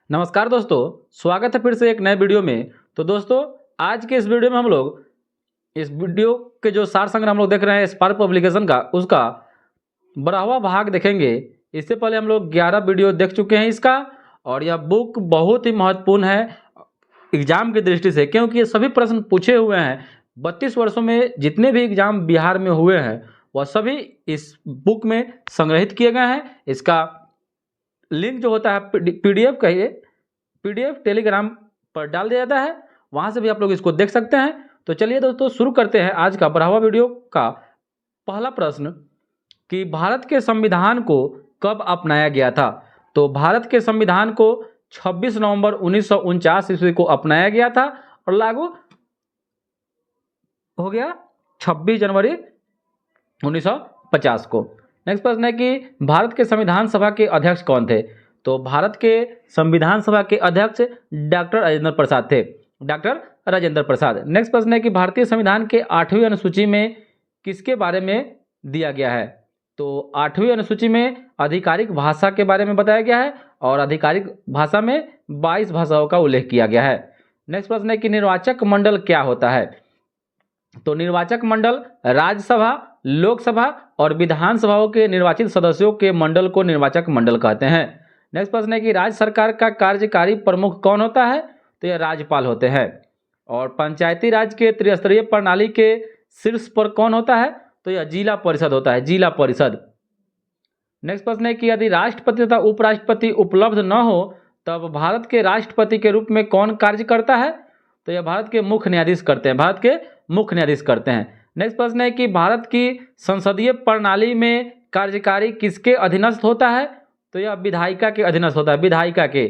नमस्कार दोस्तों, स्वागत है फिर से एक नए वीडियो में। तो दोस्तों, आज के इस वीडियो में हम लोग इस वीडियो के जो सार संग्रह हम लोग देख रहे हैं स्पार्क पब्लिकेशन का, उसका 12वां भाग देखेंगे। इससे पहले हम लोग 11 वीडियो देख चुके हैं इसका, और यह बुक बहुत ही महत्वपूर्ण है एग्जाम की दृष्टि से, क्योंकि ये सभी प्रश्न पूछे हुए हैं। 32 वर्षों में जितने भी एग्जाम बिहार में हुए हैं वह सभी इस बुक में संग्रहित किए गए हैं। इसका लिंक जो होता है पीडीएफ का, ये पीडीएफ टेलीग्राम पर डाल दिया जाता है, वहां से भी आप लोग इसको देख सकते हैं। तो चलिए दोस्तों, शुरू करते हैं आज का 12वां वीडियो का। पहला प्रश्न कि भारत के संविधान को कब अपनाया गया था। तो भारत के संविधान को 26 नवंबर 1949 ईस्वी को अपनाया गया था और लागू हो गया 26 जनवरी 1950 को। नेक्स्ट प्रश्न है कि भारत के संविधान सभा के अध्यक्ष कौन थे। तो भारत के संविधान सभा के अध्यक्ष डॉक्टर राजेंद्र प्रसाद थे, डॉक्टर राजेंद्र प्रसाद। नेक्स्ट प्रश्न है कि भारतीय संविधान के 8वीं अनुसूची में किसके बारे में दिया गया है। तो 8वीं अनुसूची में आधिकारिक भाषा के बारे में बताया गया है और आधिकारिक भाषा में 22 भाषाओं का उल्लेख किया गया है। नेक्स्ट प्रश्न है कि निर्वाचक मंडल क्या होता है। तो निर्वाचक मंडल राज्यसभा, लोकसभा और विधानसभाओं के निर्वाचित सदस्यों के मंडल को निर्वाचक मंडल कहते हैं। नेक्स्ट प्रश्न है कि राज्य सरकार का कार्यकारी प्रमुख कौन होता है। तो यह राज्यपाल होते हैं। और पंचायती राज के त्रिस्तरीय प्रणाली के शीर्ष पर कौन होता है। तो यह जिला परिषद होता है, जिला परिषद। नेक्स्ट प्रश्न है कि यदि राष्ट्रपति तथा उपराष्ट्रपति उपलब्ध न हो तब भारत के राष्ट्रपति के रूप में कौन कार्य करता है। तो यह भारत के मुख्य न्यायाधीश करते हैं, भारत के मुख्य न्यायाधीश करते हैं। नेक्स्ट प्रश्न है कि भारत की संसदीय प्रणाली में कार्यकारी किसके अधीनस्थ होता है। तो यह विधायिका के अधीनस्थ होता है, विधायिका के।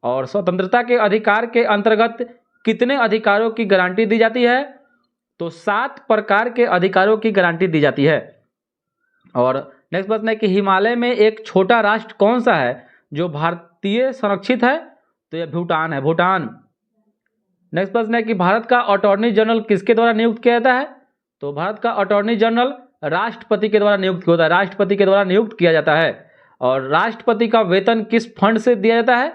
और स्वतंत्रता के अधिकार के अंतर्गत कितने अधिकारों की गारंटी दी जाती है। तो 7 प्रकार के अधिकारों की गारंटी दी जाती है। और नेक्स्ट प्रश्न है कि हिमालय में एक छोटा राष्ट्र कौन सा है जो भारतीय संरक्षित है। तो यह भूटान है, भूटान। नेक्स्ट प्रश्न है कि भारत का अटॉर्नी जनरल किसके द्वारा नियुक्त किया जाता है। तो भारत का अटॉर्नी जनरल राष्ट्रपति के द्वारा नियुक्त होता है, राष्ट्रपति के द्वारा नियुक्त किया जाता है। और राष्ट्रपति का वेतन किस फंड से दिया जाता है।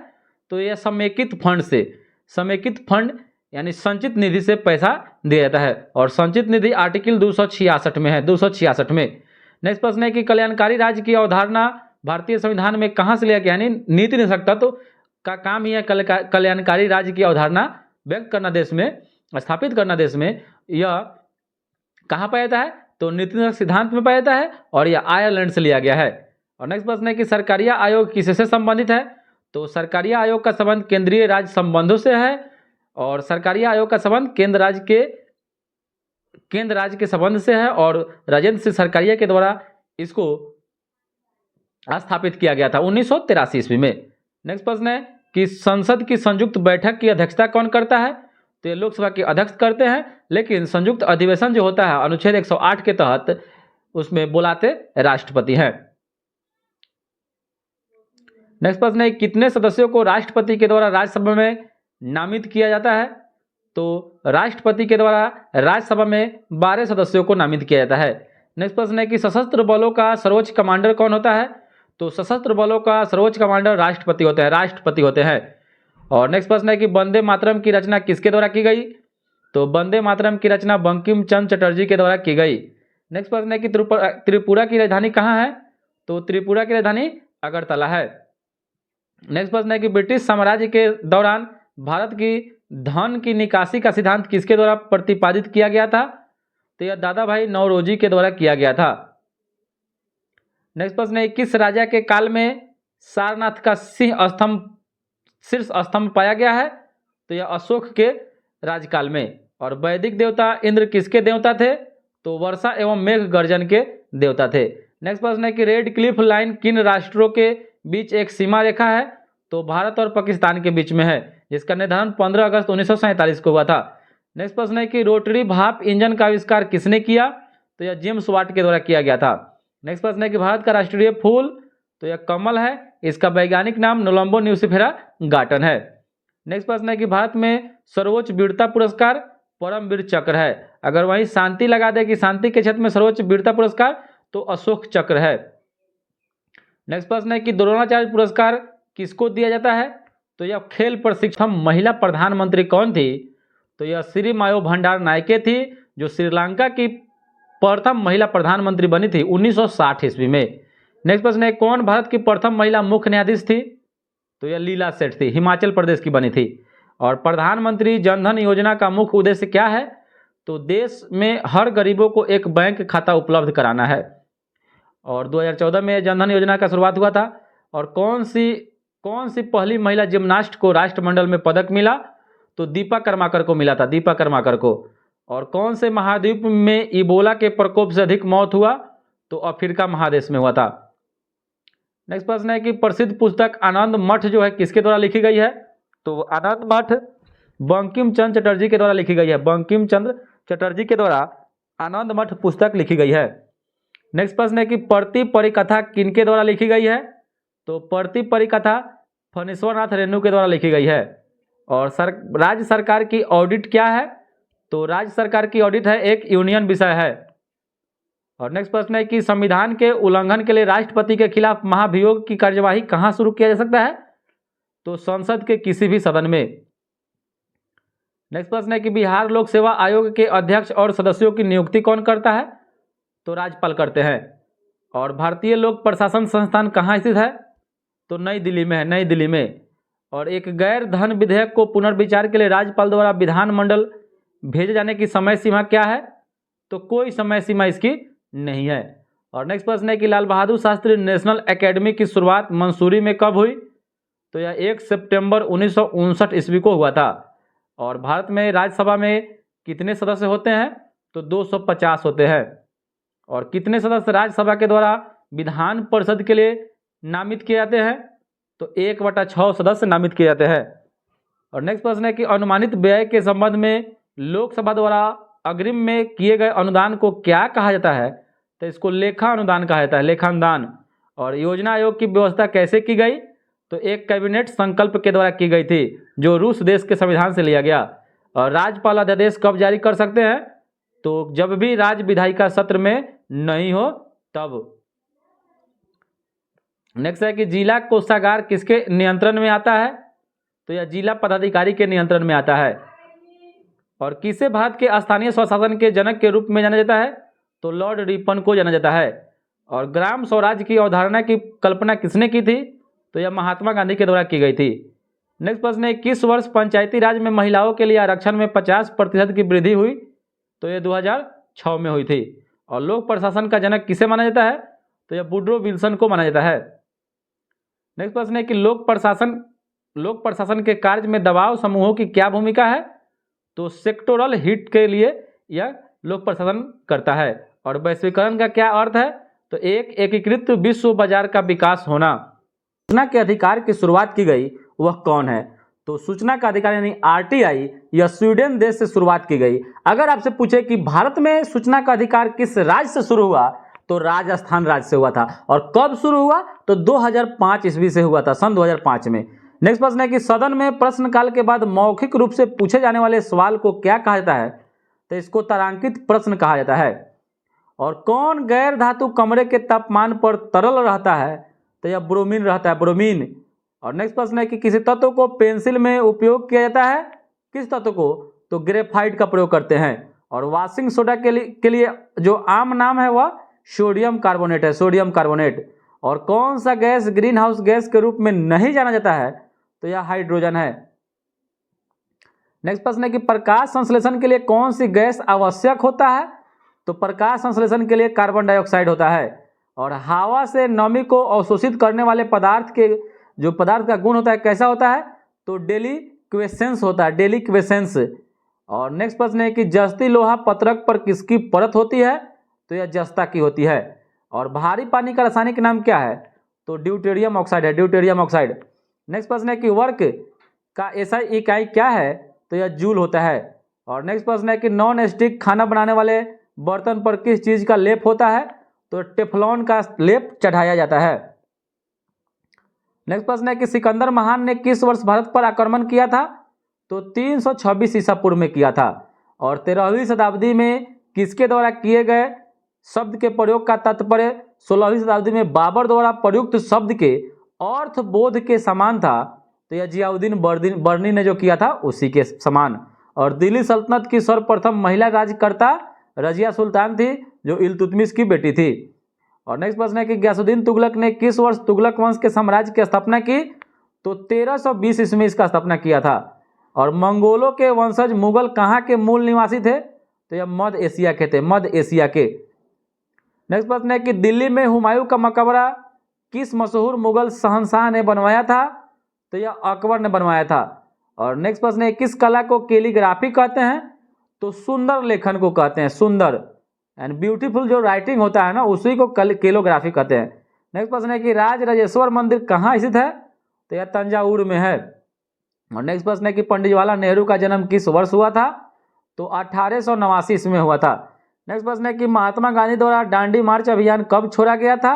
तो यह समेकित फंड से, समेकित फंड यानी संचित निधि से पैसा दिया जाता है। और संचित निधि आर्टिकल 266 में है, 266 में। नेक्स्ट प्रश्न है कि कल्याणकारी राज्य की अवधारणा भारतीय संविधान में कहाँ से लिया गया, यानी नीति निरंकुशता का काम ही है कल्याणकारी राज्य की अवधारणा व्यक्त करना, देश में स्थापित करना। देश में यह कहाँ पाया जाता है। तो नीति निरंकुश सिद्धांत में पाया जाता है और यह आयरलैंड से लिया गया है। और नेक्स्ट प्रश्न है कि सरकारिया आयोग किससे संबंधित है। तो सरकारिया आयोग का संबंध केंद्रीय राज्य संबंधों से है। और सरकारिया आयोग का संबंध केंद्र राज्य के संबंध से है। और राजेंद्र सिंह सरकारिया के द्वारा इसको स्थापित किया गया था 1983 ईस्वी में। नेक्स्ट प्रश्न है कि संसद की संयुक्त बैठक की अध्यक्षता कौन करता है। तो ये लोकसभा के अध्यक्ष करते हैं, लेकिन संयुक्त अधिवेशन जो होता है अनुच्छेद 108 के तहत उसमें बुलाते राष्ट्रपति हैं। नेक्स्ट प्रश्न है कितने सदस्यों को राष्ट्रपति के द्वारा राज्यसभा में नामित किया जाता है। तो राष्ट्रपति के द्वारा राज्यसभा में 12 सदस्यों को नामित किया जाता है। नेक्स्ट प्रश्न है कि सशस्त्र बलों का सर्वोच्च कमांडर कौन होता है। तो सशस्त्र बलों का सर्वोच्च कमांडर राष्ट्रपति होते हैं, राष्ट्रपति होते हैं। और नेक्स्ट प्रश्न है कि वंदे मातरम की रचना किसके द्वारा की गई। तो वंदे मातरम की रचना बंकिम चंद्र चटर्जी के द्वारा की गई। नेक्स्ट प्रश्न है कि त्रिपुरा की राजधानी कहाँ है। तो त्रिपुरा की राजधानी अगरतला है। नेक्स्ट प्रश्न है कि ब्रिटिश साम्राज्य के दौरान भारत की धन की निकासी का सिद्धांत किसके द्वारा प्रतिपादित किया गया था। तो यह दादा भाई नौरोजी के द्वारा किया गया था। नेक्स्ट प्रश्न है किस राजा के काल में सारनाथ का शीर्ष स्तंभ पाया गया है। तो यह अशोक के राजकाल में। और वैदिक देवता इंद्र किसके देवता थे। तो वर्षा एवं मेघ गर्जन के देवता थे। नेक्स्ट प्रश्न है कि रेड क्लिफ लाइन किन राष्ट्रों के बीच एक सीमा रेखा है। तो भारत और पाकिस्तान के बीच में है, जिसका निर्धारण 15 अगस्त 1947 को हुआ था। नेक्स्ट प्रश्न है कि रोटरी भाप इंजन का आविष्कार किसने किया। तो यह जेम्स वाट के द्वारा किया गया था। नेक्स्ट प्रश्न है कि भारत का राष्ट्रीय फूल। तो यह कमल है, इसका वैज्ञानिक नाम नोलम्बो न्यूसिफेरा गार्टन है। नेक्स्ट प्रश्न है कि भारत में सर्वोच्च वीरता पुरस्कार परमवीर चक्र है। अगर वहीं शांति लगा दे कि शांति के क्षेत्र में सर्वोच्च वीरता पुरस्कार, तो अशोक चक्र है। नेक्स्ट प्रश्न है कि द्रोणाचार्य पुरस्कार किसको दिया जाता है। तो यह खेल प्रशिक्षण महिला प्रधानमंत्री कौन थी? तो यह श्री मायो भंडार नायके थी, जो श्रीलंका की प्रथम महिला प्रधानमंत्री बनी थी 1960 ईस्वी में। नेक्स्ट प्रश्न है, कौन भारत की प्रथम महिला मुख्य न्यायाधीश थी? तो यह लीला सेठ थी, हिमाचल प्रदेश की बनी थी। और प्रधानमंत्री जनधन योजना का मुख्य उद्देश्य क्या है? तो देश में हर गरीबों को एक बैंक खाता उपलब्ध कराना है। और 2014 में जनधन योजना का शुरुआत हुआ था। और कौन सी पहली महिला जिम्नास्ट को राष्ट्रमंडल में पदक मिला? तो दीपा कर्माकर को मिला था, दीपा कर्माकर को। और कौन से महाद्वीप में इबोला के प्रकोप से अधिक मौत हुआ? तो अफ्रीका महादेश में हुआ था। नेक्स्ट प्रश्न है कि प्रसिद्ध पुस्तक आनंद मठ जो है किसके द्वारा लिखी गई है? तो आनंद मठ बंकिम चंद्र चटर्जी के द्वारा लिखी गई है, बंकिम चंद्र चटर्जी के द्वारा आनंद मठ पुस्तक लिखी गई है। नेक्स्ट प्रश्न है कि प्रति परिकथा किनके द्वारा लिखी गई है? तो प्रति परिकथा फणीश्वरनाथ रेणु के द्वारा लिखी गई है। और राज्य सरकार की ऑडिट क्या है? तो राज्य सरकार की ऑडिट है एक यूनियन विषय है। और नेक्स्ट प्रश्न है कि संविधान के उल्लंघन के लिए राष्ट्रपति के खिलाफ महाभियोग की कार्यवाही कहां शुरू किया जा सकता है? तो संसद के किसी भी सदन में। नेक्स्ट प्रश्न है कि बिहार लोक सेवा आयोग के अध्यक्ष और सदस्यों की नियुक्ति कौन करता है? तो राज्यपाल करते हैं। और भारतीय लोक प्रशासन संस्थान कहाँ स्थित है? तो नई दिल्ली में है, नई दिल्ली में। और एक गैर धन विधेयक को पुनर्विचार के लिए राज्यपाल द्वारा विधानमंडल भेजे जाने की समय सीमा क्या है? तो कोई समय सीमा इसकी नहीं है। और नेक्स्ट प्रश्न है कि लाल बहादुर शास्त्री नेशनल एकेडमी की शुरुआत मंसूरी में कब हुई? तो यह 1 सितंबर 1959 ईस्वी को हुआ था। और भारत में राज्यसभा में कितने सदस्य होते हैं? तो 250 होते हैं। और कितने सदस्य राज्यसभा के द्वारा विधान परिषद के लिए नामित किए जाते हैं? तो 1/6 सदस्य नामित किए जाते हैं। और नेक्स्ट प्रश्न है कि अनुमानित व्यय के संबंध में लोकसभा द्वारा अग्रिम में किए गए अनुदान को क्या कहा जाता है? तो इसको लेखा अनुदान कहा जाता है, लेखा अनुदान। और योजना आयोग की व्यवस्था कैसे की गई? तो एक कैबिनेट संकल्प के द्वारा की गई थी, जो रूस देश के संविधान से लिया गया। और राज्यपाल अध्यादेश कब जारी कर सकते हैं? तो जब भी राज्य विधायिका सत्र में नहीं हो तब। नेक्स्ट है कि जिला कोषागार किसके नियंत्रण में आता है? तो यह जिला पदाधिकारी के नियंत्रण में आता है। और किसे भारत के स्थानीय स्वशासन के जनक के रूप में जाना जाता है? तो लॉर्ड रिपन को जाना जाता है। और ग्राम स्वराज की अवधारणा की कल्पना किसने की थी? तो यह महात्मा गांधी के द्वारा की गई थी। नेक्स्ट प्रश्न है, किस वर्ष पंचायती राज में महिलाओं के लिए आरक्षण में 50% की वृद्धि हुई? तो यह 2006 में हुई थी। और लोक प्रशासन का जनक किसे माना जाता है? तो यह वुड्रो विल्सन को माना जाता है। नेक्स्ट प्रश्न है कि लोक प्रशासन के कार्य में दबाव समूहों की क्या भूमिका है? तो सेक्टोरल हिट के लिए यह लोक प्रशासन करता है। और वैश्वीकरण का क्या अर्थ है? तो एक एकीकृत विश्व बाजार का विकास होना। सूचना के अधिकार की शुरुआत की गई वह कौन है? तो सूचना का अधिकार यानी आरटीआई यह स्वीडन देश से शुरुआत की गई। अगर आपसे पूछे कि भारत में सूचना का अधिकार किस राज्य से शुरू हुआ, तो राजस्थान राज्य से हुआ था। और कब शुरू हुआ? तो 2005 ईस्वी से हुआ था, सन 2005 में। नेक्स्ट प्रश्न है कि सदन में प्रश्नकाल के बाद मौखिक रूप से पूछे जाने वाले सवाल को क्या कहा जाता है? तो इसको तारांकित प्रश्न कहा जाता है। और कौन गैर धातु कमरे के तापमान पर तरल रहता है? तो यह ब्रोमीन रहता है, ब्रोमीन। और नेक्स्ट प्रश्न है कि किसी तत्व को पेंसिल में उपयोग किया जाता है? किस तत्व को? तो ग्रेफाइट का प्रयोग करते हैं। और वॉशिंग सोडा के लिए जो आम नाम है वह सोडियम कार्बोनेट है, सोडियम कार्बोनेट। और कौन सा गैस ग्रीन हाउस गैस के रूप में नहीं जाना जाता है? तो यह हाइड्रोजन है। नेक्स्ट प्रश्न है कि प्रकाश संश्लेषण के लिए कौन सी गैस आवश्यक होता है? तो प्रकाश संश्लेषण के लिए कार्बन डाइऑक्साइड होता है। और हवा से नमी को अवशोषित करने वाले पदार्थ का गुण होता है कैसा होता है? तो डेलिक्वेसेंस होता है, डेलिक्वेसेंस। और नेक्स्ट प्रश्न है कि जस्ती लोहा पत्रक पर किसकी परत होती है? तो यह जस्ता की होती है। और भारी पानी का रासायनिक नाम क्या है? तो ड्यूटेरियम ऑक्साइड है, ड्यूटेरियम ऑक्साइड। नेक्स्ट प्रश्न है कि वर्क का ऐसा इकाई क्या है? तो यह जूल होता है। और नेक्स्ट प्रश्न है कि नॉन स्टिक खाना बनाने वाले बर्तन पर किस चीज का लेप होता है? तो टेफ्लॉन का लेप चढ़ाया जाता है। नेक्स्ट प्रश्न है कि सिकंदर महान ने किस वर्ष भारत पर आक्रमण किया था? तो 326 ईसा पूर्व में किया था। और 13वीं शताब्दी में किसके द्वारा किए गए शब्द के प्रयोग का तात्पर्य 16वीं शताब्दी में बाबर द्वारा प्रयुक्त शब्द के अर्थ बोध के समान था? तो यह जियाउद्दीन बर्नी ने जो किया था उसी के समान। और दिल्ली सल्तनत की सर्वप्रथम महिला राज्यकर्ता रजिया सुल्तान थी, जो इल्तुतमिश की बेटी थी। और नेक्स्ट प्रश्न है कि गयासुद्दीन तुगलक ने किस वर्ष तुगलक वंश के साम्राज्य की स्थापना की? तो 1320 ईस्वी में इसका स्थापना किया था। और मंगोलों के वंशज मुगल कहाँ के मूल निवासी थे? तो यह मध्य एशिया के थे, मध्य एशिया के। नेक्स्ट प्रश्न है कि दिल्ली में हुमायूं का मकबरा किस मशहूर मुगल शहंशाह ने बनवाया था? तो यह अकबर ने बनवाया था। और नेक्स्ट प्रश्न है किस कला को कैलीग्राफी कहते हैं? तो सुंदर लेखन को कहते हैं, सुंदर एंड ब्यूटीफुल जो राइटिंग होता है ना, उसी को कैलोग्राफी कहते हैं। नेक्स्ट प्रश्न है कि राज राजेश्वर मंदिर कहाँ स्थित है? तो यह तंजावुर में है। और नेक्स्ट प्रश्न है कि पंडित जवाहरलाल नेहरू का जन्म किस वर्ष हुआ था? तो 1889 ईस्वी में हुआ था। नेक्स्ट प्रश्न है कि महात्मा गांधी द्वारा दांडी मार्च अभियान कब छोड़ा गया था?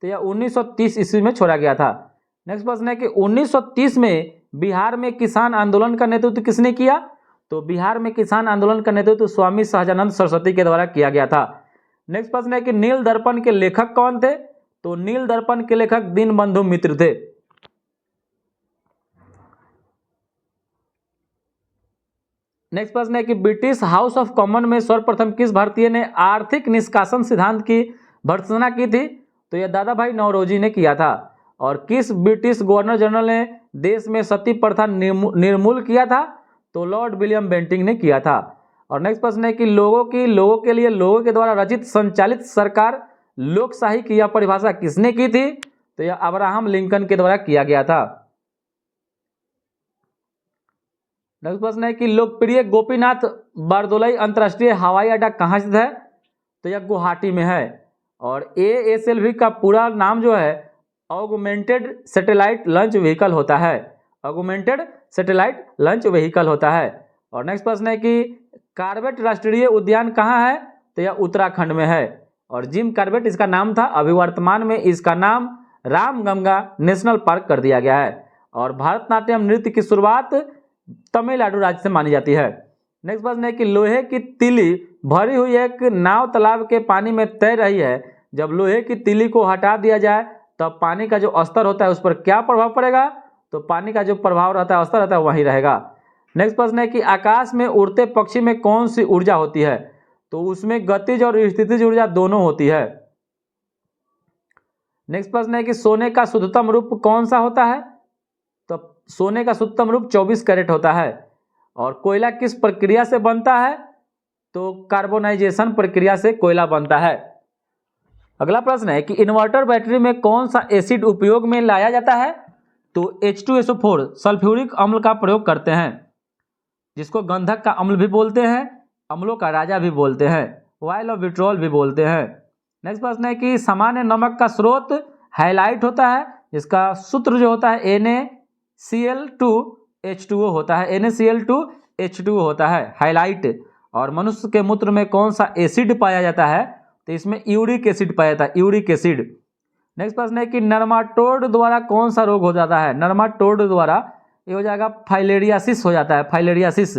तो यह 1930 ईस्वी में छोड़ा गया था। नेक्स्ट प्रश्न है कि 1930 में बिहार में किसान आंदोलन का नेतृत्व किसने किया? तो बिहार में किसान आंदोलन का नेतृत्व स्वामी सहजानंद सरस्वती के द्वारा किया गया था। नेक्स्ट प्रश्न है कि नील दर्पण के लेखक कौन थे? तो नील दर्पण के लेखक दीनबंधु मित्र थे। नेक्स्ट प्रश्न है कि ब्रिटिश हाउस ऑफ कॉमन में सर्वप्रथम किस भारतीय ने आर्थिक निष्कासन सिद्धांत की भर्त्सना की थी? तो यह दादा भाई नौरोजी ने किया था। और किस ब्रिटिश गवर्नर जनरल ने देश में सती प्रथा निर्मूल किया था? तो लॉर्ड विलियम बेंटिंक ने किया था। और नेक्स्ट प्रश्न है कि लोगों के लिए लोगों के द्वारा रचित संचालित सरकार लोकशाही की यह परिभाषा किसने की थी? तो यह अब्राहम लिंकन के द्वारा किया गया था। नेक्स्ट प्रश्न है कि लोकप्रिय गोपीनाथ बारदोलाई अंतर्राष्ट्रीय हवाई अड्डा कहाँ स्थित है? तो यह गुवाहाटी में है। और ASLV का पूरा नाम जो है ऑगमेंटेड सैटेलाइट लॉन्च व्हीकल होता है, ऑगमेंटेड सैटेलाइट लॉन्च व्हीकल होता है। और नेक्स्ट प्रश्न है कि कार्बेट राष्ट्रीय उद्यान कहाँ है? तो यह उत्तराखंड में है। और जिम कार्बेट इसका नाम था, अभी वर्तमान में इसका नाम रामगंगा नेशनल पार्क कर दिया गया है। और भारतनाट्यम नृत्य की शुरुआत तमिलनाडु राज्य से मानी जाती है। नेक्स्ट प्रश्न है कि लोहे की तीली भरी हुई एक नाव तालाब के पानी में तैर रही है, जब लोहे की तीली को हटा दिया जाए तब पानी का जो स्तर होता है उस पर क्या प्रभाव पड़ेगा? तो पानी का जो प्रभाव रहता है, स्तर रहता है, वही रहेगा। नेक्स्ट प्रश्न है कि आकाश में उड़ते पक्षी में कौन सी ऊर्जा होती है? तो उसमें गतिज और स्थितिज ऊर्जा दोनों होती है। नेक्स्ट प्रश्न है कि सोने का शुद्धतम रूप कौन सा होता है? तो सोने का शुद्धतम रूप 24 कैरेट होता है। और कोयला किस प्रक्रिया से बनता है? तो कार्बोनाइजेशन प्रक्रिया से कोयला बनता है। अगला प्रश्न है कि इन्वर्टर बैटरी में कौन सा एसिड उपयोग में लाया जाता है? तो H2SO4 सल्फ्यूरिक अम्ल का प्रयोग करते हैं, जिसको गंधक का अम्ल भी बोलते हैं, अम्लों का राजा भी बोलते हैं, ऑयल ऑफ विट्रोल भी बोलते हैं। नेक्स्ट प्रश्न है कि सामान्य नमक का स्रोत हाइलाइट होता है, जिसका सूत्र जो होता है NaCl2H2O होता है, NaCl2H2O होता है, हाइलाइट। और मनुष्य के मूत्र में कौन सा एसिड पाया जाता है? तो इसमें यूरिक एसिड पाया जाता है, यूरिक एसिड। नेक्स्ट प्रश्न है कि नर्माटोड द्वारा कौन सा रोग हो जाता है? नर्माटोड द्वारा ये हो जाएगा फाइलेरियासिस हो जाता है, फाइलेरियासिस।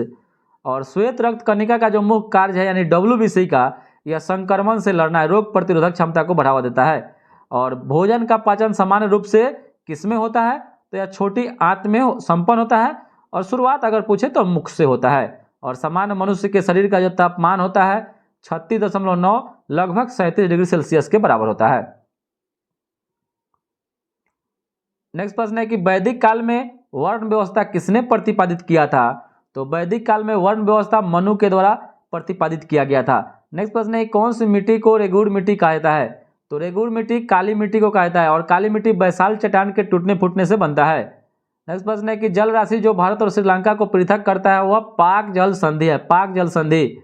और श्वेत रक्त कणिका का जो मुख्य कार्य है यानी WBC का, यह संक्रमण से लड़ना है, रोग प्रतिरोधक क्षमता को बढ़ावा देता है। और भोजन का पाचन सामान्य रूप से किसमें होता है? तो यह छोटी आंत में संपन्न होता है, और शुरुआत अगर पूछे तो मुख से होता है। और सामान्य मनुष्य के शरीर का जो तापमान होता है 36.9 लगभग 37 डिग्री सेल्सियस के बराबर होता है। नेक्स्ट प्रश्न है कि वैदिक काल में वर्ण व्यवस्था किसने प्रतिपादित किया था? तो वैदिक काल में वर्ण व्यवस्था मनु के द्वारा प्रतिपादित किया गया था। नेक्स्ट प्रश्न है कौन सी मिट्टी को रेगुड़ मिट्टी कहा जाता है? तो रेगुड़ मिट्टी काली मिट्टी को कहा जाता है, और काली मिट्टी बैसाल्ट चट्टान के टूटने फूटने से बनता है। नेक्स्ट प्रश्न है कि जल राशि जो भारत और श्रीलंका को पृथक करता है वह पाक जल संधि है, पाक जल संधि।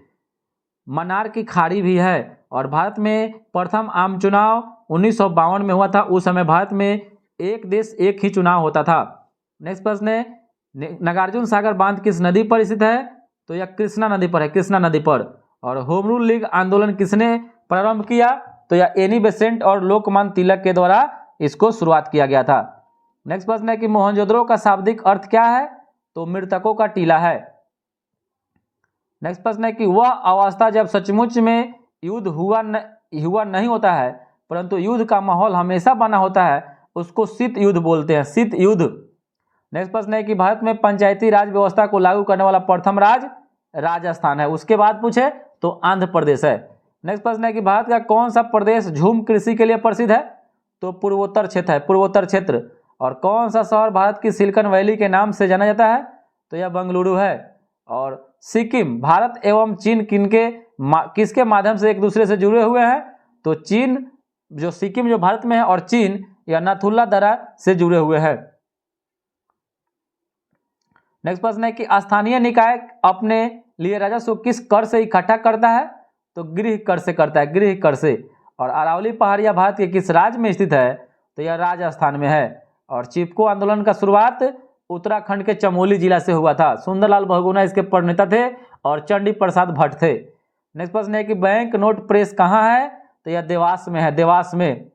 मन्नार की खाड़ी भी है। और भारत में प्रथम आम चुनाव 1952 में हुआ था, उस समय भारत में एक देश एक ही चुनाव होता था। नेक्स्ट प्रश्न है नागार्जुन सागर बांध किस नदी पर स्थित है? तो यह कृष्णा नदी पर है, कृष्णा नदी पर। और होम रूल लीग आंदोलन किसने प्रारंभ किया? तो यह एनी बेसेंट और लोकमान्य तिलक के द्वारा इसको शुरुआत किया गया था। नेक्स्ट प्रश्न है कि मोहनजोदड़ो का शाब्दिक अर्थ क्या है? तो मृतकों का टीला है। नेक्स्ट प्रश्न है कि वह अवस्था जब सचमुच में युद्ध हुआ नहीं होता है, परंतु युद्ध का माहौल हमेशा बना होता है, उसको शीत युद्ध बोलते हैं, शीत युद्ध। नेक्स्ट प्रश्न है कि भारत में पंचायती राज व्यवस्था को लागू करने वाला प्रथम राज्य राजस्थान है। उसके बाद पूछे तो आंध्र प्रदेश है। नेक्स्ट प्रश्न है कि भारत का कौन सा प्रदेश झूम कृषि के लिए प्रसिद्ध है? तो पूर्वोत्तर क्षेत्र है, पूर्वोत्तर क्षेत्र। और कौन सा शहर भारत की सिलिकॉन वैली के नाम से जाना जाता है? तो यह बेंगलुरु है। और सिक्किम भारत एवं चीन किसके माध्यम से एक दूसरे से जुड़े हुए हैं? तो चीन जो सिक्किम जो भारत में है और चीन या नाथुला दर्रा से जुड़े हुए हैं। नेक्स्ट प्रश्न है कि स्थानीय निकाय अपने लिए राजस्व किस कर से इकट्ठा करता है? तो गृह कर से करता है, गृह कर से। और अरावली पहाड़ियां भारत के किस राज्य में स्थित है? तो यह राजस्थान में है। और चिपको आंदोलन का शुरुआत उत्तराखंड के चमोली जिला से हुआ था। सुंदरलाल बहुगुणा इसके प्रणेता थे और चंडी प्रसाद भट्ट थे। नेक्स्ट प्रश्न है कि बैंक नोट प्रेस कहाँ है? तो यह देवास में है, देवास में।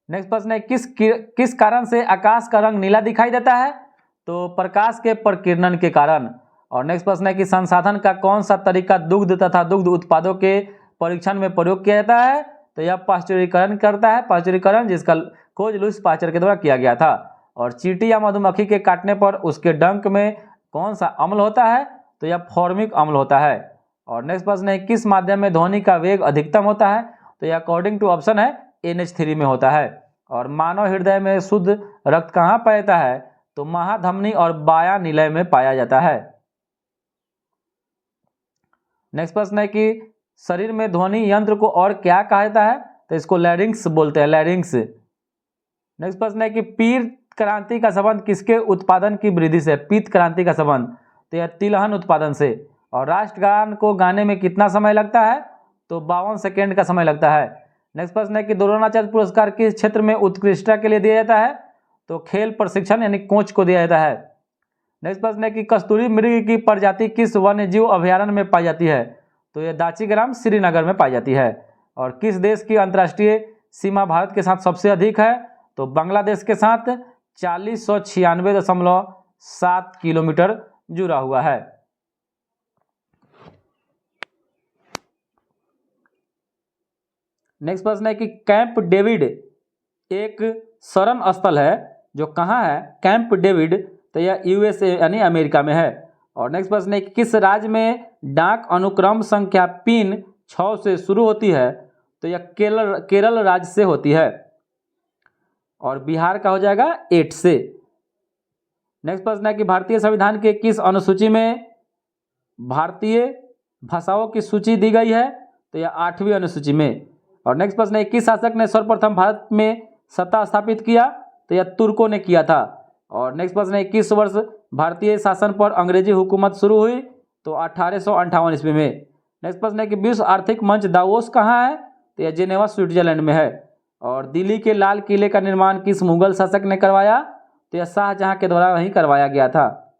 नेक्स्ट प्रश्न है किस कारण से आकाश का रंग नीला दिखाई देता है? तो प्रकाश के प्रकीर्णन के कारण। और नेक्स्ट प्रश्न है कि संसाधन का कौन सा तरीका दुग्ध तथा दुग्ध उत्पादों के परीक्षण में प्रयोग किया जाता है? तो यह पाश्चुरीकरण करता है, पाश्चुरीकरण, जिसका खोज लुईस पाश्चर के द्वारा किया गया था। और चींटी या मधुमक्खी के काटने पर उसके डंक में कौन सा अम्ल होता है? तो यह फॉर्मिक अम्ल होता है। और नेक्स्ट प्रश्न है किस माध्यम में ध्वनि का वेग अधिकतम होता है? तो यह अकॉर्डिंग टू ऑप्शन है NH3 में होता है। और मानव हृदय में शुद्ध रक्त कहाँ पाया जाता है? तो महाधमनी और बाया निलय में पाया जाता है। नेक्स्ट प्रश्न है कि शरीर में ध्वनि यंत्र को और क्या कहा जाता है? तो इसको लैरिंक्स बोलते हैं, लैरिंक्स। नेक्स्ट प्रश्न है कि पीत क्रांति का संबंध किसके उत्पादन की वृद्धि से? पीत क्रांति का संबंध तो यह तिलहन उत्पादन से। और राष्ट्रगान को गाने में कितना समय लगता है? तो 52 सेकेंड का समय लगता है। नेक्स्ट प्रश्न है कि द्रोणाचार्य पुरस्कार किस क्षेत्र में उत्कृष्टता के लिए दिया जाता है? तो खेल प्रशिक्षण यानी कोच को दिया जाता है। नेक्स्ट प्रश्न है कि कस्तूरी मृग की प्रजाति किस वन्य जीव अभयारण्य में पाई जाती है? तो यह दाचीग्राम श्रीनगर में पाई जाती है। और किस देश की अंतर्राष्ट्रीय सीमा भारत के साथ सबसे अधिक है? तो बांग्लादेश के साथ 4096.7 किलोमीटर जुड़ा हुआ है। नेक्स्ट प्रश्न है कि कैंप डेविड एक शरण स्थल है जो कहाँ है? कैंप डेविड तो यह USA यानी अमेरिका में है। और नेक्स्ट प्रश्न है कि किस राज्य में डाक अनुक्रम संख्या पिन 6 से शुरू होती है? तो यह केरल राज्य से होती है। और बिहार का हो जाएगा 8 से। नेक्स्ट प्रश्न है कि भारतीय संविधान के किस अनुसूची में भारतीय भाषाओं की सूची दी गई है? तो यह 8वीं अनुसूची में। और नेक्स्ट प्रश्न है किस शासक ने सर्वप्रथम भारत में सत्ता स्थापित किया? तो यह तुर्कों ने किया था। और नेक्स्ट प्रश्न है किस वर्ष भारतीय शासन पर अंग्रेजी हुकूमत शुरू हुई? तो 1858 ईस्वी में। नेक्स्ट प्रश्न है कि विश्व आर्थिक मंच दावोस कहाँ है? तो यह जेनेवा स्विट्जरलैंड में है। और दिल्ली के लाल किले का निर्माण किस मुगल शासक ने करवाया? तो यह शाहजहां के द्वारा वहीं करवाया गया था।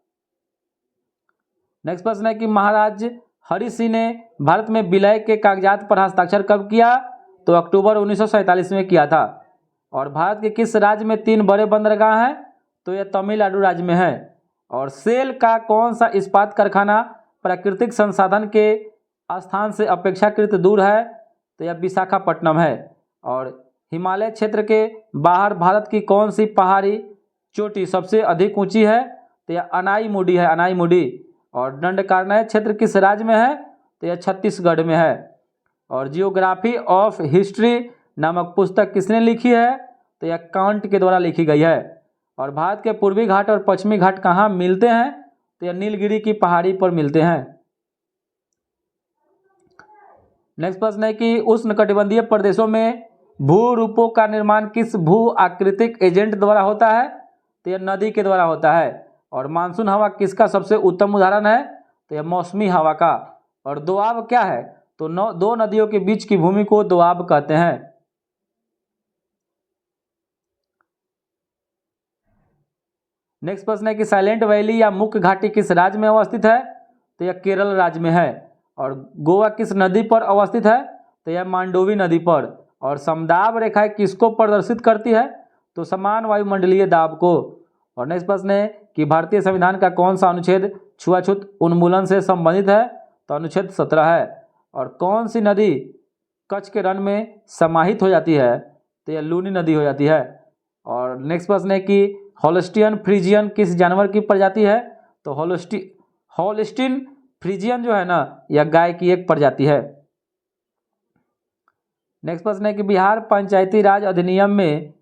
नेक्स्ट प्रश्न है कि महाराज हरि सिंह ने भारत में विलय के कागजात पर हस्ताक्षर कब किया? तो अक्टूबर 1947 में किया था। और भारत के किस राज्य में 3 बड़े बंदरगाह हैं? तो यह तमिलनाडु राज्य में है। और सेल का कौन सा इस्पात कारखाना प्राकृतिक संसाधन के स्थान से अपेक्षाकृत दूर है? तो यह विशाखापट्टनम है। और हिमालय क्षेत्र के बाहर भारत की कौन सी पहाड़ी चोटी सबसे अधिक ऊंची है? तो यह अनाईमुडी है, अनाईमुडी। और दंडकारण्य क्षेत्र किस राज्य में है? तो यह छत्तीसगढ़ में है। और जियोग्राफी ऑफ हिस्ट्री नामक पुस्तक किसने लिखी है? तो यह कांट के द्वारा लिखी गई है। और भारत के पूर्वी घाट और पश्चिमी घाट कहाँ मिलते हैं? तो यह नीलगिरी की पहाड़ी पर मिलते हैं। नेक्स्ट प्रश्न है कि उष्णकटिबंधीय प्रदेशों में भू रूपों का निर्माण किस भू आकृतिक एजेंट द्वारा होता है? तो यह नदी के द्वारा होता है। और मानसून हवा किसका सबसे उत्तम उदाहरण है? तो यह मौसमी हवा का। और दोआब क्या है? तो दो नदियों के बीच की भूमि को दोआब कहते हैं। नेक्स्ट प्रश्न है कि साइलेंट वैली या मुख्य घाटी किस राज्य में अवस्थित है? तो यह केरल राज्य में है। और गोवा किस नदी पर अवस्थित है? तो यह मांडोवी नदी पर। और समदाब रेखाएं किसको प्रदर्शित करती है? तो समान वायुमंडलीय दाब को। और नेक्स्ट प्रश्न है कि भारतीय संविधान का कौन सा अनुच्छेद छुआछूत उन्मूलन से संबंधित है? तो अनुच्छेद 17 है। और कौन सी नदी कच्छ के रण में समाहित हो जाती है? तो यह लूनी नदी हो जाती है। और नेक्स्ट प्रश्न है कि होल्स्टियन फ्रीजियन किस जानवर की प्रजाति है? तो होल्स्टीन फ्रीजियन जो है ना, यह गाय की एक प्रजाति है। नेक्स्ट प्रश्न है कि बिहार पंचायती राज अधिनियम में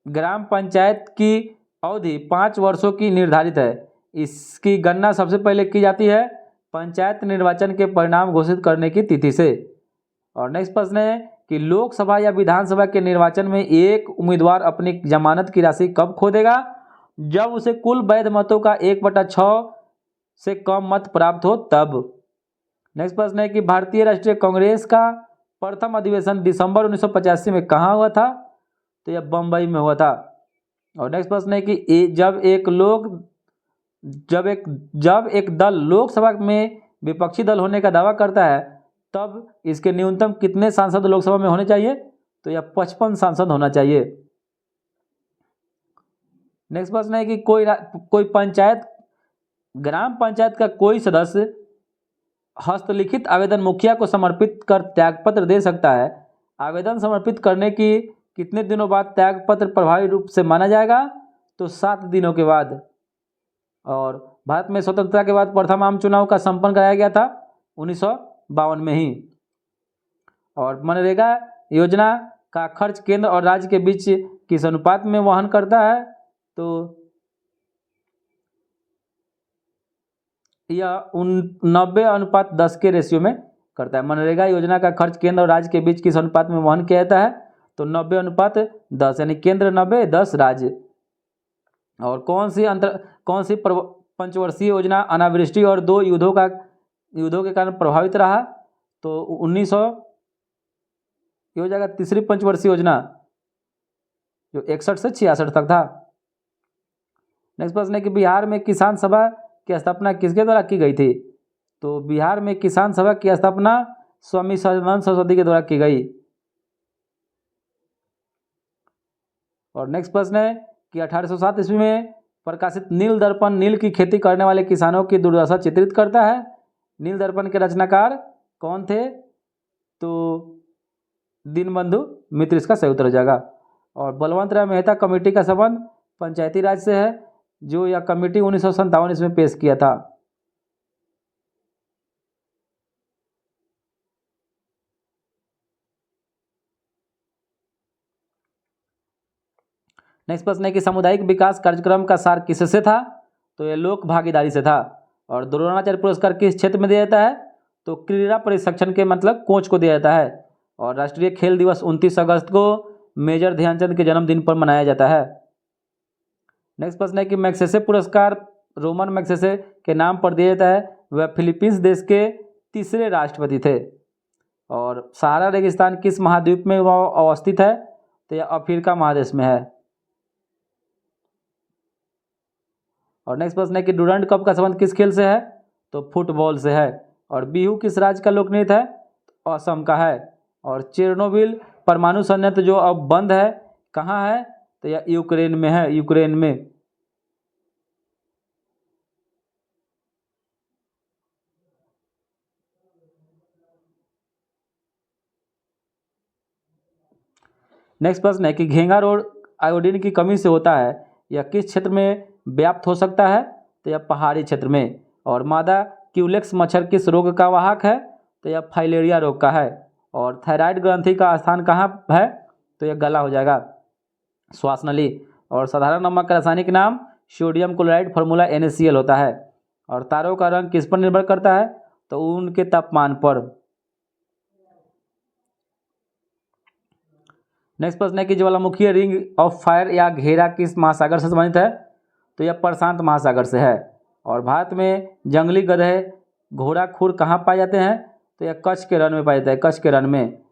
ग्राम पंचायत की अवधि 5 वर्षों की निर्धारित है। इसकी गणना सबसे पहले की जाती है पंचायत निर्वाचन के परिणाम घोषित करने की तिथि से। और नेक्स्ट प्रश्न है कि लोकसभा या विधानसभा के निर्वाचन में एक उम्मीदवार अपनी जमानत की राशि कब खो देगा? जब उसे कुल वैध मतों का 1/6 से कम मत प्राप्त हो तब। नेक्स्ट प्रश्न है कि भारतीय राष्ट्रीय कांग्रेस का प्रथम अधिवेशन दिसंबर 1985 में कहाँ हुआ था? तो यह बम्बई में हुआ था। और नेक्स्ट प्रश्न है कि जब एक दल लोकसभा में विपक्षी दल होने का दावा करता है तब इसके न्यूनतम कितने सांसद लोकसभा में होने चाहिए? तो यह 55 सांसद होना चाहिए। नेक्स्ट प्रश्न है कि कोई पंचायत ग्राम पंचायत का कोई सदस्य हस्तलिखित आवेदन मुखिया को समर्पित कर त्यागपत्र दे सकता है। आवेदन समर्पित करने की कितने दिनों बाद त्यागपत्र प्रभावी रूप से माना जाएगा? तो 7 दिनों के बाद। और भारत में स्वतंत्रता के बाद प्रथम आम चुनाव का संपन्न कराया गया था 1952 में ही। और मनरेगा योजना का खर्च केंद्र और राज्य के बीच किस अनुपात में वहन करता है? तो यह 90:10 के रेशियो में करता है। मनरेगा योजना का खर्च केंद्र और राज्य के बीच किस अनुपात में वहन किया जाता है? तो 90:10, यानी केंद्र 90, 10 राज्य। और कौन सी पंचवर्षीय योजना अनावृष्टि और 2 युद्धों के कारण प्रभावित रहा? तो 1900 ये हो जाएगा तीसरी पंचवर्षीय योजना, जो 61 से 66 तक था। नेक्स्ट प्रश्न है कि बिहार में किसान सभा की स्थापना किसके द्वारा की गई थी? तो बिहार में किसान सभा की स्थापना स्वामी सदानंद सरस्वती के द्वारा की गई। और नेक्स्ट प्रश्न है कि 1807 ईस्वी में प्रकाशित नील दर्पण नील की खेती करने वाले किसानों की दुर्दशा चित्रित करता है। नील दर्पण के रचनाकार कौन थे? तो दीनबंधु मित्र इसका सही उत्तर हो जाएगा। और बलवंत राय मेहता कमेटी का संबंध पंचायती राज से है, जो यह कमेटी 1957 ईस्वी में पेश किया था। नेक्स्ट प्रश्न है कि सामुदायिक विकास कार्यक्रम का सार किससे था? तो यह लोक भागीदारी से था। और द्रोणाचार्य पुरस्कार किस क्षेत्र में दिया जाता है? तो क्रीड़ा प्रशिक्षण के मतलब कोच को दिया जाता है। और राष्ट्रीय खेल दिवस 29 अगस्त को मेजर ध्यानचंद के जन्मदिन पर मनाया जाता है। नेक्स्ट प्रश्न है कि मैग्सेसे पुरस्कार रोमन मैग्सेसे के नाम पर दिया जाता है। वह फिलीपींस देश के तीसरे राष्ट्रपति थे। और सहारा रेगिस्तान किस महाद्वीप में वह अवस्थित है? तो यह अफ्रीका महादेश में है। और नेक्स्ट प्रश्न है कि डुरंड कप का संबंध किस खेल से है? तो फुटबॉल से है। और बिहू किस राज्य का लोक नृत्य है? तो असम का है। और चेरनोबिल परमाणु संयंत्र जो अब बंद है कहाँ है? तो यह यूक्रेन में है, यूक्रेन में। नेक्स्ट प्रश्न है कि घेंगा रोग आयोडीन की कमी से होता है, यह किस क्षेत्र में व्याप्त हो सकता है? तो यह पहाड़ी क्षेत्र में। और मादा क्यूलेक्स मच्छर किस रोग का वाहक है? तो यह फाइलेरिया रोग का है। और थायराइड ग्रंथि का स्थान कहाँ है? तो यह गला हो जाएगा, श्वास नली। और साधारण नमक का रासायनिक नाम सोडियम क्लोराइड, फॉर्मूला NaCl होता है। और तारों का रंग किस पर निर्भर करता है? तो उनके तापमान पर। नेक्स्ट प्रश्न है कि ज्वालामुखी रिंग ऑफ फायर या घेरा किस महासागर से संबंधित है? तो यह प्रशांत महासागर से है। और भारत में जंगली गधे घोड़ा खुर कहाँ पाए जाते हैं? तो यह कच्छ के रण में पाया जाता है, कच्छ के रण में।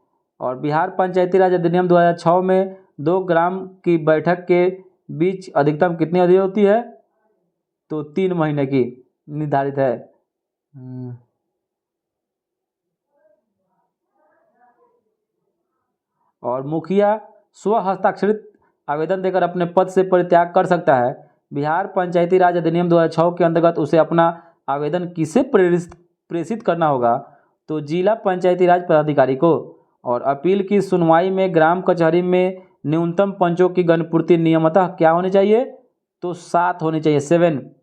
और बिहार पंचायती राज अधिनियम 2006 में 2 ग्राम की बैठक के बीच अधिकतम कितनी अवधि होती है? तो 3 महीने की निर्धारित है। और मुखिया स्व हस्ताक्षरित आवेदन देकर अपने पद से परित्याग कर सकता है। बिहार पंचायती राज अधिनियम 2006 के अंतर्गत उसे अपना आवेदन किसे प्रेषित करना होगा? तो जिला पंचायती राज पदाधिकारी को। और अपील की सुनवाई में ग्राम कचहरी में न्यूनतम पंचों की गणपूर्ति नियमतः क्या होनी चाहिए? तो 7 होनी चाहिए, 7।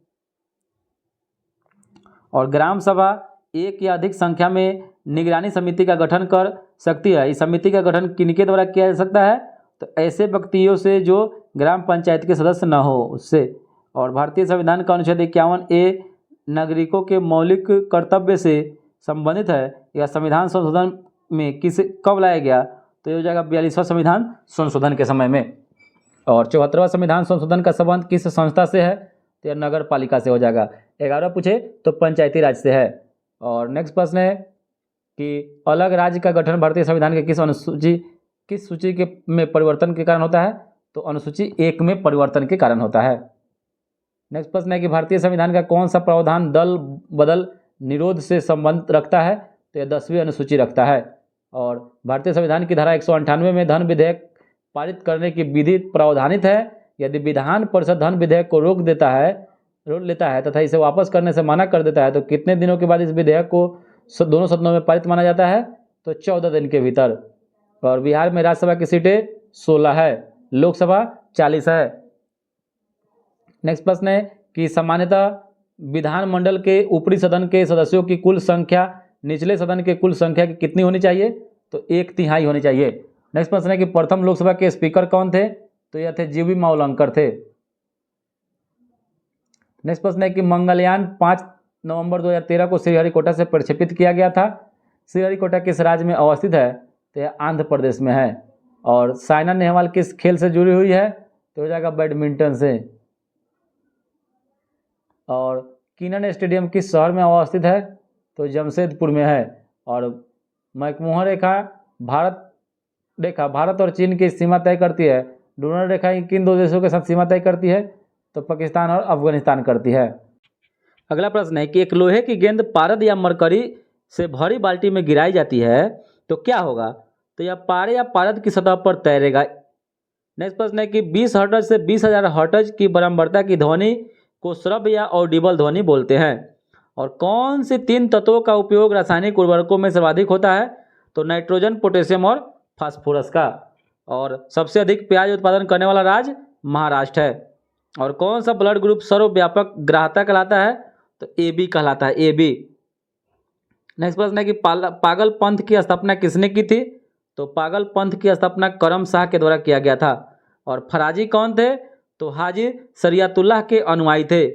और ग्राम सभा एक या अधिक संख्या में निगरानी समिति का गठन कर सकती है। इस समिति का गठन किनके द्वारा किया जा सकता है? तो ऐसे व्यक्तियों से जो ग्राम पंचायत के सदस्य न हो उससे। और भारतीय संविधान का अनुच्छेद 51A नागरिकों के मौलिक कर्तव्य से संबंधित है। यह संविधान संशोधन में कब लाया गया? तो ये हो जाएगा 42वां संविधान संशोधन के समय में। और 74वां संविधान संशोधन का संबंध किस संस्था से है? तो यह नगर पालिका से हो जाएगा। 11वां पूछे तो पंचायती राज से है। और नेक्स्ट प्रश्न है कि अलग राज्य का गठन भारतीय संविधान के किस सूची के में परिवर्तन के कारण होता है? तो अनुसूची 1 में परिवर्तन के कारण होता है। नेक्स्ट प्रश्न है कि भारतीय संविधान का कौन सा प्रावधान दल बदल निरोध से संबंध रखता है? तो यह 10वीं अनुसूची रखता है। और भारतीय संविधान की धारा 198 में धन विधेयक पारित करने की विधि प्रावधानित है। यदि विधान परिषद धन विधेयक को रोक लेता है तथा इसे वापस करने से मना कर देता है तो कितने दिनों के बाद इस विधेयक को दोनों सदनों में पारित माना जाता है? तो 14 दिन के भीतर। और बिहार में राज्यसभा की सीटें 16 है, लोकसभा 40 है। नेक्स्ट प्रश्न है कि सामान्यतः विधानमंडल के ऊपरी सदन के सदस्यों की कुल संख्या निचले सदन के कुल संख्या की कितनी होनी चाहिए? तो 1/3 होनी चाहिए। नेक्स्ट प्रश्न है कि प्रथम लोकसभा के स्पीकर कौन थे? तो यह थे जीवी मावलंकर थे। नेक्स्ट प्रश्न है कि मंगलयान 5 नवंबर 2013 को श्रीहरिकोटा से प्रक्षेपित किया गया था। श्रीहरिकोटा किस राज्य में अवस्थित है? तो यह आंध्र प्रदेश में है। और साइना नेहवाल किस खेल से जुड़ी हुई है? तो हो जाएगा बैडमिंटन से। और कीनन स्टेडियम किस शहर में अवस्थित है? तो जमशेदपुर में है। और मैकमोहन रेखा भारत और चीन की सीमा तय करती है। डोनर रेखा किन 2 देशों के साथ सीमा तय करती है? तो पाकिस्तान और अफगानिस्तान करती है। अगला प्रश्न है कि एक लोहे की गेंद पारद या मरकरी से भरी बाल्टी में गिराई जाती है तो क्या होगा? तो यह पारे या पारद की सतह पर तैरेगा। नेक्स्ट प्रश्न है कि 20 हर्ट्ज से 20,000 हर्ट्ज की बारंबारता की ध्वनि को श्रव्य या ऑडिबल ध्वनि बोलते हैं। और कौन से 3 तत्वों का उपयोग रासायनिक उर्वरकों में सर्वाधिक होता है? तो नाइट्रोजन, पोटेशियम और फास्फोरस का। और सबसे अधिक प्याज उत्पादन करने वाला राज्य महाराष्ट्र है। और कौन सा ब्लड ग्रुप सर्वव्यापक ग्राह्यता कहलाता है? तो AB कहलाता है, AB। नेक्स्ट प्रश्न है कि पागल पंथ की स्थापना किसने की थी? तो पागल पंथ की स्थापना करम शाह के द्वारा किया गया था। और फराजी कौन थे? तो हाजी शरियतुल्लाह के अनुयायी थे।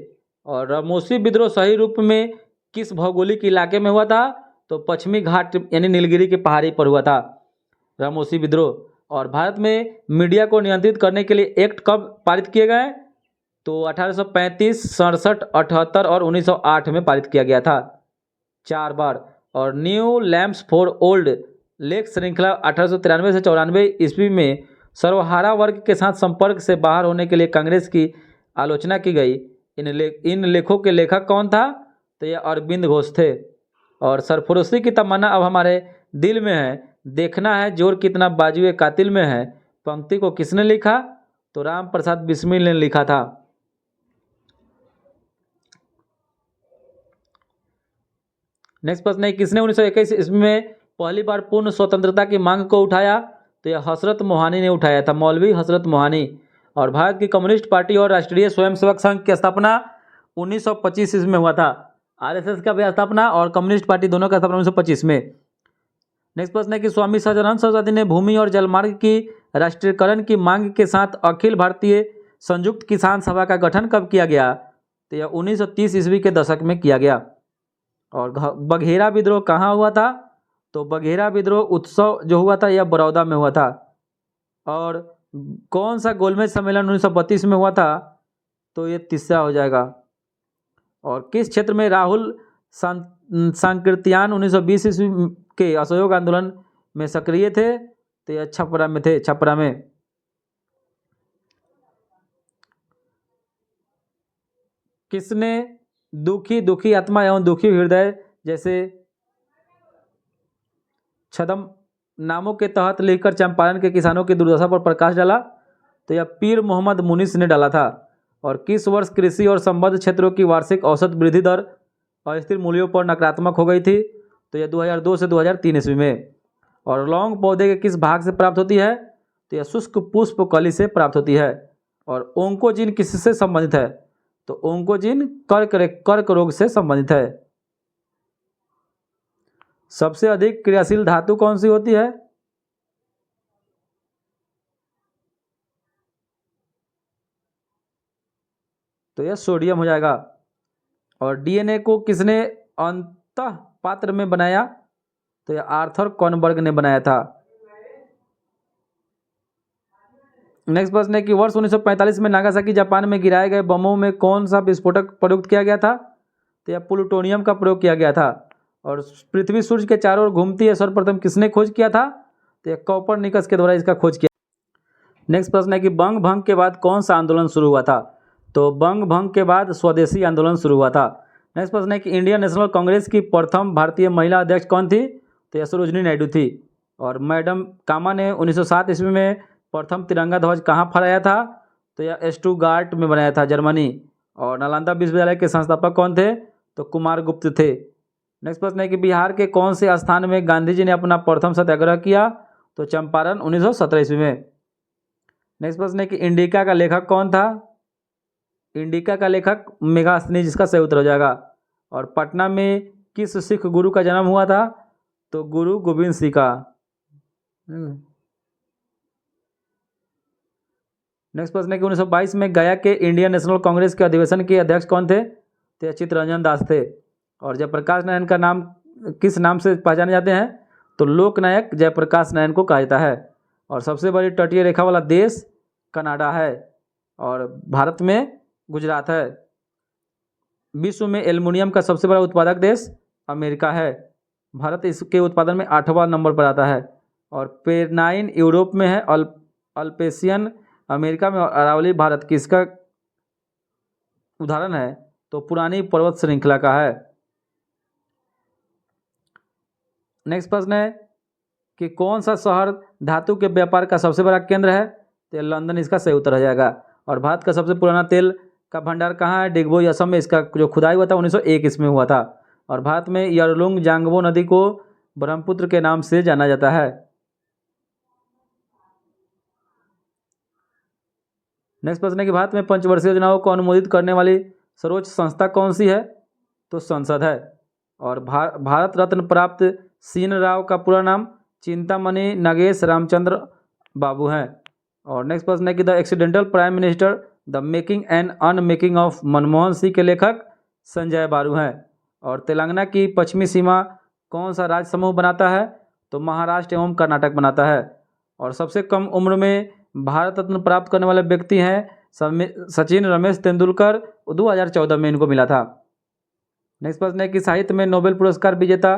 और रामोसी विद्रोह सही रूप में किस भौगोलिक इलाके में हुआ था? तो पश्चिमी घाट यानी नीलगिरी की पहाड़ी पर हुआ था रामोसी विद्रोह। और भारत में मीडिया को नियंत्रित करने के लिए एक्ट कब पारित किए गए? तो 1835, 67, 78 और 1908 में पारित किया गया था 4 बार। और new lamps for old lake श्रृंखला 1893 से 94 ईस्वी में सर्वहारा वर्ग के साथ संपर्क से बाहर होने के लिए कांग्रेस की आलोचना की गई। इन लेखों के लेखक कौन था? तो ये अरविंद घोष थे। और सरफरोशी की तमन्ना अब हमारे दिल में है, देखना है जोर कितना बाजुए कातिल में है, पंक्ति को किसने लिखा? तो राम प्रसाद बिस्मिल ने लिखा था। नेक्स्ट प्रश्न है किसने 1921 ईस्वी में पहली बार पूर्ण स्वतंत्रता की मांग को उठाया? तो यह हजरत मोहानी ने उठाया था, मौलवी हजरत मोहानी। और भारत की कम्युनिस्ट पार्टी और राष्ट्रीय स्वयंसेवक संघ की स्थापना 1925 ईस्वी में हुआ था। RSS का भी स्थापना और कम्युनिस्ट पार्टी दोनों का स्थापना 1925 में। नेक्स्ट प्रश्न है कि स्वामी सहजानंद सरस्वती ने भूमि और जलमार्ग की राष्ट्रीयकरण की मांग के साथ अखिल भारतीय संयुक्त किसान सभा का गठन कब किया गया? तो यह 1930 ईस्वी के दशक में किया गया। और बघेरा विद्रोह कहाँ हुआ था? तो बघेरा विद्रोह उत्सव जो हुआ था यह बड़ौदा में हुआ था। और कौन सा गोलमेज सम्मेलन 1932 में हुआ था? तो ये तीसरा हो जाएगा। और किस क्षेत्र में राहुल सांकृत्यान 1920 ईस्वी के असहयोग आंदोलन में सक्रिय थे? तो यह छपरा में थे, छपरा में। किसने दुखी आत्मा एवं दुखी हृदय जैसे छदम नामों के तहत लिखकर चंपारण के किसानों की दुर्दशा पर प्रकाश डाला? तो यह पीर मोहम्मद मुनीस ने डाला था। और किस वर्ष कृषि और संबद्ध क्षेत्रों की वार्षिक औसत वृद्धि दर अस्थिर मूल्यों पर नकारात्मक हो गई थी? तो यह 2002 से 2003 ईस्वी में। और लौंग पौधे के किस भाग से प्राप्त होती है? तो यह शुष्क पुष्प कली से प्राप्त होती है। और ओंकोजिन किससे संबंधित है? तो ओंकोजिन कर्क रोग से संबंधित है। सबसे अधिक क्रियाशील धातु कौन सी होती है? तो यह सोडियम हो जाएगा। और डीएनए को किसने अंतः पात्र में बनाया? तो यह आर्थर कॉनबर्ग ने बनाया था। नेक्स्ट प्रश्न है कि वर्ष 1945 में नागासाकी जापान में गिराए गए बमों में कौन सा विस्फोटक प्रयुक्त किया गया था? तो यह प्लूटोनियम का प्रयोग किया गया था। और पृथ्वी सूर्य के चारों ओर घूमती है सर्वप्रथम किसने खोज किया था? तो यह कॉपरनिकस के द्वारा इसका खोज किया। नेक्स्ट प्रश्न है कि बंग भंग के बाद कौन सा आंदोलन शुरू हुआ था? तो बंग भंग के बाद स्वदेशी आंदोलन शुरू हुआ था। नेक्स्ट प्रश्न है कि इंडियन नेशनल कांग्रेस की प्रथम भारतीय महिला अध्यक्ष कौन थी? तो यह सरोजिनी नायडू थी। और मैडम कामा ने 1907 ईस्वी में प्रथम तिरंगा ध्वज कहाँ फहराया था? तो यह स्टुटगार्ट में बनाया था, जर्मनी। और नालंदा विश्वविद्यालय के संस्थापक कौन थे? तो कुमार गुप्त थे। नेक्स्ट प्रश्न है कि बिहार के कौन से स्थान में गांधी जी ने अपना प्रथम सत्याग्रह किया? तो चंपारण 1917 ईस्वी में। नेक्स्ट प्रश्न है कि इंडिका का लेखक कौन था? इंडिका का लेखक मेगास्थनी, जिसका सही उत्तर हो जाएगा। और पटना में किस सिख गुरु का जन्म हुआ था? तो गुरु गोविंद सिंह का। नेक्स्ट प्रश्न है कि 1922 में गया के इंडियन नेशनल कांग्रेस के अधिवेशन के अध्यक्ष कौन थे? तो चित्तरंजन दास थे। और जयप्रकाश नारायण का नाम किस नाम से पहचाने जाते हैं? तो लोकनायक जयप्रकाश नारायण को कहा जाता है। और सबसे बड़ी तटीय रेखा वाला देश कनाडा है। और भारत में गुजरात है। विश्व में एल्युमिनियम का सबसे बड़ा उत्पादक देश अमेरिका है। भारत इसके उत्पादन में 8वां नंबर पर आता है। और पेनाइन यूरोप में है, अल्पेशियन अमेरिका में, और अरावली भारत की इसका उदाहरण है। तो पुरानी पर्वत श्रृंखला का है। नेक्स्ट प्रश्न है कि कौन सा शहर धातु के व्यापार का सबसे बड़ा केंद्र है? तो लंदन इसका सही उत्तर हो जाएगा। और भारत का सबसे पुराना तेल का भंडार कहाँ है? डिगबोई, असम में इसका जो खुदाई हुआ था 1901 इसमें हुआ था। और भारत में यरलुंग जांगबो नदी को ब्रह्मपुत्र के नाम से जाना जाता है। नेक्स्ट प्रश्न है कि भारत में पंचवर्षीय योजनाओं को अनुमोदित करने वाली सर्वोच्च संस्था कौन सी है? तो संसद है। और भारत रत्न प्राप्त सीन राव का पूरा नाम चिंतामणि नागेश रामचंद्र बाबू हैं। और नेक्स्ट प्रश्न है कि the accidental prime minister the making and unmaking of Manmohan Singh के लेखक संजय बारू हैं। और तेलंगाना की पश्चिमी सीमा कौन सा राज्य समूह बनाता है? तो महाराष्ट्र एवं कर्नाटक बनाता है। और सबसे कम उम्र में भारत रत्न प्राप्त करने वाले व्यक्ति हैं सचिन रमेश तेंदुलकर, 2014 में इनको मिला था। नेक्स्ट प्रश्न है कि साहित्य में नोबेल पुरस्कार विजेता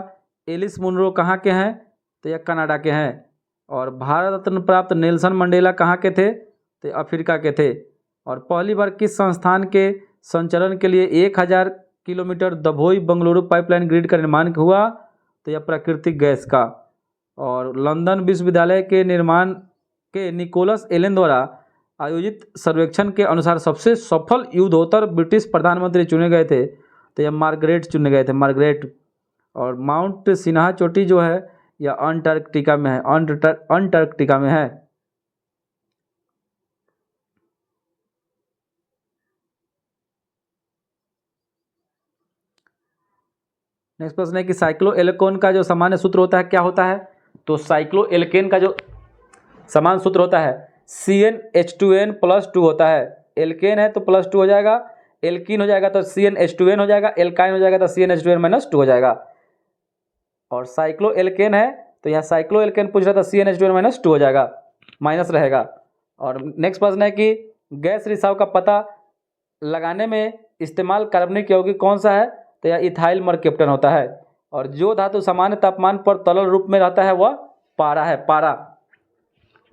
एलिस मुनरो कहाँ के हैं? तो यह कनाडा के हैं। और भारत रत्न प्राप्त नेल्सन मंडेला कहाँ के थे? तो अफ्रीका के थे। और पहली बार किस संस्थान के संचालन के लिए 1000 kilometre Dabhoi Bengaluru pipeline grid का निर्माण हुआ? तो यह प्राकृतिक गैस का। और लंदन विश्वविद्यालय के निर्माण के निकोलस एलन द्वारा आयोजित सर्वेक्षण के अनुसार सबसे सफल युद्धोत्तर ब्रिटिश प्रधानमंत्री चुने गए थे। तो यह मार्गरेट चुने गए थे, मार्गरेट। और माउंट सिन्हा चोटी जो है यह अंटार्कटिका में है, अंटार्कटिका में है। नेक्स्ट प्रश्न है कि साइक्लोएल्केन का जो सामान्य सूत्र होता है क्या होता है? तो साइक्लोएल्केन का जो समान सूत्र होता है CnH2n+2 होता है। एल्केन है तो +2 हो जाएगा, एल्कीन हो जाएगा तो CnH2n हो जाएगा, एल्काइन हो जाएगा तो CnH2n-2 हो जाएगा। और साइक्लोएल्केन है तो यहाँ साइक्लोएल्केन पूछ रहा था, CnH2n-2 हो जाएगा, माइनस रहेगा। और नेक्स्ट प्रश्न है कि गैस रिसाव का पता लगाने में इस्तेमाल कार्बनिक यौगिक कौन सा है? तो यह इथाइल मरकेप्टन होता है। और जो धातु सामान्य तापमान पर तरल रूप में रहता है वह पारा है, पारा।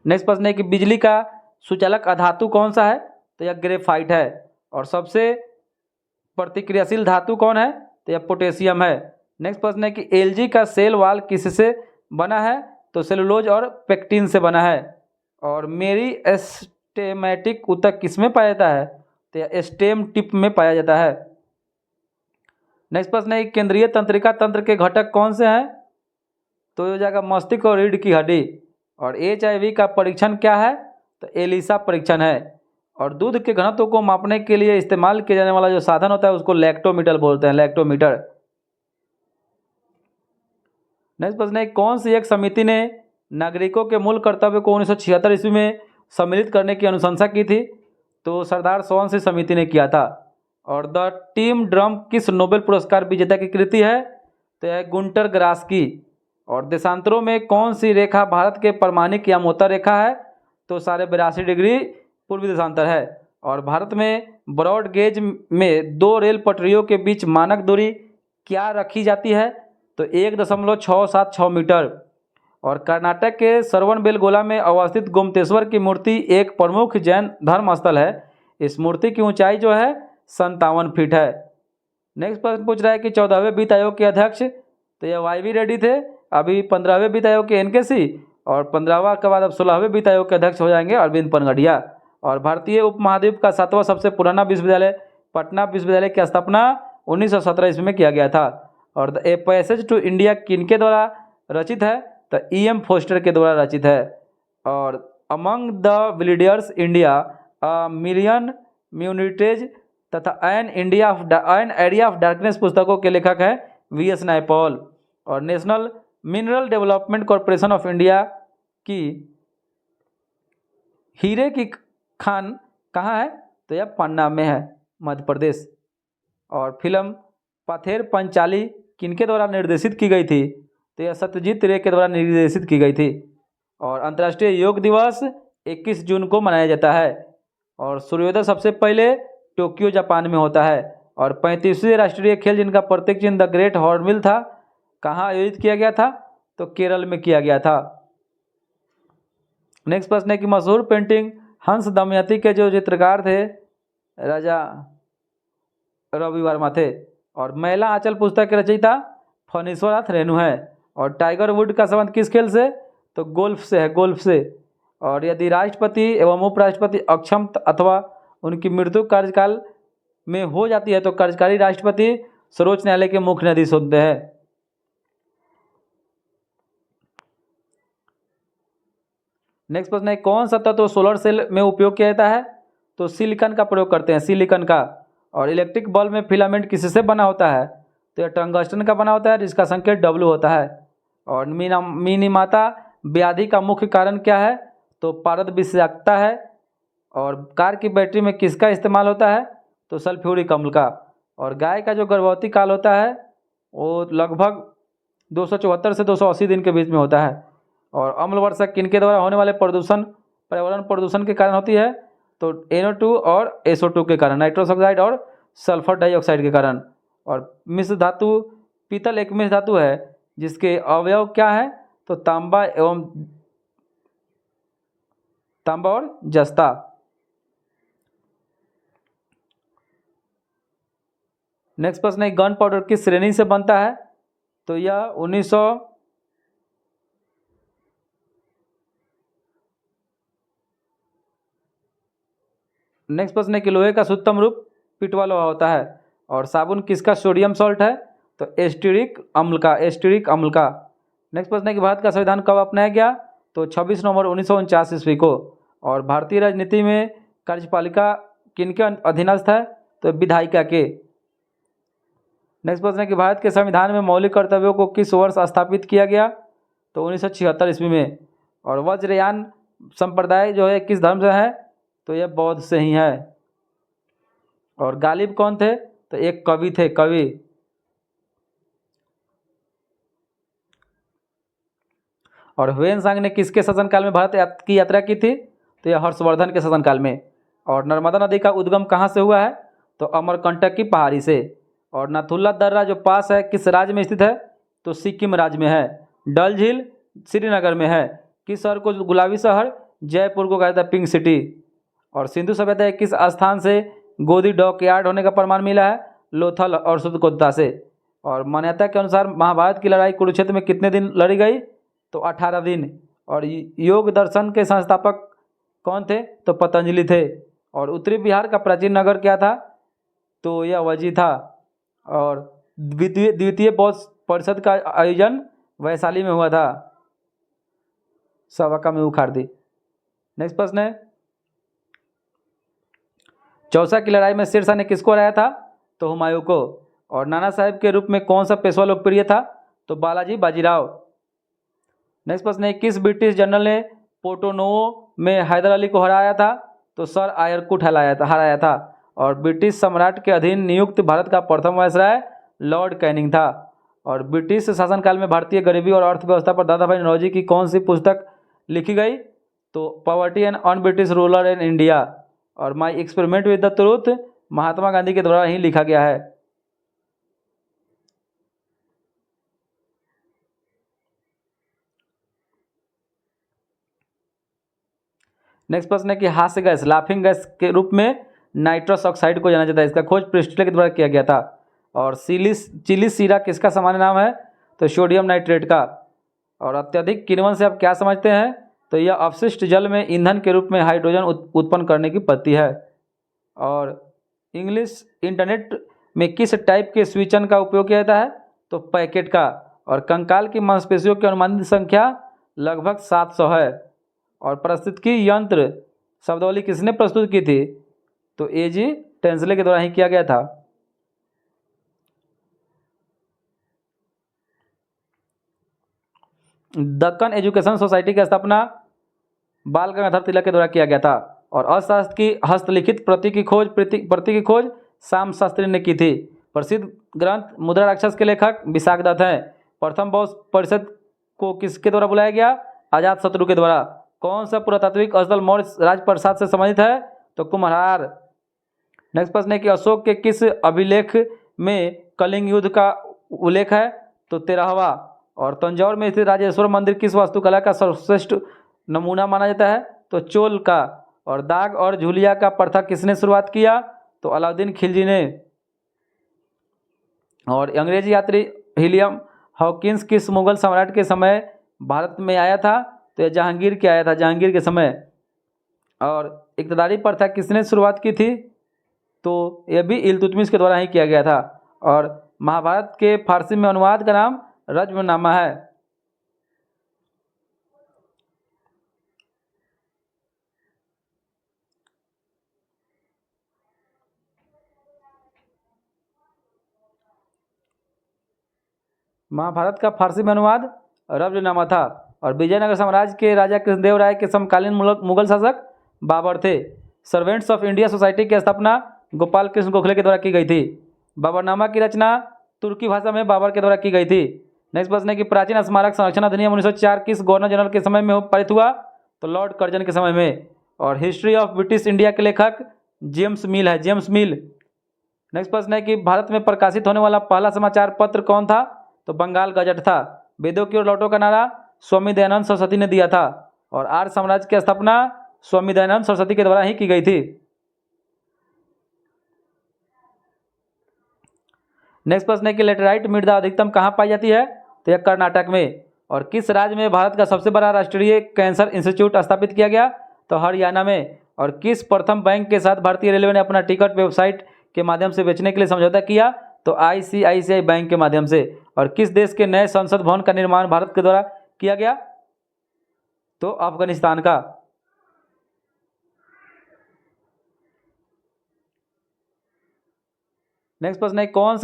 नेक्स्ट प्रश्न है कि बिजली का सुचालक अधातु कौन सा है? तो यह ग्रेफाइट है। और सबसे प्रतिक्रियाशील धातु कौन है? तो यह पोटेशियम है। नेक्स्ट प्रश्न है कि एलजी का सेल वाल किससे बना है? तो सेलुलोज और पेक्टिन से बना है। और मेरी एस्टेमेटिक ऊतक किसमें पाया जाता है? तो यह स्टेम टिप में पाया जाता है। नेक्स्ट प्रश्न है कि केंद्रीय तंत्रिका तंत्र के घटक कौन से हैं? तो ये हो जाएगा मस्तिष्क और रीढ़ की हड्डी। और HIV का परीक्षण क्या है? तो एलिसा परीक्षण है। और दूध के घनत्व को मापने के लिए इस्तेमाल किया जाने वाला जो साधन होता है उसको लैक्टोमीटर बोलते हैं, लैक्टोमीटर। नेक्स्ट प्रश्न है, कौन सी एक समिति ने नागरिकों के मूल कर्तव्य को 1976 ईस्वी में सम्मिलित करने की अनुशंसा की थी? तो सरदार सोअनशिल समिति ने किया था। और द टीम ड्रम किस नोबेल पुरस्कार विजेता की कृति है? तो यह गुंटर ग्रास की। और देशांतरों में कौन सी रेखा भारत के परमाणिक यामोत्तर रेखा है? तो 82.5 डिग्री पूर्वी देशांतर है। और भारत में ब्रॉड गेज में 2 रेल पटरियों के बीच मानक दूरी क्या रखी जाती है? तो 1.676 मीटर। और कर्नाटक के श्रवणबेलगोला में अवस्थित गोमतेश्वर की मूर्ति एक प्रमुख जैन धर्म स्थल है। इस मूर्ति की ऊंचाई जो है 57 फीट है। नेक्स्ट प्रश्न पूछ रहा है कि 14वें वित्त आयोग के अध्यक्ष, तो ये YV रेड्डी थे। अभी 15वें वित्त आयोग के NK सिंह, और 15वां के बाद अब 16वें वित्त आयोग के अध्यक्ष हो जाएंगे अरविंद पनगड़िया। और भारतीय उपमहाद्वीप का 7वां सबसे पुराना विश्वविद्यालय पटना विश्वविद्यालय की स्थापना 1917 ईस्वी में किया गया था। और the a passage to India किनके द्वारा रचित है? तो EM फोस्टर के द्वारा रचित है। और among the believers India a million mutinies तथा एन एरिया ऑफ डार्कनेस पुस्तकों के लेखक हैं VS नायपॉल। और national mineral development corporation of India की हीरे की खान कहाँ है? तो यह पन्ना में है, मध्य प्रदेश। और फिल्म पथेर पंचाली किनके द्वारा निर्देशित की गई थी? तो यह सत्यजीत रे के द्वारा निर्देशित की गई थी। और अंतर्राष्ट्रीय योग दिवस 21 जून को मनाया जाता है। और सूर्योदय सबसे पहले टोक्यो जापान में होता है। और 35वें राष्ट्रीय खेल जिनका प्रतीक चिन्ह द ग्रेट हॉर्नबिल था, कहाँ आयोजित किया गया था? तो केरल में किया गया था। नेक्स्ट प्रश्न है कि मशहूर पेंटिंग हंस दमयंती के जो चित्रकार थे राजा रवि वर्मा थे। और मैला आंचल पुस्तक के रचयिता फणीश्वरनाथ रेणु है। और टाइगर वुड का संबंध किस खेल से? तो गोल्फ से है, गोल्फ से। और यदि राष्ट्रपति एवं उपराष्ट्रपति अक्षम अथवा उनकी मृत्यु कार्यकाल में हो जाती है तो कार्यकारी राष्ट्रपति सर्वोच्च न्यायालय के मुख्य न्यायाधीश होते हैं। नेक्स्ट प्रश्न है, कौन सा तत्व सोलर सेल में उपयोग किया जाता है? तो सिलिकॉन का प्रयोग करते हैं, सिलिकॉन का। और इलेक्ट्रिक बल्ब में फिलामेंट किससे बना होता है? तो यह टंगस्टन का बना होता है जिसका संकेत W होता है। और मिनीमाता व्याधि का मुख्य कारण क्या है? तो पारद विषाक्तता है। और कार की बैटरी में किसका इस्तेमाल होता है? तो सल्फ्यूरिक अम्ल का। और गाय का जो गर्भवती काल होता है वो लगभग 274 से 280 दिन के बीच में होता है। और अम्ल वर्षा किनके द्वारा होने वाले प्रदूषण पर्यावरण प्रदूषण के कारण होती है? तो NO2 और SO2 के कारण, नाइट्रस ऑक्साइड और सल्फर डाइऑक्साइड के कारण। और मिश्र धातु पीतल एक मिश्र धातु है जिसके अवयव क्या है? तो तांबा और जस्ता। नेक्स्ट प्रश्न है, गन पाउडर किस श्रेणी से बनता है? तो यह 1900 नेक्स्ट प्रश्न है कि लोहे का शुद्धतम रूप पिटवा लोहा होता है। और साबुन किसका सोडियम सॉल्ट है? तो एस्टेरिक अम्ल का, एस्टेरिक अम्ल का। नेक्स्ट प्रश्न है कि भारत का संविधान कब अपनाया गया? तो 26 नवंबर 1949 ईस्वी को। और भारतीय राजनीति में कार्यपालिका किनके अधीनस्थ है? तो विधायिका के। नेक्स्ट प्रश्न है कि भारत के संविधान में मौलिक कर्तव्यों को किस वर्ष स्थापित किया गया? तो 1976 ईस्वी में। और वज्रयान संप्रदाय जो है किस धर्म से है? तो यह बौद्ध से ही है। और गालिब कौन थे? तो एक कवि थे, कवि। और ह्वेनसांग ने किसके शासनकाल में भारत की यात्रा की थी? तो यह हर्षवर्धन के शासनकाल में। और नर्मदा नदी का उद्गम कहाँ से हुआ है? तो अमरकंटक की पहाड़ी से। और नाथुला दर्रा जो पास है किस राज्य में स्थित है? तो सिक्किम राज्य में है। डल झील श्रीनगर में है। किस शहर को गुलाबी शहर? जयपुर को कहा जाता है पिंक सिटी। और सिंधु सभ्यता किस स्थान से गोदी डॉकयार्ड होने का प्रमाण मिला है? लोथल और सुतकोता से। और मान्यता के अनुसार महाभारत की लड़ाई कुरुक्षेत्र में कितने दिन लड़ी गई? तो 18 दिन। और योग दर्शन के संस्थापक कौन थे? तो पतंजलि थे। और उत्तरी बिहार का प्राचीन नगर क्या था? तो यह वजी था। और द्वितीय बौद्ध परिषद का आयोजन वैशाली में हुआ था, सावका में उखाड़ दी। नेक्स्ट प्रश्न है, चौसा की लड़ाई में शेरशाह ने किसको हराया था? तो हुमायूं को। और नाना साहब के रूप में कौन सा पेशवा लोकप्रिय था? तो बालाजी बाजीराव। नेक्स्ट प्रश्न है, किस ब्रिटिश जनरल ने पोर्टोनोवो में हैदर अली को हराया था? तो सर आयरकुट हराया था। और ब्रिटिश सम्राट के अधीन नियुक्त भारत का प्रथम वायसराय लॉर्ड कैनिंग था। और ब्रिटिश शासनकाल में भारतीय गरीबी और अर्थव्यवस्था पर दादा भाई नौरोजी की कौन सी पुस्तक लिखी गई? तो poverty and un British ruler in India. और my experiment with the truth Mahatma Gandhi के द्वारा ही लिखा गया है। नेक्स्ट प्रश्न है कि हास्य गैस लाफिंग गैस के रूप में नाइट्रस ऑक्साइड को जाना जाता है, इसका खोज प्रिस्टले के द्वारा किया गया था। और चिली सीरा किसका सामान्य नाम है? तो सोडियम नाइट्रेट का। और अत्यधिक किण्वन से आप क्या समझते हैं? तो यह अपशिष्ट जल में ईंधन के रूप में हाइड्रोजन उत्पन्न करने की पद्धति है। और इंग्लिश इंटरनेट में किस टाइप के स्विचन का उपयोग किया जाता है? तो पैकेट का। और कंकाल की मांसपेशियों की अनुमानित संख्या लगभग 700 है। और पारिस्थितिकी यंत्र शब्दावली किसने प्रस्तुत की थी? तो एजी टेंसले के द्वारा ही किया गया था। दक्कन एजुकेशन सोसाइटी की स्थापना बाल गंगाधर तिलक के द्वारा किया गया था। और अर्थशास्त्र की हस्तलिखित प्रति की खोज श्याम शास्त्री ने की थी। प्रसिद्ध ग्रंथ मुद्रा राक्षस के लेखक विशाख दत्त हैं। प्रथम बौद्ध परिषद को किसके द्वारा बुलाया गया? अजात शत्रु के द्वारा। कौन सा पुरातात्विक स्थल मौर्य राजप्रसाद से संबंधित है? तो कुम्हार। नेक्स्ट प्रश्न है कि अशोक के किस अभिलेख में कलिंग युद्ध का उल्लेख है? तो 13वां। और तंजौर में स्थित राजेश्वर मंदिर किस वास्तुकला का सर्वश्रेष्ठ नमूना माना जाता है? तो चोल का। और दाग और झुलिया का प्रथा किसने शुरुआत किया? तो अलाउद्दीन खिलजी ने। और अंग्रेजी यात्री विलियम हॉकिंस किस मुगल सम्राट के समय भारत में आया था? तो यह जहांगीर के आया था, जहांगीर के समय। और इक़्तिदारी प्रथा किसने शुरुआत की थी? तो यह भी इल्तुतमिश के द्वारा ही किया गया था। और महाभारत के फारसी में अनुवाद का नाम रज्मनामा है। महाभारत का फारसी में अनुवाद रज्मनामा था। और विजयनगर साम्राज्य के राजा कृष्णदेव राय के समकालीन मुगल शासक बाबर थे। सर्वेंट्स ऑफ इंडिया सोसाइटी की स्थापना गोपाल कृष्ण गोखले के द्वारा की गई थी। बाबरनामा की रचना तुर्की भाषा में बाबर के द्वारा की गई थी। नेक्स्ट प्रश्न है कि प्राचीन स्मारक संरक्षण अधिनियम 1904 किस गवर्नर जनरल के समय में पारित हुआ? तो लॉर्ड कर्जन के समय में। और हिस्ट्री ऑफ ब्रिटिश इंडिया के लेखक जेम्स मिल है, जेम्स मिल। नेक्स्ट प्रश्न है कि भारत में प्रकाशित होने वाला पहला समाचार पत्र कौन था? तो बंगाल गजट था। वेदों की ओर लौटो का नारा स्वामी दयानंद सरस्वती ने दिया था। और आर्य साम्राज्य की स्थापना स्वामी दयानंद सरस्वती के द्वारा ही की गई थी। नेक्स्ट प्रश्न है कि लेटेराइट मृदा अधिकतम कहाँ पाई जाती है? तो यह कर्नाटक में। और किस राज्य में भारत का सबसे बड़ा राष्ट्रीय कैंसर इंस्टीट्यूट स्थापित किया गया? तो हरियाणा में। और किस प्रथम बैंक के साथ भारतीय रेलवे ने अपना टिकट वेबसाइट के माध्यम से बेचने के लिए समझौता किया? तो ICICI बैंक के माध्यम से। और किस देश के नए संसद भवन का निर्माण भारत के द्वारा किया गया? तो अफगानिस्तान का। नेक्स्ट प्रश्न है कौन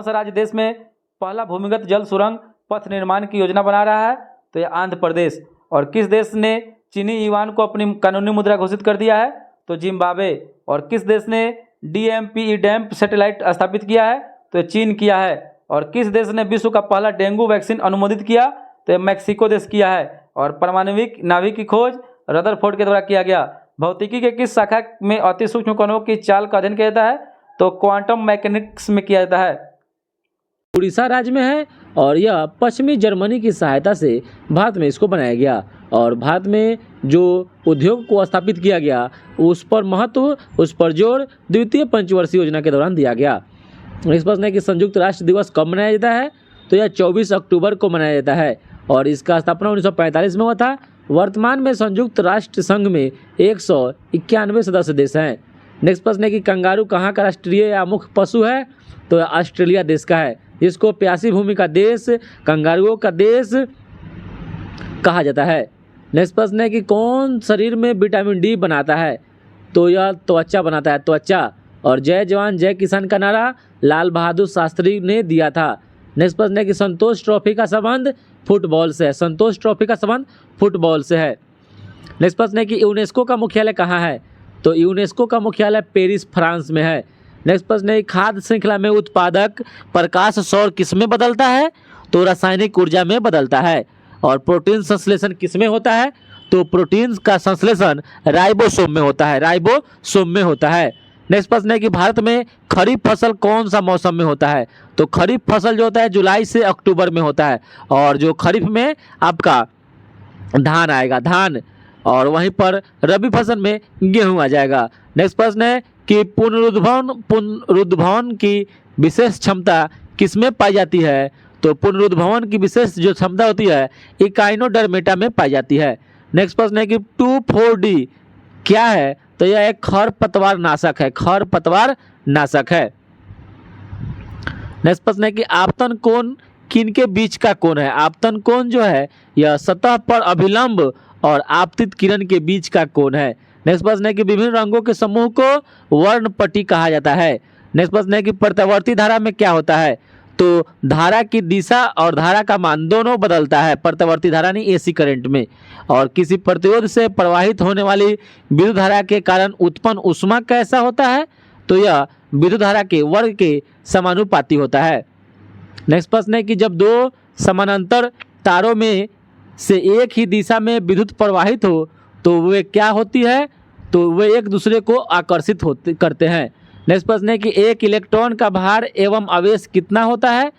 सा राज्य देश में पहला भूमिगत जल सुरंग पथ निर्माण की योजना बना रहा है? तो यह आंध्र प्रदेश। और किस देश ने चीनी युआन को अपनी कानूनी मुद्रा घोषित कर दिया है? तो जिम्बाब्वे। और किस देश ने DMPE सैटेलाइट स्थापित किया है? तो चीन किया है। और किस देश ने विश्व का पहला डेंगू वैक्सीन अनुमोदित किया? तो यह मैक्सिको देश किया है। और परमाणविक नाभिक की खोज रदरफोर्ड के द्वारा किया गया। भौतिकी के किस शाखा में अति सूक्ष्म कणों की चाल का अध्ययन किया जाता है? तो क्वांटम मैकेनिक्स में किया जाता है। उड़ीसा राज्य में है और यह पश्चिमी जर्मनी की सहायता से भारत में इसको बनाया गया। और भारत में जो उद्योग को स्थापित किया गया उस पर महत्व, उस पर जोर द्वितीय पंचवर्षीय योजना के दौरान दिया गया। इस प्रश्न है कि संयुक्त राष्ट्र दिवस कब मनाया जाता है? तो यह 24 अक्टूबर को मनाया जाता है। और इसका स्थापना 1945 में हुआ था। वर्तमान में संयुक्त राष्ट्र संघ में 191 सदस्य देश हैं। नेक्स्ट प्रश्न है कि कंगारू कहाँ का राष्ट्रीय या मुख्य पशु है? तो ऑस्ट्रेलिया देश का है। इसको प्यासी भूमि का देश, कंगारुओं का देश कहा जाता है। नेक्स्ट प्रश्न है कि कौन शरीर में विटामिन डी बनाता है? तो यह त्वचा बनाता है, त्वचा। और जय जवान जय किसान का नारा लाल बहादुर शास्त्री ने दिया था। नेक्स्ट प्रश्न है कि संतोष ट्रॉफी का संबंध फुटबॉल से है, संतोष ट्रॉफी का संबंध फुटबॉल से है। नेक्स्ट प्रश्न है कि यूनेस्को का मुख्यालय कहाँ है? तो यूनेस्को का मुख्यालय पेरिस, फ्रांस में है। नेक्स्ट प्रश्न है खाद्य श्रृंखला में उत्पादक प्रकाश सौर किसमें बदलता है? तो रासायनिक ऊर्जा में बदलता है। और प्रोटीन संश्लेषण किसमें होता है? तो प्रोटीन का संश्लेषण राइबोसोम में होता है, राइबोसोम में होता है। नेक्स्ट प्रश्न है कि भारत में खरीफ फसल कौन सा मौसम में होता है? तो खरीफ फसल जो होता है जुलाई से अक्टूबर में होता है। और जो खरीफ में आपका धान आएगा, धान। और वहीं पर रबी फसल में गेहूं आ जाएगा। नेक्स्ट प्रश्न है कि पुनरुद्भवन की विशेष क्षमता किसमें पाई जाती है? तो पुनरुद्भवन की विशेष जो क्षमता होती है इकाइनोडर्मेटा में पाई जाती है। नेक्स्ट प्रश्न है कि 2,4-D क्या है? तो यह एक खरपतवार नाशक है, खरपतवार नाशक है। नेक्स्ट प्रश्न है कि आपतन कोण किनके बीच का कोण है? आपतन कोण जो है यह सतह पर अभिलंब और आपतित किरण के बीच का कोण है। नेक्स्ट प्रश्न है कि विभिन्न रंगों के समूह को वर्णपट्टी कहा जाता है। नेक्स्ट प्रश्न है कि प्रत्यावर्ती धारा में क्या होता है? तो धारा की दिशा और धारा का मान दोनों बदलता है प्रत्यावर्ती धारा नहीं, एसी करंट में। और किसी प्रतिरोध से प्रवाहित होने वाली विद्युत धारा के कारण उत्पन्न ऊष्मा कैसा होता है? तो यह विद्युत धारा के वर्ग के समानुपाती होता है। नेक्स्ट प्रश्न है कि जब दो समानांतर तारों में से एक ही दिशा में विद्युत प्रवाहित हो तो वे क्या होती है? तो वे एक दूसरे को आकर्षित करते हैं। नेक्स्ट प्रश्न है कि एक इलेक्ट्रॉन का भार एवं आवेश कितना होता है?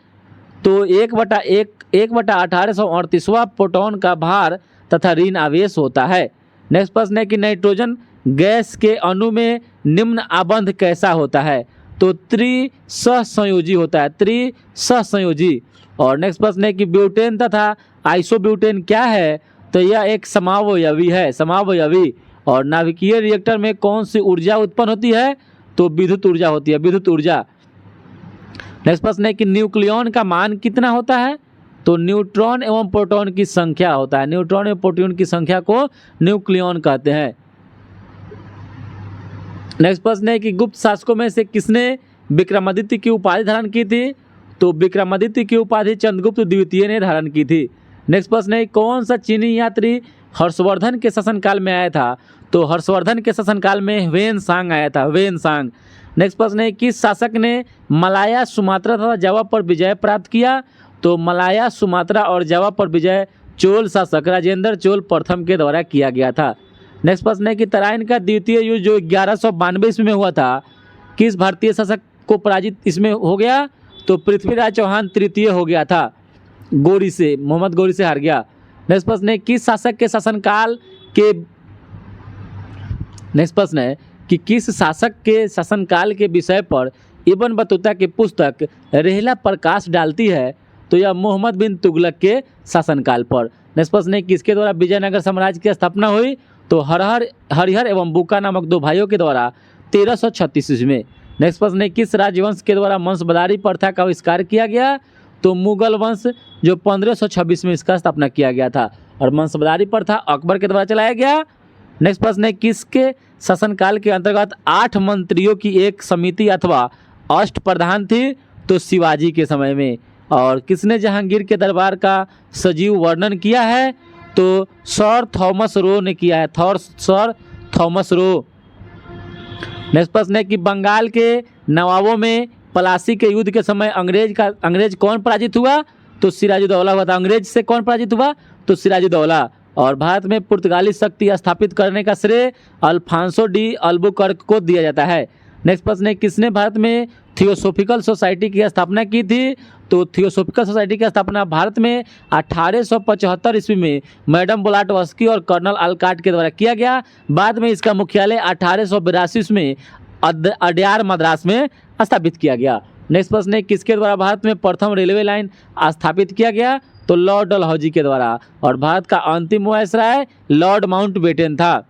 तो 1/1838वां प्रोटॉन का भार तथा ऋण आवेश होता है। नेक्स्ट प्रश्न है कि नाइट्रोजन गैस के अणु में निम्न आबंध कैसा होता है? तो त्रिसहसंयोजी होता है, त्रिसहसंयोजी। और नेक्स्ट प्रश्न है कि ब्यूटेन तथा आइसोब्यूटेन क्या है? तो यह एक समावयवी है, समावयवी। और नाभिकीय रिएक्टर में कौन सी ऊर्जा उत्पन्न होती है? तो विद्युत ऊर्जा होती है, विद्युत ऊर्जा। नेक्स्ट प्रश्न है कि न्यूक्लियॉन का मान कितना होता है? तो न्यूट्रॉन एवं प्रोटॉन की संख्या होता है, न्यूट्रॉन एवं प्रोटॉन की संख्या को न्यूक्लियॉन कहते हैं। नेक्स्ट प्रश्न है कि गुप्त शासकों में से किसने विक्रमादित्य की उपाधि धारण की थी? तो विक्रमादित्य की उपाधि चंद्रगुप्त द्वितीय ने धारण की थी। नेक्स्ट प्रश्न है कौन सा चीनी यात्री हर्षवर्धन के शासनकाल में आया था? तो हर्षवर्धन के शासनकाल में ह्वेनसांग आया था, ह्वेनसांग। नेक्स्ट प्रश्न है किस शासक ने मलाया, सुमात्रा तथा जावा पर विजय प्राप्त किया? तो मलाया, सुमात्रा और जावा पर विजय चोल शासक राजेंद्र चोल प्रथम के द्वारा किया गया था। नेक्स्ट प्रश्न है कि तराइन का द्वितीय युद्ध जो 1192 ईस्वी में हुआ था किस भारतीय शासक को पराजित इसमें हो गया? तो पृथ्वीराज चौहान तृतीय हो गया था, गोरी से, मोहम्मद गोरी से हार गया। नेक्स्ट प्रश्न है किस शासक के शासनकाल के नेक्स्ट प्रश्न है कि किस शासक के शासनकाल के विषय पर इब्न बतूता की पुस्तक रेहला प्रकाश डालती है? तो यह मोहम्मद बिन तुगलक के शासनकाल पर। नेक्स्ट प्रश्न है किसके द्वारा विजयनगर साम्राज्य की स्थापना हुई? तो हरिहर एवं बुका नामक दो भाइयों के द्वारा 1336 ईस्वी में। नेक्स्ट प्रश्न है किस राजवंश के द्वारा वंशबदारी प्रथा का आविष्कार किया गया? तो मुगल वंश जो 1526 में इसका स्थापना किया गया था। और वंशबदारी प्रथा अकबर के द्वारा चलाया गया। नेक्स्ट प्रश्न है किसके शासनकाल के अंतर्गत 8 मंत्रियों की एक समिति अथवा अष्ट प्रधान थी? तो शिवाजी के समय में। और किसने जहांगीर के दरबार का सजीव वर्णन किया है? तो सर थॉमस रो ने किया है, सर थॉमस रो। नेक्स्ट प्रश्न है कि बंगाल के नवाबों में पलासी के युद्ध के समय अंग्रेज कौन पराजित हुआ? तो सिराजुद्दौला हुआ था। अंग्रेज से कौन पराजित हुआ? तो सिराजुद्दौला। और भारत में पुर्तगाली शक्ति स्थापित करने का श्रेय अल्फांसो डी अल्बुकर्क को दिया जाता है। नेक्स्ट प्रश्न है किसने भारत में थियोसोफिकल सोसाइटी की स्थापना की थी? तो थियोसोफिकल सोसाइटी की स्थापना भारत में 1875 ईस्वी में मैडम ब्लाटवस्की और कर्नल अल्काट के द्वारा किया गया। बाद में इसका मुख्यालय 1882 ईस्वी में अडयार मद्रास में स्थापित किया गया। नेक्स्ट प्रश्न है किसके द्वारा भारत में प्रथम रेलवे लाइन स्थापित किया गया? तो लॉर्ड डलहौजी के द्वारा। और भारत का अंतिम वायसराय लॉर्ड माउंटबेटन था।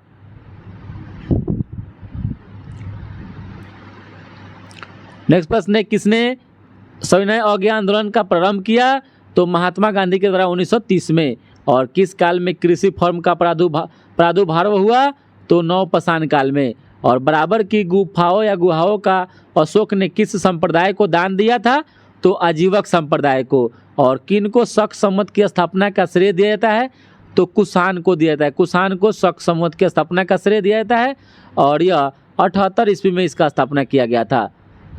नेक्स्ट प्रश्न है किसने सविनय अवज्ञा आंदोलन का प्रारंभ किया? तो महात्मा गांधी के द्वारा 1930 में। और किस काल में कृषि फॉर्म का प्रादुर्भाव हुआ? तो नवपाषाण काल में। और बराबर की गुफाओं या गुहाओं का अशोक ने किस संप्रदाय को दान दिया था? तो आजीवक संप्रदाय को। और किन को शक संवत की स्थापना का श्रेय दिया जाता है? तो कुषाण को दिया जाता है। कुषाण को शक संवत की स्थापना का श्रेय दिया जाता है और यह 78 ईस्वी में इसका स्थापना किया गया था।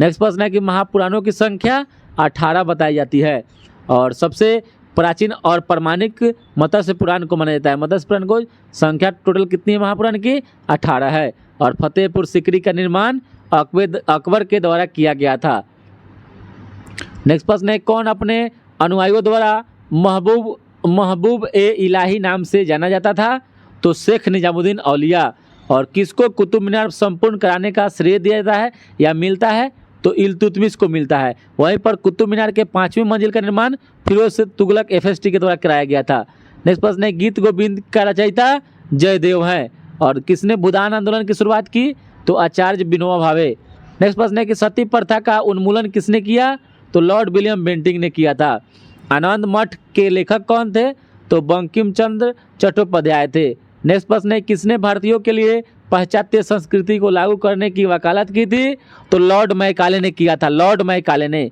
नेक्स्ट प्रश्न है कि महापुराणों की संख्या 18 बताई जाती है। और सबसे प्राचीन और प्रमाणिक मत्स्य पुराण को माना जाता है। मत्स्य पुराण को संख्या टोटल कितनी है महापुराण की? 18 है। और फतेहपुर सीकरी का निर्माण अकबर के द्वारा किया गया था। नेक्स्ट प्रश्न है कौन अपने अनुयायियों द्वारा महबूब ए इलाही नाम से जाना जाता था? तो शेख निजामुद्दीन औलिया। और किसको कुतुब मीनार संपूर्ण कराने का श्रेय दिया जाता है या मिलता है? तो इल्तुतमिश को मिलता है। वहीं पर कुतुब मीनार के 5वीं मंजिल का निर्माण फिरोज तुगलक FST के द्वारा कराया गया था। नेक्स्ट प्रश्न है गीत गोविंद का रचयिता जयदेव है। और किसने भूदान आंदोलन की शुरुआत की? तो आचार्य विनोबा भावे। नेक्स्ट प्रश्न है कि सती प्रथा का उन्मूलन किसने किया? तो लॉर्ड विलियम बेंटिंक ने किया था। आनंद मठ के लेखक कौन थे? तो बंकिम चंद्र चट्टोपाध्याय थे। नेक्स्ट प्रश्न है किसने भारतीयों के लिए पाश्चात्य संस्कृति को लागू करने की वकालत की थी? तो लॉर्ड मैकाले ने किया था। लॉर्ड मैकाले ने।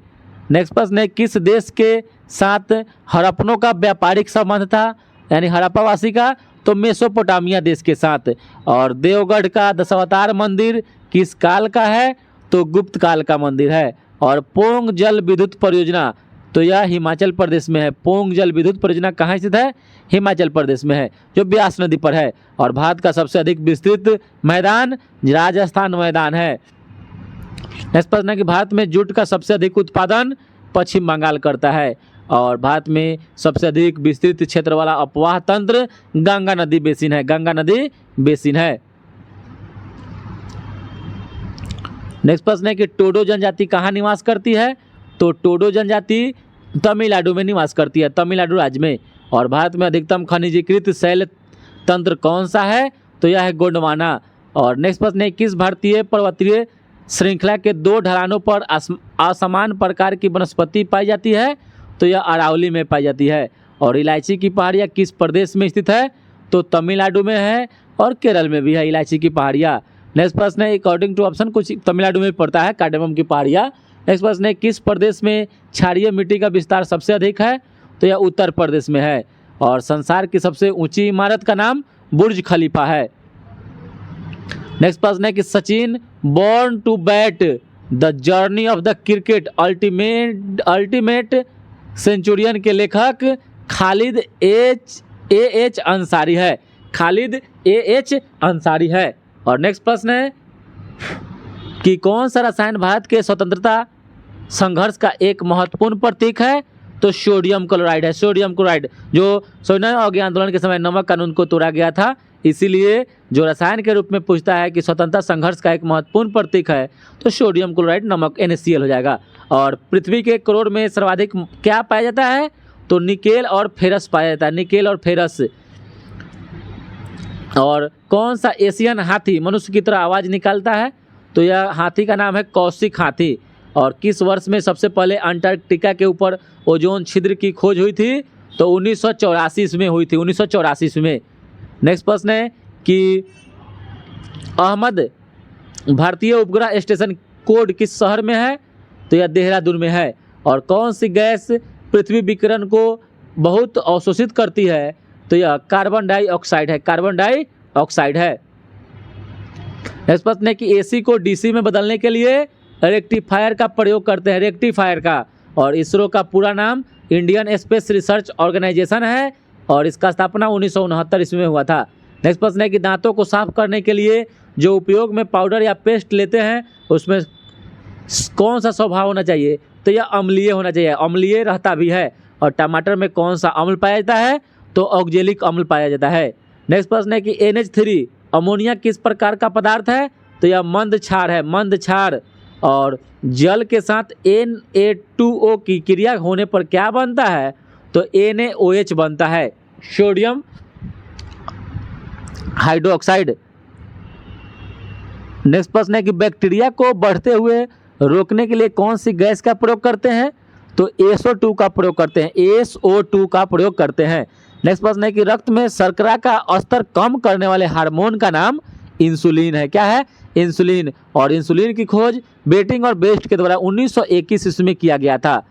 नेक्स्ट प्रश्न है किस देश के साथ हड़प्पनों का व्यापारिक संबंध था? यानी हड़प्पावासी का? तो मेसोपोटामिया देश के साथ। और देवगढ़ का दशावतार मंदिर किस काल का है? तो गुप्त काल का मंदिर है। और पोंग जल विद्युत परियोजना तो यह हिमाचल प्रदेश में है। पोंग जल विद्युत परियोजना कहाँ स्थित है? हिमाचल प्रदेश में है, जो ब्यास नदी पर है। और भारत का सबसे अधिक विस्तृत मैदान राजस्थान मैदान है। नेक्स्ट प्रश्न है कि भारत में जूट का सबसे अधिक उत्पादन पश्चिम बंगाल करता है। और भारत में सबसे अधिक विस्तृत क्षेत्र वाला अपवाह तंत्र गंगा नदी बेसिन है। गंगा नदी बेसिन है। नेक्स्ट प्रश्न है कि टोडो जनजाति कहाँ निवास करती है? तो टोडो जनजाति तमिलनाडु में निवास करती है, तमिलनाडु राज्य में। और भारत में अधिकतम खनिजीकृत शैल तंत्र कौन सा है? तो यह है गोंडवाना। और नेक्स्ट प्रश्न है किस भारतीय पर्वतीय श्रृंखला के 2 ढलानों पर असमान प्रकार की वनस्पति पाई जाती है? तो यह अरावली में पाई जाती है। और इलायची की पहाड़ियाँ किस प्रदेश में स्थित है? तो तमिलनाडु में है और केरल में भी है इलायची की पहाड़ियाँ। नेक्स्ट प्रश्न है अकॉर्डिंग टू ऑप्शन कुछ तमिलनाडु में पड़ता है कार्डेमम की पहाड़ियाँ। नेक्स्ट प्रश्न है किस प्रदेश में क्षारीय मिट्टी का विस्तार सबसे अधिक है? तो यह उत्तर प्रदेश में है। और संसार की सबसे ऊंची इमारत का नाम बुर्ज खलीफा है। नेक्स्ट प्रश्न है कि Sachin born to bat the journey of the cricket ultimate centurion के लेखक खालिद एच अंसारी है। खालिद एच अंसारी है। और नेक्स्ट प्रश्न है कि कौन सा रसायन भारत के स्वतंत्रता संघर्ष का एक महत्वपूर्ण प्रतीक है? तो सोडियम क्लोराइड है। सोडियम क्लोराइड जो सविनय अवज्ञा आंदोलन के समय नमक कानून को तोड़ा गया था, इसीलिए जो रसायन के रूप में पूछता है कि स्वतंत्रता संघर्ष का एक महत्वपूर्ण प्रतीक है तो सोडियम क्लोराइड नमक NaCl हो जाएगा। और पृथ्वी के करोड़ में सर्वाधिक क्या पाया जाता है? तो निकेल और फेरस पाया जाता है। निकेल और फेरस। और कौन सा एशियन हाथी मनुष्य की तरह आवाज़ निकालता है? तो यह हाथी का नाम है कौशिक हाथी। और किस वर्ष में सबसे पहले अंटार्कटिका के ऊपर ओजोन छिद्र की खोज हुई थी? तो 1984 में हुई थी। 1984 में। नेक्स्ट प्रश्न है कि अहमद भारतीय उपग्रह स्टेशन कोड किस शहर में है? तो यह देहरादून में है। और कौन सी गैस पृथ्वी विकिरण को बहुत अवशोषित करती है? तो यह कार्बन डाइऑक्साइड है। कार्बन डाइऑक्साइड है। नेक्स्ट प्रश्न है कि AC को DC में बदलने के लिए रेक्टिफायर का प्रयोग करते हैं। रेक्टिफायर का। और इसरो का पूरा नाम इंडियन स्पेस रिसर्च ऑर्गेनाइजेशन है। और इसका स्थापना 1969 ईस्वी में हुआ था। नेक्स्ट प्रश्न है कि दांतों को साफ करने के लिए जो उपयोग में पाउडर या पेस्ट लेते हैं उसमें कौन सा स्वभाव होना चाहिए? तो यह अम्लीय होना चाहिए। अम्लीय रहता भी है। और टमाटर में कौन सा अम्ल पाया जाता है? तो ऑक्जेलिक अम्ल पाया जाता है। नेक्स्ट प्रश्न है कि NH3 अमोनिया किस प्रकार का पदार्थ है? तो यह मंद क्षार है। मंद क्षार। और जल के साथ Na2O की क्रिया होने पर क्या बनता है? तो NaOH बनता है, सोडियम हाइड्रोक्साइड। नेक्स्ट प्रश्न है कि बैक्टीरिया को बढ़ते हुए रोकने के लिए कौन सी गैस का प्रयोग करते हैं? तो SO2 का प्रयोग करते हैं, SO2 का प्रयोग करते हैं। नेक्स्ट प्रश्न है कि रक्त में शर्करा का स्तर कम करने वाले हार्मोन का नाम इंसुलिन है। क्या है? इंसुलिन। और इंसुलिन की खोज बेटिंग और बेस्ट के द्वारा 1921 ईस्वी में किया गया था।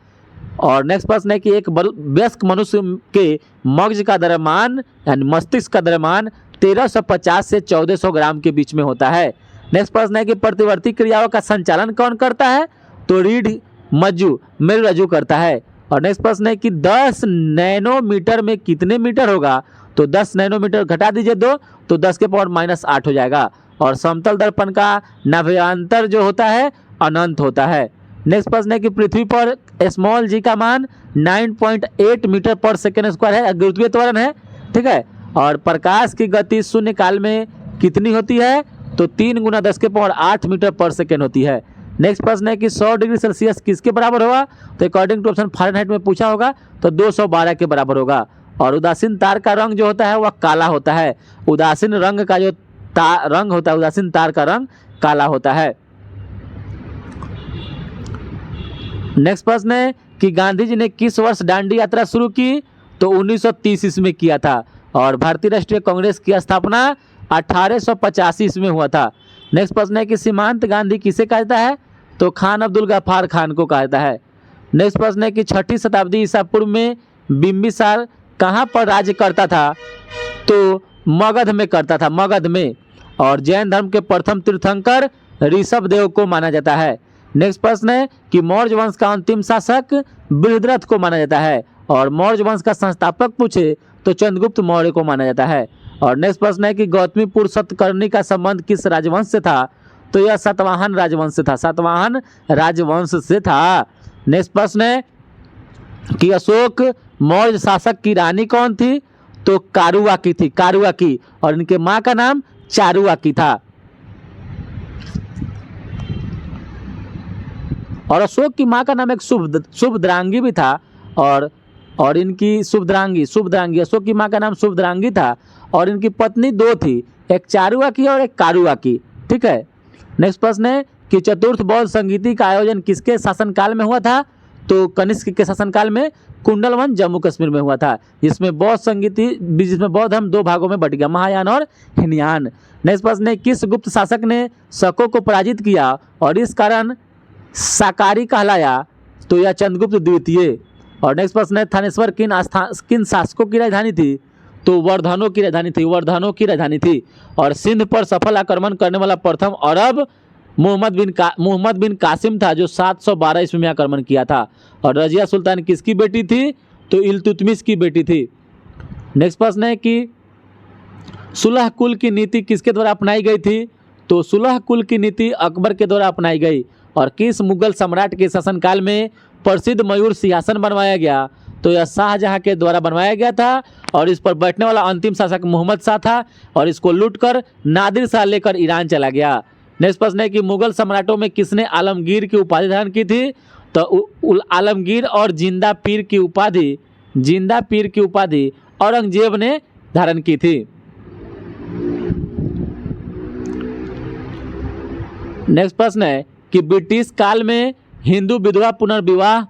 और नेक्स्ट प्रश्न है कि एक वयस्क मनुष्य के मगज का द्रव्यमान यानी मस्तिष्क का द्रव्यमान 1350 से 1400 ग्राम के बीच में होता है। नेक्स्ट प्रश्न है कि प्रतिवर्ती क्रियाओं का संचालन कौन करता है? तो रीढ़ मज्जू मेरुरज्जु करता है। और नेक्स्ट प्रश्न है कि 10 नैनोमीटर में कितने मीटर होगा? तो 10 नैनोमीटर घटा दीजिए 2 तो 10 के पावर -8 हो जाएगा। और समतल दर्पण का नाभ्यंतर जो होता है अनंत होता है। नेक्स्ट प्रश्न है कि पृथ्वी पर स्मॉल जी का मान 9.8 मीटर पर सेकेंड स्क्वायर है, गुरुत्वीय त्वरण है, ठीक है। और प्रकाश की गति शून्य काल में कितनी होती है? तो 3 × 10 के पावर 8 मीटर पर सेकेंड होती है। नेक्स्ट प्रश्न है कि 100 डिग्री सेल्सियस किसके बराबर होगा? तो अकॉर्डिंग टू ऑप्शन फ़ारेनहाइट में पूछा होगा तो 212 के बराबर होगा। और उदासीन तार का रंग जो होता है वह काला होता है। उदासीन रंग का जो रंग होता है, उदासीन तार का रंग काला होता है। नेक्स्ट प्रश्न है कि गांधी जी ने किस वर्ष दांडी यात्रा शुरू की? तो 1930 ईस्वी में किया था। और भारतीय राष्ट्रीय कांग्रेस की स्थापना 1885 ईस्वी में हुआ था। नेक्स्ट प्रश्न है कि सीमांत गांधी किसे कहता है? तो खान अब्दुल गफ्फार खान को कहता है। नेक्स्ट प्रश्न है कि 6ठी शताब्दी ईसा पूर्व में बिंबिसार कहाँ पर राज्य करता था? तो मगध में करता था, मगध में। और जैन धर्म के प्रथम तीर्थंकर ऋषभ देव को माना जाता है। नेक्स्ट प्रश्न है कि मौर्य वंश का अंतिम शासक बृहद्रथ को माना जाता है। और मौर्य वंश का संस्थापक पूछे तो चंद्रगुप्त मौर्य को माना जाता है। और नेक्स्ट प्रश्न है कि गौतमीपुत्र सतकर्णी का संबंध किस राजवंश से था? तो यह सातवाहन राजवंश से था, सातवाहन राजवंश से था। नेक्स्ट प्रश्न है कि अशोक मौर्य शासक की रानी कौन थी? तो कारुवाकी थी, कारुवाकी। और इनके माँ का नाम चारुवाकी था। और अशोक की माँ का नाम एक शुभद्रांगी भी था। और इनकी शुभद्रांगी अशोक की माँ का नाम शुभद्रांगी था। और इनकी पत्नी 2 थी, एक चारुवाकी और एक कारुवाकी, ठीक है। नेक्स्ट प्रश्न है कि चतुर्थ बौद्ध संगीति का आयोजन किसके शासनकाल में हुआ था? तो कनिष्क के शासनकाल में कुंडलवन जम्मू कश्मीर में हुआ था, जिसमें बौद्ध संगीति जिसमें बौद्ध धर्म 2 भागों में बट गया, महायान और हीनयान। नेक्स्ट प्रश्न है किस गुप्त शासक ने शकों को पराजित किया और इस कारण शाकाहारी कहलाया? तो यह चंद्रगुप्त द्वितीय। और नेक्स्ट प्रश्न है थानेश्वर किन शासकों की राजधानी थी? तो वर्धनों की राजधानी थी, वर्धनों की राजधानी थी। और सिंध पर सफल आक्रमण करने वाला प्रथम अरब मोहम्मद बिन कासिम था, जो 712 ईस्वी में आक्रमण किया था। और रजिया सुल्तान किसकी बेटी थी? तो इल्तुतमिश की बेटी थी। नेक्स्ट प्रश्न है कि सुलह कुल की नीति किसके द्वारा अपनाई गई थी? तो सुलह कुल की नीति अकबर के द्वारा अपनाई गई। और किस मुगल सम्राट के शासनकाल में प्रसिद्ध मयूर सिंहासन बनवाया गया? तो यह शाहजहां के द्वारा बनवाया गया था। और इस पर बैठने वाला अंतिम शासक मोहम्मद शाह था। और इसको लूटकर नादिर शाह लेकर ईरान चला गया। नेक्स्ट प्रश्न है कि मुगल सम्राटों में किसने आलमगीर की उपाधि धारण की थी? तो आलमगीर और जिंदा पीर की उपाधि औरंगजेब ने धारण की थी। नेक्स्ट प्रश्न है कि ब्रिटिश काल में हिंदू विधवा पुनर्विवाह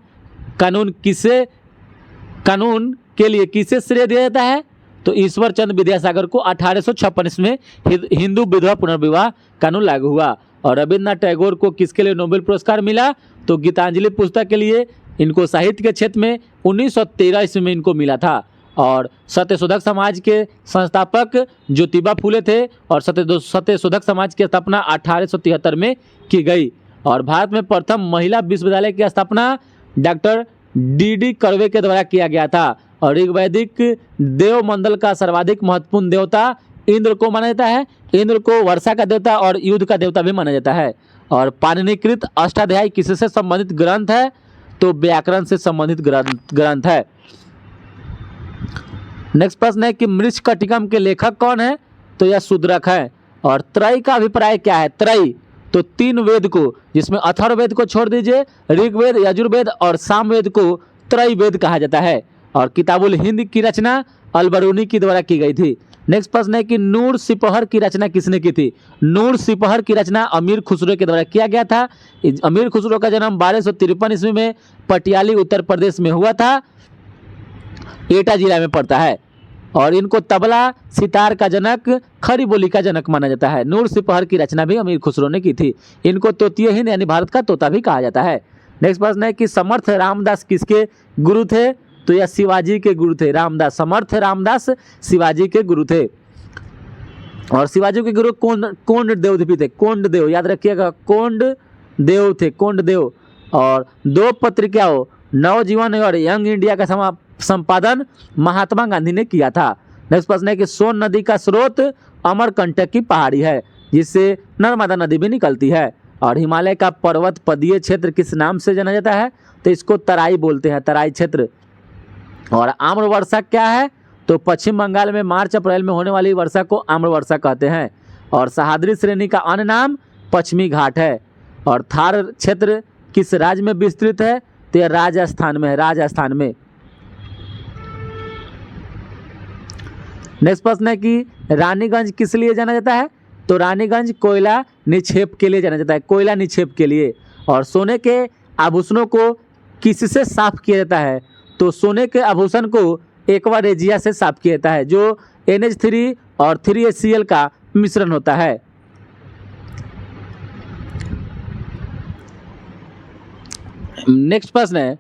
कानून के लिए किसे श्रेय दिया जाता है? तो ईश्वर चंद्र विद्यासागर को 1856 में हिंदू विधवा पुनर्विवाह कानून लागू हुआ। और रविन्द्रनाथ टैगोर को किसके लिए नोबेल पुरस्कार मिला? तो गीतांजलि पुस्तक के लिए। इनको साहित्य के क्षेत्र में 1913 ईस्वी में इनको मिला था। और सत्यशोधक समाज के संस्थापक ज्योतिबा फूले थे। और सत्यशोधक समाज की स्थापना 1873 में की गई। और भारत में प्रथम महिला विश्वविद्यालय की स्थापना डॉक्टर डी कर्वे के द्वारा किया गया था। और ऋग्वैदिक देव मंडल का सर्वाधिक महत्वपूर्ण देवता इंद्र को माना जाता है। इंद्र को वर्षा का देवता और युद्ध का देवता भी माना जाता है। और पाणिनिकृत अष्टाध्यायी किससे संबंधित ग्रंथ है? तो व्याकरण से संबंधित ग्रंथ है। नेक्स्ट प्रश्न है कि मृच्छकटिकम के लेखक कौन है? तो यह शूद्रक है। और त्रय का अभिप्राय क्या है? त्रय तो 3 वेद को, जिसमें अथर्ववेद को छोड़ दीजिए, ऋग्वेद, यजुर्वेद और सामवेद को त्रय वेद कहा जाता है। और किताबुल हिंद की रचना अलबरूनी के द्वारा की गई थी। नेक्स्ट प्रश्न है कि नूर सिपहर की रचना किसने की थी? नूर सिपहर की रचना अमीर खुसरो के द्वारा किया गया था। अमीर खुसरो का जन्म 1253 ईस्वी में पटियाली उत्तर प्रदेश में हुआ था, एटा जिला में पड़ता है। और इनको तबला सितार का जनक, खड़ी बोली का जनक माना जाता है। नूर सिपहर की रचना भी अमीर खुसरो ने की थी। इनको तोतीय हिंद यानी भारत का तोता भी कहा जाता है। नेक्स्ट प्रश्न है कि समर्थ रामदास किसके गुरु थे? तो यह शिवाजी के गुरु थे। रामदास, समर्थ रामदास शिवाजी के गुरु थे। और शिवाजी के गुरु कोंड देव भी थे। कोंड देव याद रखिएगा, कोंड देव थे, कोंड देव। और दो पत्रिकाओं नवजीवन और यंग इंडिया का संपादन महात्मा गांधी ने किया था। नेक्स्ट प्रश्न है कि सोन नदी का स्रोत अमरकंटक की पहाड़ी है, जिससे नर्मदा नदी भी निकलती है। और हिमालय का पर्वत पदीय क्षेत्र किस नाम से जाना जाता है? तो इसको तराई बोलते हैं, तराई क्षेत्र। और आम्र वर्षा क्या है? तो पश्चिम बंगाल में मार्च अप्रैल में होने वाली वर्षा को आम्र वर्षा कहते हैं। और सह्याद्री श्रेणी का अन्य नाम पश्चिमी घाट है। और थार क्षेत्र किस राज्य में विस्तृत है? तो यह राजस्थान में है, राजस्थान में। नेक्स्ट प्रश्न है कि रानीगंज किस लिए जाना जाता है? तो रानीगंज कोयला निक्षेप के लिए जाना जाता है, कोयला निक्षेप के लिए। और सोने के आभूषणों को किससे साफ किया जाता है? तो सोने के आभूषण को एक्वा रेजिया से साफ किया जाता है, जो NH3 और 3HCl का मिश्रण होता है। नेक्स्ट प्रश्न है,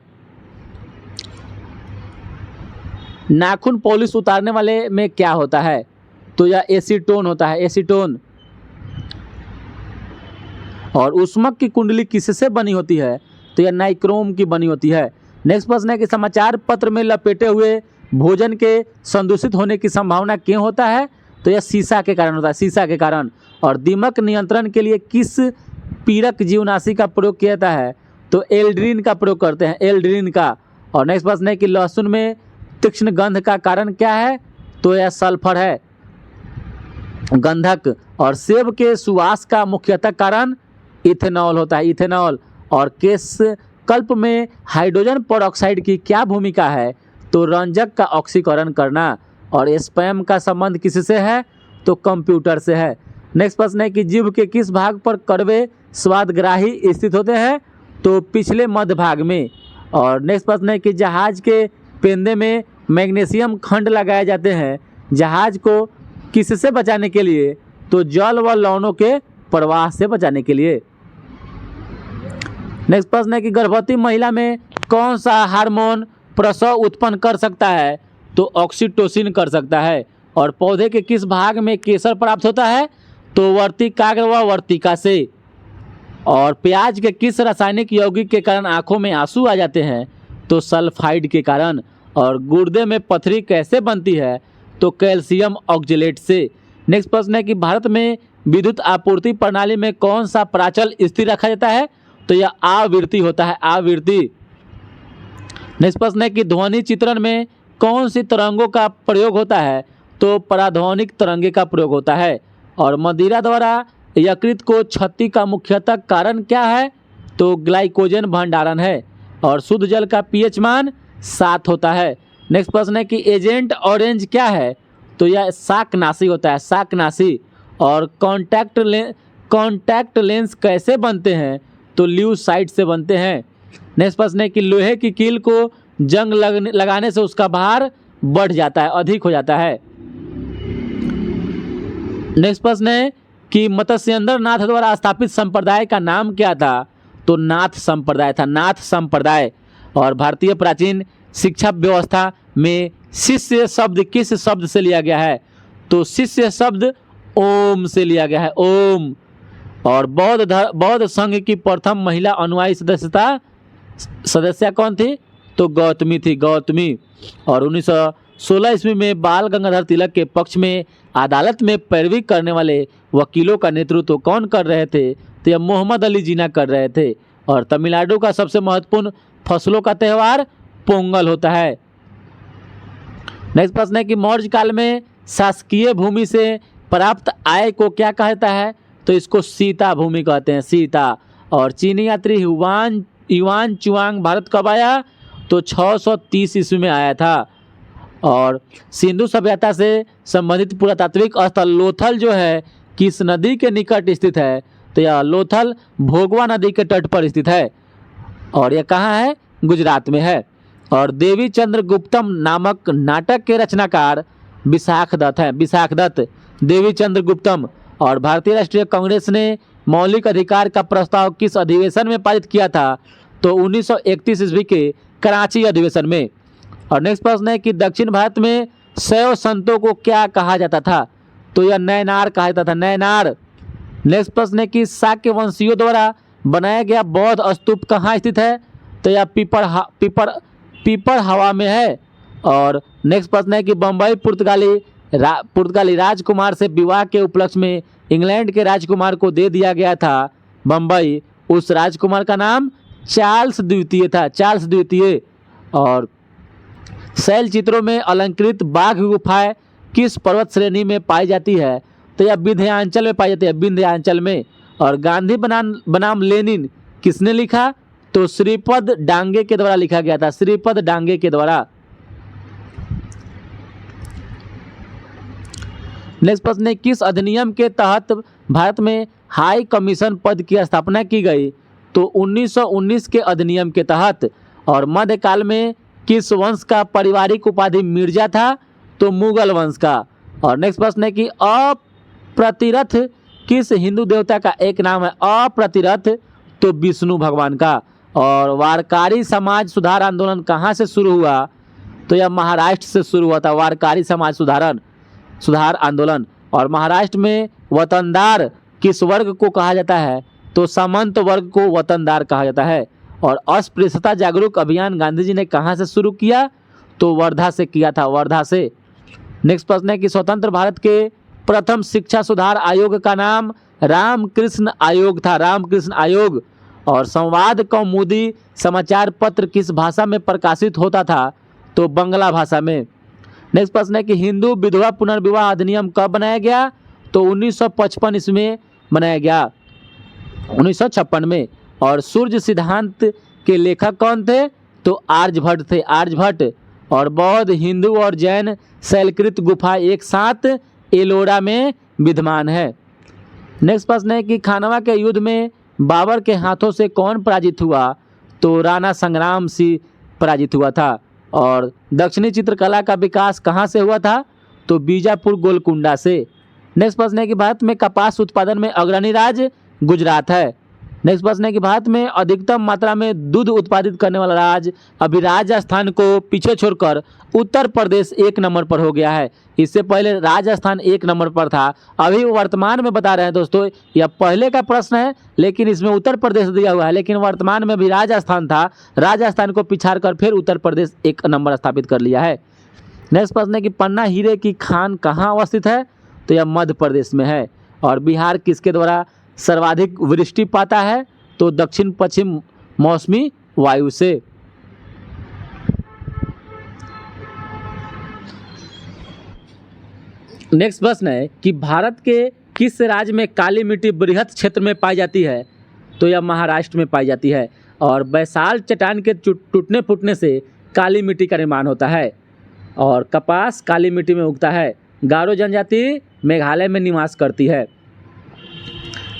नाखून पॉलिश उतारने वाले में क्या होता है? तो यह एसीटोन होता है, एसीटोन। और ऊष्मक की कुंडली किससे बनी होती है? तो यह नाइक्रोम की बनी होती है। नेक्स्ट प्रश्न है कि समाचार पत्र में लपेटे हुए भोजन के संदूषित होने की संभावना क्यों होता है? तो यह शीशा के कारण होता है, शीशा के कारण। और दीमक नियंत्रण के लिए किस पीरक जीवनाशी का प्रयोग किया जाता है? तो एल्ड्रीन का प्रयोग करते हैं, एल्ड्रीन का। और नेक्स्ट प्रश्न है कि लहसुन में तीक्ष्ण गंध का कारण क्या है? तो यह सल्फर है, गंधक। और सेब के सुवास का मुख्यतः कारण इथेनॉल होता है, इथेनॉल। और केश कल्प में हाइड्रोजन पेरोक्साइड की क्या भूमिका है? तो रंजक का ऑक्सीकरण करना। और स्पैम का संबंध किससे है? तो कंप्यूटर से है। नेक्स्ट प्रश्न है कि जीभ के किस भाग पर कड़वे स्वादग्राही स्थित होते हैं? तो पिछले मध्य भाग में। और नेक्स्ट प्रश्न है कि जहाज के पेंदे में मैग्नीशियम खंड लगाए जाते हैं, जहाज को किससे बचाने के लिए? तो जल व लवणों के प्रवाह से बचाने के लिए। नेक्स्ट प्रश्न है कि गर्भवती महिला में कौन सा हार्मोन प्रसव उत्पन्न कर सकता है? तो ऑक्सीटोसिन कर सकता है। और पौधे के किस भाग में केसर प्राप्त होता है? तो वर्तिकाग्र व वर्तिका से। और प्याज के किस रासायनिक यौगिक के कारण आंखों में आंसू आ जाते हैं? तो सल्फाइड के कारण। और गुर्दे में पथरी कैसे बनती है? तो कैल्शियम ऑक्जेलेट से। नेक्स्ट प्रश्न है कि भारत में विद्युत आपूर्ति प्रणाली में कौन सा प्राचल स्थिर रखा जाता है? तो यह आवृत्ति होता है, आवृत्ति। नेक्स्ट प्रश्न है कि ध्वनि चित्रण में कौन सी तरंगों का प्रयोग होता है? तो पराध्वनिक तरंगे का प्रयोग होता है। और मदिरा द्वारा यकृत को क्षति का मुख्यतः कारण क्या है? तो ग्लाइकोजन भंडारण है। और शुद्ध जल का pH मान 7 होता है। नेक्स्ट प्रश्न है कि एजेंट ऑरेंज क्या है? तो यह शाकनाशी होता है, शाकनाशी। और कॉन्टैक्ट लेंस कैसे बनते हैं? तो ल्यूसाइड से बनते हैं। नेक्स्ट प्रश्न है कि लोहे की कील को जंग लगाने से उसका भार बढ़ जाता है, अधिक हो जाता है। नेक्स्ट प्रश्न है कि मत्स्येंद्र नाथ द्वारा स्थापित संप्रदाय का नाम क्या था? तो नाथ संप्रदाय था, नाथ संप्रदाय। और भारतीय प्राचीन शिक्षा व्यवस्था में शिष्य शब्द किस शब्द से लिया गया है? तो शिष्य शब्द ओम से लिया गया है, ओम। और बौद्ध संघ की प्रथम महिला अनुयायी सदस्या कौन थी? तो गौतमी थी, गौतमी। और 1916 ईस्वी में बाल गंगाधर तिलक के पक्ष में अदालत में पैरवी करने वाले वकीलों का नेतृत्व कौन कर रहे थे? तो यह मोहम्मद अली जिन्ना कर रहे थे। और तमिलनाडु का सबसे महत्वपूर्ण फसलों का त्यौहार पोंगल होता है। नेक्स्ट प्रश्न है कि मौर्य काल में शासकीय भूमि से प्राप्त आय को क्या कहता है? तो इसको सीता भूमि कहते हैं, सीता। और चीनी यात्री युआन चुआंग भारत कब आया? तो 630 ईस्वी में आया था। और सिंधु सभ्यता से संबंधित पुरातात्विक स्थल लोथल जो है किस नदी के निकट स्थित है? तो यह लोथल भोगवा नदी के तट पर स्थित है और यह कहाँ है? गुजरात में है। और देवी चंद्रगुप्तम नामक नाटक के रचनाकार विशाख दत्त हैं। विशाख दत्त, देवी चंद्रगुप्तम। और भारतीय राष्ट्रीय कांग्रेस ने मौलिक अधिकार का प्रस्ताव किस अधिवेशन में पारित किया था? तो 1931 ईस्वी के कराची अधिवेशन में। और नेक्स्ट प्रश्न है कि दक्षिण भारत में शैव संतों को क्या कहा जाता था? तो यह नैनार कहा जाता था, नैनार। नेक्स्ट प्रश्न है कि शाक्य वंशियों द्वारा बनाया गया बौद्ध स्तूप कहाँ स्थित है? तो यह पीपर हवा में है। और नेक्स्ट प्रश्न है कि बम्बई पुर्तगाली राजकुमार से विवाह के उपलक्ष्य में इंग्लैंड के राजकुमार को दे दिया गया था बम्बई, उस राजकुमार का नाम चार्ल्स द्वितीय था, चार्ल्स द्वितीय। और शैल चित्रों में अलंकृत बाघ गुफाएं किस पर्वत श्रेणी में पाई जाती है? तो यह विंध्याचल में पाई जाती है, विंध्याचल में। और गांधी बनाम लेनिन किसने लिखा? तो श्रीपद डांगे के द्वारा लिखा गया था, श्रीपद डांगे के द्वारा। नेक्स्ट प्रश्न है किस अधिनियम के तहत भारत में हाई कमीशन पद की स्थापना की गई? तो 1919 के अधिनियम के तहत। और मध्यकाल में किस वंश का पारिवारिक उपाधि मिर्जा था? तो मुगल वंश का। और नेक्स्ट प्रश्न है कि अप्रतिरथ किस हिंदू देवता का एक नाम है? अप्रतिरथ तो विष्णु भगवान का। और वारकारी समाज सुधार आंदोलन कहाँ से शुरू हुआ? तो यह महाराष्ट्र से शुरू हुआ था, वारकारी समाज सुधार आंदोलन। और महाराष्ट्र में वतनदार किस वर्ग को कहा जाता है? तो सामंत वर्ग को वतनदार कहा जाता है। और अस्पृश्यता जागरूक अभियान गांधी जी ने कहाँ से शुरू किया? तो वर्धा से किया था, वर्धा से। नेक्स्ट प्रश्न है कि स्वतंत्र भारत के प्रथम शिक्षा सुधार आयोग का नाम रामकृष्ण आयोग था, रामकृष्ण आयोग। और संवाद कौमुदी समाचार पत्र किस भाषा में प्रकाशित होता था? तो बंगला भाषा में। नेक्स्ट प्रश्न है कि हिंदू विधवा पुनर्विवाह अधिनियम कब बनाया गया? तो 1955 इसमें बनाया गया, 1956 में। और सूर्य सिद्धांत के लेखक कौन थे? तो आर्यभट्ट थे, आर्यभट्ट। और बौद्ध, हिंदू और जैन शैलकृत गुफा एक साथ एलोरा में विद्यमान है। नेक्स्ट प्रश्न है कि खानवा के युद्ध में बाबर के हाथों से कौन पराजित हुआ? तो राणा संग्राम सिंह पराजित हुआ था। और दक्षिणी चित्रकला का विकास कहाँ से हुआ था? तो बीजापुर गोलकुंडा से। नेक्स्ट प्रश्न है कि भारत में कपास उत्पादन में अग्रणी राज्य गुजरात है। नेक्स्ट प्रश्न है कि भारत में अधिकतम मात्रा में दूध उत्पादित करने वाला राज्य अभी राजस्थान को पीछे छोड़कर उत्तर प्रदेश 1 नंबर पर हो गया है। इससे पहले राजस्थान 1 नंबर पर था, अभी वर्तमान में बता रहे हैं दोस्तों, यह पहले का प्रश्न है लेकिन इसमें उत्तर प्रदेश दिया हुआ है, लेकिन वर्तमान में भी राजस्थान था, राजस्थान को पिछाड़ कर फिर उत्तर प्रदेश 1 नंबर स्थापित कर लिया है। नेक्स्ट प्रश्न है कि पन्ना हीरे की खान कहाँ अवस्थित है? तो यह मध्य प्रदेश में है। और बिहार किसके द्वारा सर्वाधिक वृष्टि पाता है? तो दक्षिण पश्चिम मौसमी वायु से। नेक्स्ट प्रश्न है कि भारत के किस राज्य में काली मिट्टी बृहत क्षेत्र में पाई जाती है? तो यह महाराष्ट्र में पाई जाती है। और बैसाल्ट चट्टान के टूटने फूटने से काली मिट्टी का निर्माण होता है। और कपास काली मिट्टी में उगता है। गारो जनजाति मेघालय में निवास करती है।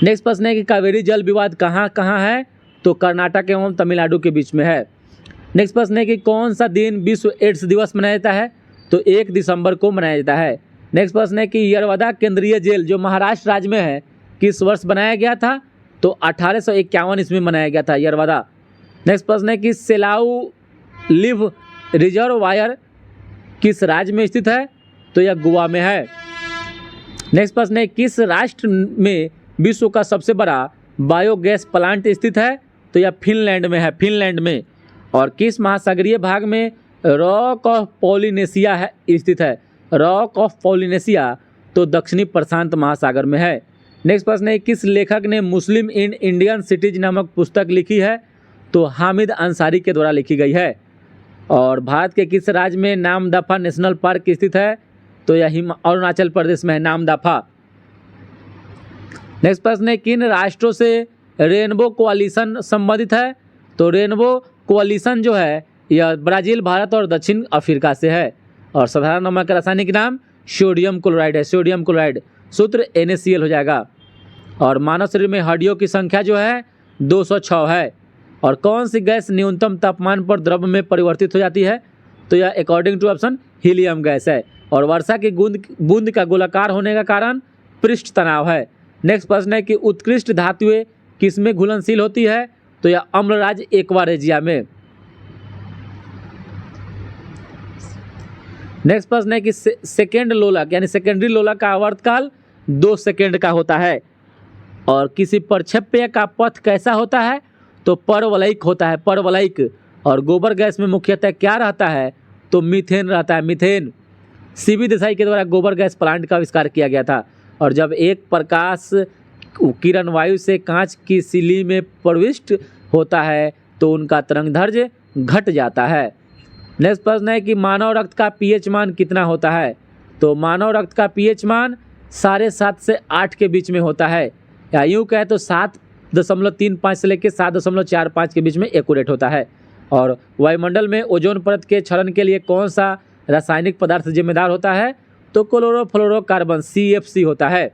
नेक्स्ट प्रश्न है कि कावेरी जल विवाद कहाँ कहाँ है? तो कर्नाटक एवं तमिलनाडु के बीच में है। नेक्स्ट प्रश्न है कि कौन सा दिन विश्व एड्स दिवस मनाया जाता है? तो 1 दिसंबर को मनाया जाता है। नेक्स्ट प्रश्न है कि यरवदा केंद्रीय जेल जो महाराष्ट्र राज्य में है किस वर्ष बनाया गया था? तो 1851 इसमें बनाया गया था, यरवदा। नेक्स्ट प्रश्न है कि सेलाऊ लिव रिजर्वायर किस राज्य में स्थित है? तो यह गोवा में है। नेक्स्ट प्रश्न है किस राष्ट्र में विश्व का सबसे बड़ा बायोगैस प्लांट स्थित है? तो यह फिनलैंड में है, फिनलैंड में। और किस महासागरीय भाग में रॉक ऑफ पॉलिनेशिया है स्थित है? रॉक ऑफ पॉलिनेशिया तो दक्षिणी प्रशांत महासागर में है। नेक्स्ट प्रश्न है किस लेखक ने मुस्लिम इन इंडियन सिटीज नामक पुस्तक लिखी है? तो हामिद अंसारी के द्वारा लिखी गई है। और भारत के किस राज्य में नामदफा नेशनल पार्क स्थित है? तो यह अरुणाचल प्रदेश में है, नामदफा। नेक्स्ट प्रश्न है किन राष्ट्रों से रेनबो कोalition संबंधित है? तो रेनबो कोalition जो है यह ब्राज़ील, भारत और दक्षिण अफ्रीका से है। और साधारण नमक का रासायनिक नाम सोडियम क्लोराइड है, सोडियम क्लोराइड। सूत्र NaCl हो जाएगा। और मानव शरीर में हड्डियों की संख्या जो है 206 है। और कौन सी गैस न्यूनतम तापमान पर द्रव में परिवर्तित हो जाती है? तो यह according to option helium gas है। और वर्षा की बूंद का गोलाकार होने का कारण पृष्ठ तनाव है। नेक्स्ट प्रश्न है कि उत्कृष्ट धातुएं किसमें घुलनशील होती है? तो यह अम्लराज एक्वा रेजिया में। नेक्स्ट प्रश्न है कि सेकेंड लोलक यानी सेकेंडरी लोलक का आवर्तकाल 2 सेकेंड का होता है। और किसी प्रक्षेप्य का पथ कैसा होता है? तो परवलयिक होता है, परवलयिक। और गोबर गैस में मुख्यतः क्या रहता है? तो मीथेन रहता है, मीथेन। सीबी देसाई के द्वारा गोबर गैस प्लांट का आविष्कार किया गया था। और जब एक प्रकाश किरण वायु से कांच की सिल्ली में प्रविष्ट होता है तो उनका तरंगदैर्घ्य घट जाता है। नेक्स्ट प्रश्न है कि मानव रक्त का पीएच मान कितना होता है? तो मानव रक्त का पीएच मान 7.5 से 8 के बीच में होता है, या यूँ कहे तो 7.35 से लेकर 7.45 के बीच में एक्यूरेट होता है। और वायुमंडल में ओजोन परत के क्षरण के लिए कौन सा रासायनिक पदार्थ जिम्मेदार होता है? तो क्लोरोफ्लोरोकार्बन CFC होता है।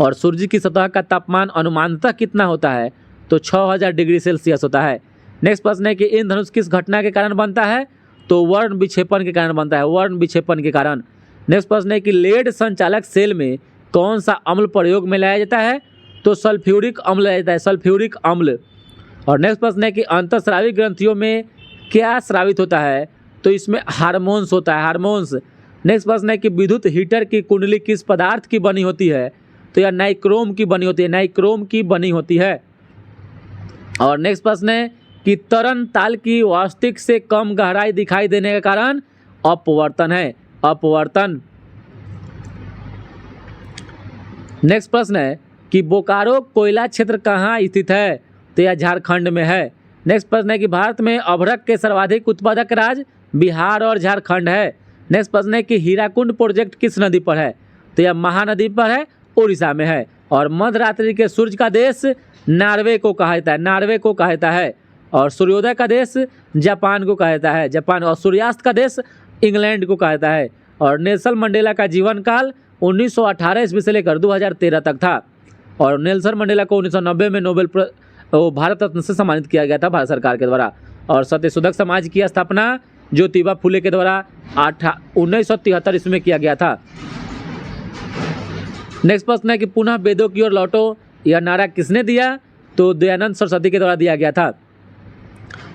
और सूर्य की सतह का तापमान अनुमानतः कितना होता है? तो 6000 डिग्री सेल्सियस होता है। नेक्स्ट प्रश्न है कि इंद्रधनुष किस घटना के कारण बनता है? तो वर्ण विक्षेपण के कारण बनता है, वर्ण विक्षेपण के कारण। नेक्स्ट प्रश्न है कि लेड संचालक सेल में कौन सा अम्ल प्रयोग में लाया जाता है? तो सल्फ्यूरिक अम्ल लाया जाता है, सल्फ्यूरिक अम्ल। और नेक्स्ट प्रश्न है कि अंतःस्रावी ग्रंथियों में क्या स्रावित होता है? तो इसमें हार्मोन्स होता है, हार्मोन्स। नेक्स्ट प्रश्न है कि विद्युत हीटर की कुंडली किस पदार्थ की बनी होती है? तो यह नाइक्रोम की बनी होती है, नाइक्रोम की बनी होती है। और नेक्स्ट प्रश्न है कि तरन ताल की वास्तविक से कम गहराई दिखाई देने का कारण अपवर्तन है, अपवर्तन। नेक्स्ट प्रश्न है कि बोकारो कोयला क्षेत्र कहाँ स्थित है? तो यह झारखंड में है। नेक्स्ट प्रश्न है कि भारत में अभ्रक के सर्वाधिक उत्पादक राज्य बिहार और झारखंड है। नेक्स्ट प्रश्न है कि हीराकुंड प्रोजेक्ट किस नदी पर है? तो यह महानदी पर है, उड़ीसा में है। और मध्यरात्रि के सूर्य का देश नॉर्वे को कहा जाता है, नॉर्वे को कहा जाता है। और सूर्योदय का देश जापान को कहा जाता है, जापान। और सूर्यास्त का देश इंग्लैंड को कहा जाता है। और नेल्सन मंडेला का जीवन काल 1918 ईस्वी से लेकर 2013 तक था। और नेल्सन मंडेला को 1990 में नोबेल भारत रत्न से सम्मानित किया गया था भारत सरकार के द्वारा। और सत्यशोधक समाज की स्थापना ज्योतिबा फुले के द्वारा 1973 ईस्वी में किया गया था। नेक्स्ट प्रश्न है कि पुनः वेदों की ओर लौटो, यह नारा किसने दिया? तो दयानंद सरस्वती के द्वारा दिया गया था।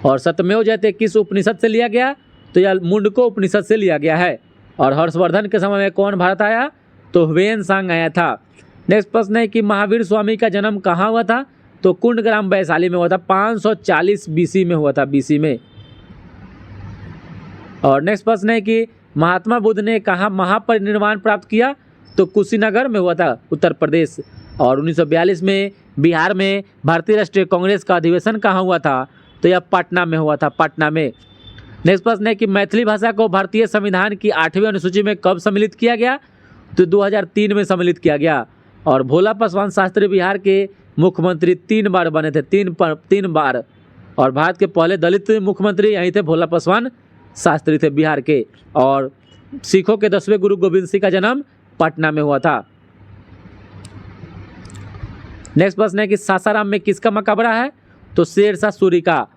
और सत्यमेव जयते किस उपनिषद से लिया गया? तो यह मुंडको उपनिषद से लिया गया है। और हर्षवर्धन के समय में कौन भारत आया? तो ह्वेनसांग आया था। नेक्स्ट प्रश्न है कि महावीर स्वामी का जन्म कहाँ हुआ था? तो कुंडग्राम वैशाली में हुआ था, 540 BC में हुआ था, BC में। और नेक्स्ट प्रश्न है कि महात्मा बुद्ध ने कहाँ महापरिनिर्वाण प्राप्त किया? तो कुशीनगर में हुआ था, उत्तर प्रदेश। और 1942 में बिहार में भारतीय राष्ट्रीय कांग्रेस का अधिवेशन कहाँ हुआ था? तो यह पटना में हुआ था, पटना में। नेक्स्ट प्रश्न है कि मैथिली भाषा को भारतीय संविधान की 8वीं अनुसूची में कब सम्मिलित किया गया? तो 2003 में सम्मिलित किया गया। और भोला पासवान शास्त्री बिहार के मुख्यमंत्री 3 बार बने थे, 3 बार। और भारत के पहले दलित मुख्यमंत्री यहीं थे, भोला पासवान शास्त्री थे बिहार के। और सिखों के 10वें गुरु गोविंद सिंह का जन्म पटना में हुआ था। नेक्स्ट प्रश्न है कि सासाराम में किसका मकबरा है? तो शेरशाह सूरी का,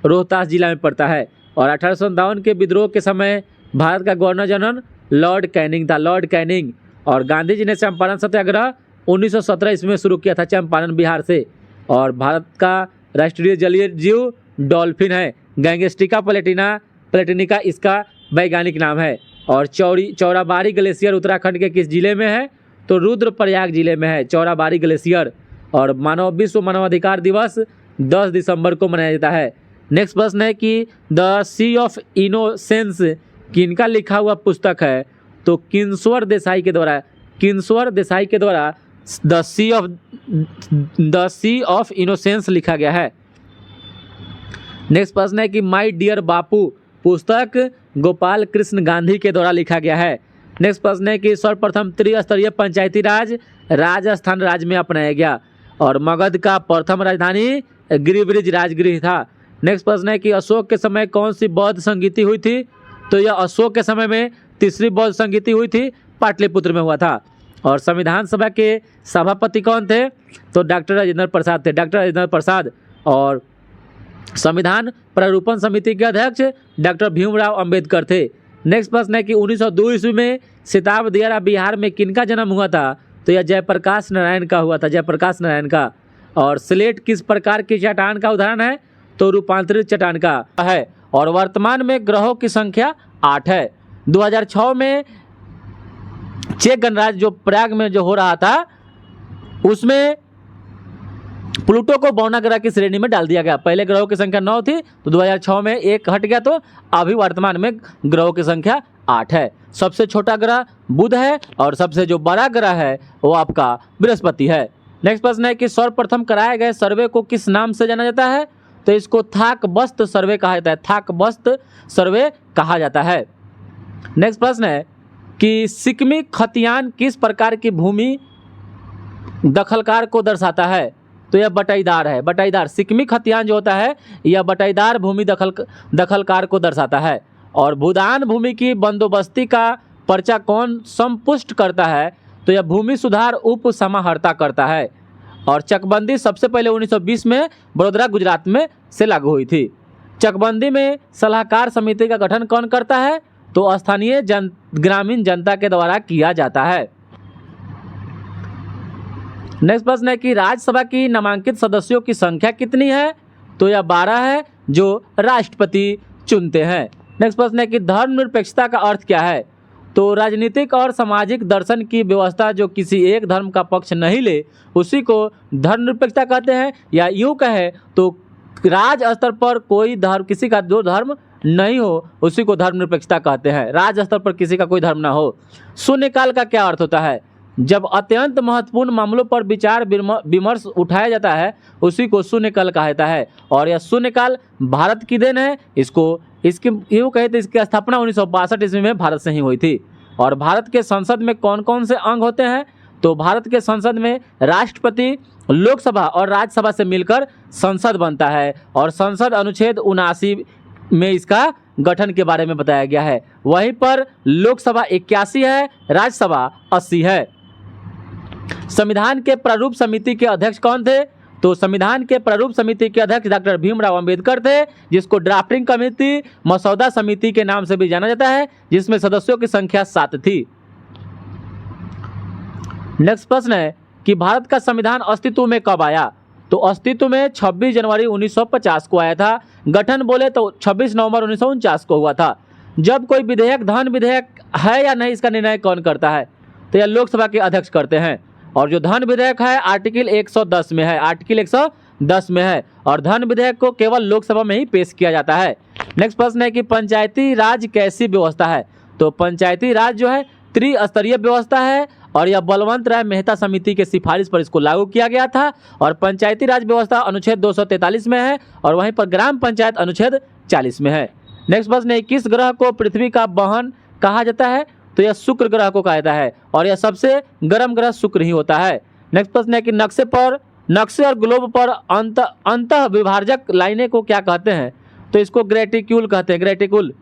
रोहतास जिला में पड़ता है। और 1857 के विद्रोह के समय भारत का गवर्नर जनरल लॉर्ड कैनिंग था, लॉर्ड कैनिंग। और गांधी जी ने चंपारण सत्याग्रह 1917 ईस्वी में शुरू किया था, चंपारण बिहार से। और भारत का राष्ट्रीय जलीय जीव डॉल्फिन है, गैंगस्टिका प्लेटिनिका इसका वैज्ञानिक नाम है। और चौराबाड़ी ग्लेशियर उत्तराखंड के किस जिले में है? तो रुद्रप्रयाग जिले में है चौराबाड़ी ग्लेशियर। और विश्व मानवाधिकार दिवस 10 दिसंबर को मनाया जाता है। नेक्स्ट प्रश्न है कि द सी ऑफ इनोसेंस किनका लिखा हुआ पुस्तक है? तो किंसवर देसाई के द्वारा, किंसवर देसाई के द्वारा द सी ऑफ इनोसेंस लिखा गया है। नेक्स्ट प्रश्न है कि माय डियर बापू पुस्तक गोपाल कृष्ण गांधी के द्वारा लिखा गया है। नेक्स्ट प्रश्न है कि सर्वप्रथम त्रिस्तरीय पंचायती राज राजस्थान राज्य में अपनाया गया। और मगध का प्रथम राजधानी गिरिब्रिज राजगृह था। नेक्स्ट प्रश्न है कि अशोक के समय कौन सी बौद्ध संगीति हुई थी? तो यह अशोक के समय में तीसरी बौद्ध संगीति हुई थी, पाटलिपुत्र में हुआ था। और संविधान सभा के सभापति कौन थे? तो डॉक्टर राजेंद्र प्रसाद थे, डॉक्टर राजेंद्र प्रसाद। और संविधान प्रारूपण समिति के अध्यक्ष डॉक्टर भीमराव अंबेडकर थे। नेक्स्ट प्रश्न है कि 1902 ईस्वी में सिताब दियारा बिहार में किनका जन्म हुआ था? तो यह जयप्रकाश नारायण का हुआ था, जयप्रकाश नारायण का। और स्लेट किस प्रकार की चट्टान का उदाहरण है? तो रूपांतरित चट्टान का है। और वर्तमान में ग्रहों की संख्या 8 है। 2006 में चेक गणराज्य जो प्राग में जो हो रहा था उसमें प्लूटो को बौना ग्रह की श्रेणी में डाल दिया गया। पहले ग्रहों की संख्या 9 थी, तो 2006 में एक हट गया, तो अभी वर्तमान में ग्रहों की संख्या 8 है। सबसे छोटा ग्रह बुध है और सबसे जो बड़ा ग्रह है वो आपका बृहस्पति है। नेक्स्ट प्रश्न है कि सर्वप्रथम कराए गए सर्वे को किस नाम से जाना जाता है? तो इसको थाक बस्त सर्वे कहा जाता है, थाक बस्त सर्वे कहा जाता है। नेक्स्ट प्रश्न है कि सिक्किमी खतियान किस प्रकार की भूमि दखलकार को दर्शाता है? तो यह बटाईदार है, बटाईदार। सिक्किमी खतियान जो होता है यह बटाईदार भूमि दखलकार को दर्शाता है। और भूदान भूमि की बंदोबस्ती का पर्चा कौन संपुष्ट करता है? तो यह भूमि सुधार उप समाहर्ता करता है। और चकबंदी सबसे पहले 1920 में बड़ोदरा गुजरात में से लागू हुई थी। चकबंदी में सलाहकार समिति का गठन कौन करता है? तो स्थानीय ग्रामीण जनता के द्वारा किया जाता है। नेक्स्ट प्रश्न है कि राज्यसभा की नामांकित सदस्यों की संख्या कितनी है? तो यह 12 है जो राष्ट्रपति चुनते हैं। नेक्स्ट प्रश्न है कि धर्मनिरपेक्षता का अर्थ क्या है? तो राजनीतिक और सामाजिक दर्शन की व्यवस्था जो किसी एक धर्म का पक्ष नहीं ले उसी को धर्मनिरपेक्षता कहते हैं। या यूँ कहे तो राज्य स्तर पर कोई धर्म, किसी का जो धर्म नहीं हो उसी को धर्मनिरपेक्षता कहते हैं। राज्य स्तर पर किसी का कोई धर्म ना हो। शून्यकाल का क्या अर्थ होता है? जब अत्यंत महत्वपूर्ण मामलों पर विचार विमर्श उठाया जाता है उसी को शून्यकाल कहा जाता है। और यह शून्यकाल भारत की देन है। इसकी यूँ कहे तो इसकी स्थापना 1962 ईस्वी में भारत से ही हुई थी। और भारत के संसद में कौन कौन से अंग होते हैं? तो भारत के संसद में राष्ट्रपति, लोकसभा और राज्यसभा से मिलकर संसद बनता है। और संसद अनुच्छेद 79 में इसका गठन के बारे में बताया गया है। वहीं पर लोकसभा 81 है, राज्यसभा 80 है। संविधान के प्रारूप समिति के अध्यक्ष कौन थे? तो संविधान के प्रारूप समिति के अध्यक्ष डॉक्टर भीमराव अंबेडकर थे, जिसको ड्राफ्टिंग कमेटी, मसौदा समिति के नाम से भी जाना जाता है, जिसमें सदस्यों की संख्या 7 थी। नेक्स्ट प्रश्न है कि भारत का संविधान अस्तित्व में कब आया? तो अस्तित्व में 26 जनवरी 1950 को आया था। गठन बोले तो 26 नवंबर 1949 को हुआ था। जब कोई विधेयक धन विधेयक है या नहीं इसका निर्णय कौन करता है? तो यह लोकसभा के अध्यक्ष करते हैं। और जो धन विधेयक है आर्टिकल 110 में है, आर्टिकल 110 में है। और धन विधेयक को केवल लोकसभा में ही पेश किया जाता है। नेक्स्ट प्रश्न है कि पंचायती राज कैसी व्यवस्था है? तो पंचायती राज जो है त्रिस्तरीय व्यवस्था है। और यह बलवंत राय मेहता समिति के सिफारिश पर इसको लागू किया गया था। और पंचायती राज व्यवस्था अनुच्छेद 243 में है और वहीं पर ग्राम पंचायत अनुच्छेद 40 में है। नेक्स्ट प्रश्न है किस ग्रह को पृथ्वी का वाहन कहा जाता है? तो यह शुक्र ग्रह को कहा जाता है और यह सबसे गर्म ग्रह शुक्र ही होता है। नेक्स्ट प्रश्न है कि नक्शे और ग्लोब पर अंतः विभाजक लाइनें को क्या कहते हैं? तो इसको ग्रेटिक्यूल कहते हैं, ग्रेटिक्यूल।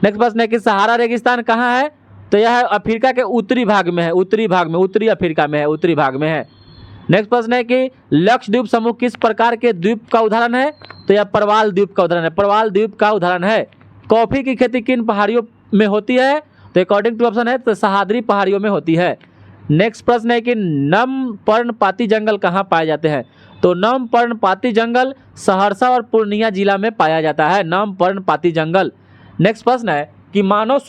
नेक्स्ट प्रश्न है कि सहारा रेगिस्तान कहाँ है? तो यह अफ्रीका के उत्तरी भाग में है, उत्तरी अफ्रीका में है, उत्तरी भाग में है। नेक्स्ट प्रश्न है कि लक्षद्वीप समूह किस प्रकार के द्वीप का उदाहरण है? तो यह प्रवाल द्वीप का उदाहरण है, प्रवाल द्वीप का उदाहरण है। कॉफी की खेती किन पहाड़ियों में होती है? तो अकॉर्डिंग टू ऑप्शन है तो सह्याद्री पहाड़ियों में होती है। नेक्स्ट प्रश्न है कि नम पर्णपाती जंगल कहाँ पाए जाते हैं? तो नम पर्णपाती जंगल सहरसा और पूर्णिया जिला में पाया जाता है, नम पर्णपाती जंगल। नेक्स्ट प्रश्न है कि मानव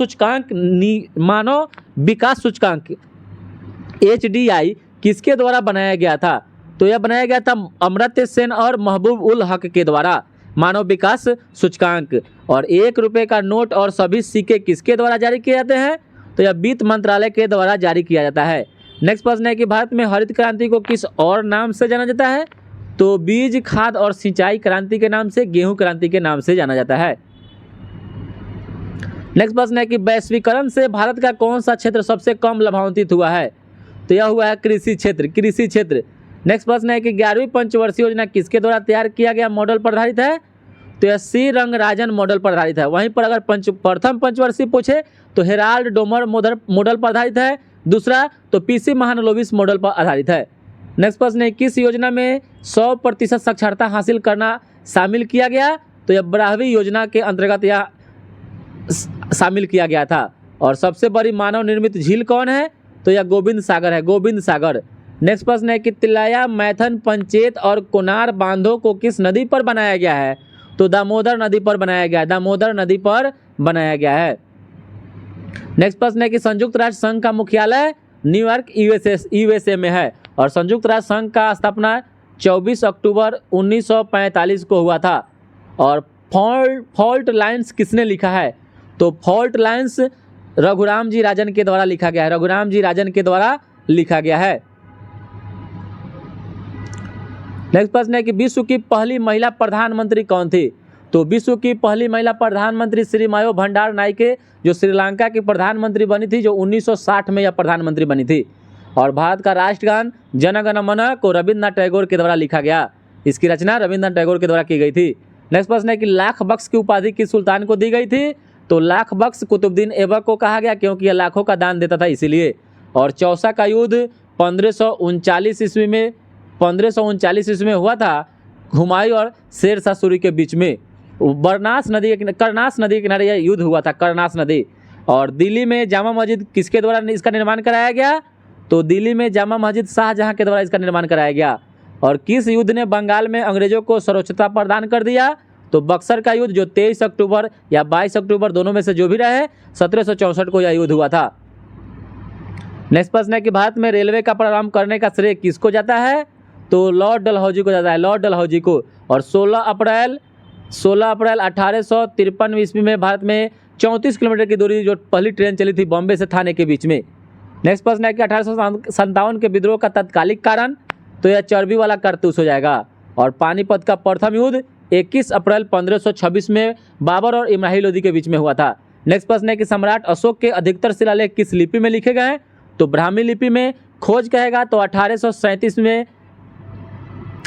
विकास सूचकांक HDI किसके द्वारा बनाया गया था? तो यह बनाया गया था अमर्त्य सेन और महबूब उल हक के द्वारा, मानव विकास सूचकांक। और 1 रुपये का नोट और सभी सिक्के किसके द्वारा जारी किए जाते हैं? तो यह वित्त मंत्रालय के द्वारा जारी किया जाता है। नेक्स्ट प्रश्न है कि भारत में हरित क्रांति को किस और नाम से जाना जाता है? तो बीज, खाद और सिंचाई क्रांति के नाम से, गेहूं क्रांति के नाम से जाना जाता है। नेक्स्ट प्रश्न है कि वैश्वीकरण से भारत का कौन सा क्षेत्र सबसे कम लाभान्वित हुआ है? तो यह हुआ है कृषि क्षेत्र। नेक्स्ट प्रश्न है कि 11वीं पंचवर्षीय योजना किसके द्वारा तैयार किया गया मॉडल पर आधारित है? तो यह सी रंगराजन मॉडल पर आधारित है। वहीं पर अगर प्रथम पंचवर्षीय पूछे तो हेराल्ड डोमर मॉडल पर आधारित है। दूसरा तो पीसी महालनोबिस मॉडल पर आधारित है। नेक्स्ट प्रश्न है, किस योजना में 100% साक्षरता हासिल करना शामिल किया गया? तो यह 12वीं योजना के अंतर्गत यह शामिल किया गया था। और सबसे बड़ी मानव निर्मित झील कौन है? तो यह गोविंद सागर है, गोविंद सागर। नेक्स्ट प्रश्न है कि तिलैया, मैथन, पंचेत और कोनार बांधों को किस नदी पर बनाया गया है? तो दामोदर नदी पर बनाया गया है, दामोदर नदी पर बनाया गया है। नेक्स्ट प्रश्न है कि संयुक्त राष्ट्र संघ का मुख्यालय न्यूयॉर्क यूएसए में है। और संयुक्त राष्ट्र संघ का स्थापना 24 अक्टूबर 1945 को हुआ था। और फॉल्ट लाइन्स किसने लिखा है? तो फॉल्ट लाइन्स रघुराम जी राजन के द्वारा लिखा गया है, रघुराम जी राजन के द्वारा लिखा गया है। नेक्स्ट प्रश्न है कि विश्व की पहली महिला प्रधानमंत्री कौन थी? तो विश्व की पहली महिला प्रधानमंत्री श्री मायो भंडार नायके, जो श्रीलंका की प्रधानमंत्री बनी थी, जो 1960 में यह प्रधानमंत्री बनी थी। और भारत का राष्ट्रगान जन गण मन को रविन्द्रनाथ टैगोर के द्वारा लिखा गया। इसकी रचना रविन्द्रनाथ टैगोर के द्वारा की गई थी। नेक्स्ट प्रश्न है कि लाख बख्श की उपाधि किस सुल्तान को दी गई थी? तो लाख बख्श कुतुबुद्दीन ऐबक को कहा गया, क्योंकि यह लाखों का दान देता था इसीलिए। और चौसा का युद्ध 1539 ईस्वी में हुआ था, हुमायूं और शेर शाह सूरी के बीच में। करनास नदी के किनारे यह युद्ध हुआ था, करनास नदी। और दिल्ली में जामा मस्जिद किसके द्वारा इसका निर्माण कराया गया? तो दिल्ली में जामा मस्जिद शाहजहां के द्वारा इसका निर्माण कराया गया। और किस युद्ध ने बंगाल में अंग्रेजों को सर्वोच्चता प्रदान कर दिया? तो बक्सर का युद्ध, जो 23 अक्टूबर या 22 अक्टूबर दोनों में से जो भी रहे, 1764 को यह युद्ध हुआ था। नेक्स्ट प्रश्न है कि भारत में रेलवे का प्रारंभ करने का श्रेय किसको जाता है? तो लॉर्ड डलहौजी को जाता है, लॉर्ड डलहौजी को। और 16 अप्रैल 1853 ईस्वी में भारत में 34 किलोमीटर की दूरी जो पहली ट्रेन चली थी बॉम्बे से थाने के बीच में। नेक्स्ट प्रश्न है कि 1857 के विद्रोह का तत्कालिक कारण? तो यह चर्बी वाला कारतूस हो जाएगा। और पानीपत का प्रथम युद्ध 21 अप्रैल 1526 में बाबर और इब्राहिम लोदी के बीच में हुआ था। नेक्स्ट प्रश्न है कि सम्राट अशोक के अधिकतर शिलालेख किस लिपि में लिखे गए? तो ब्राह्मी लिपि में। खोज कहेगा तो 1837 में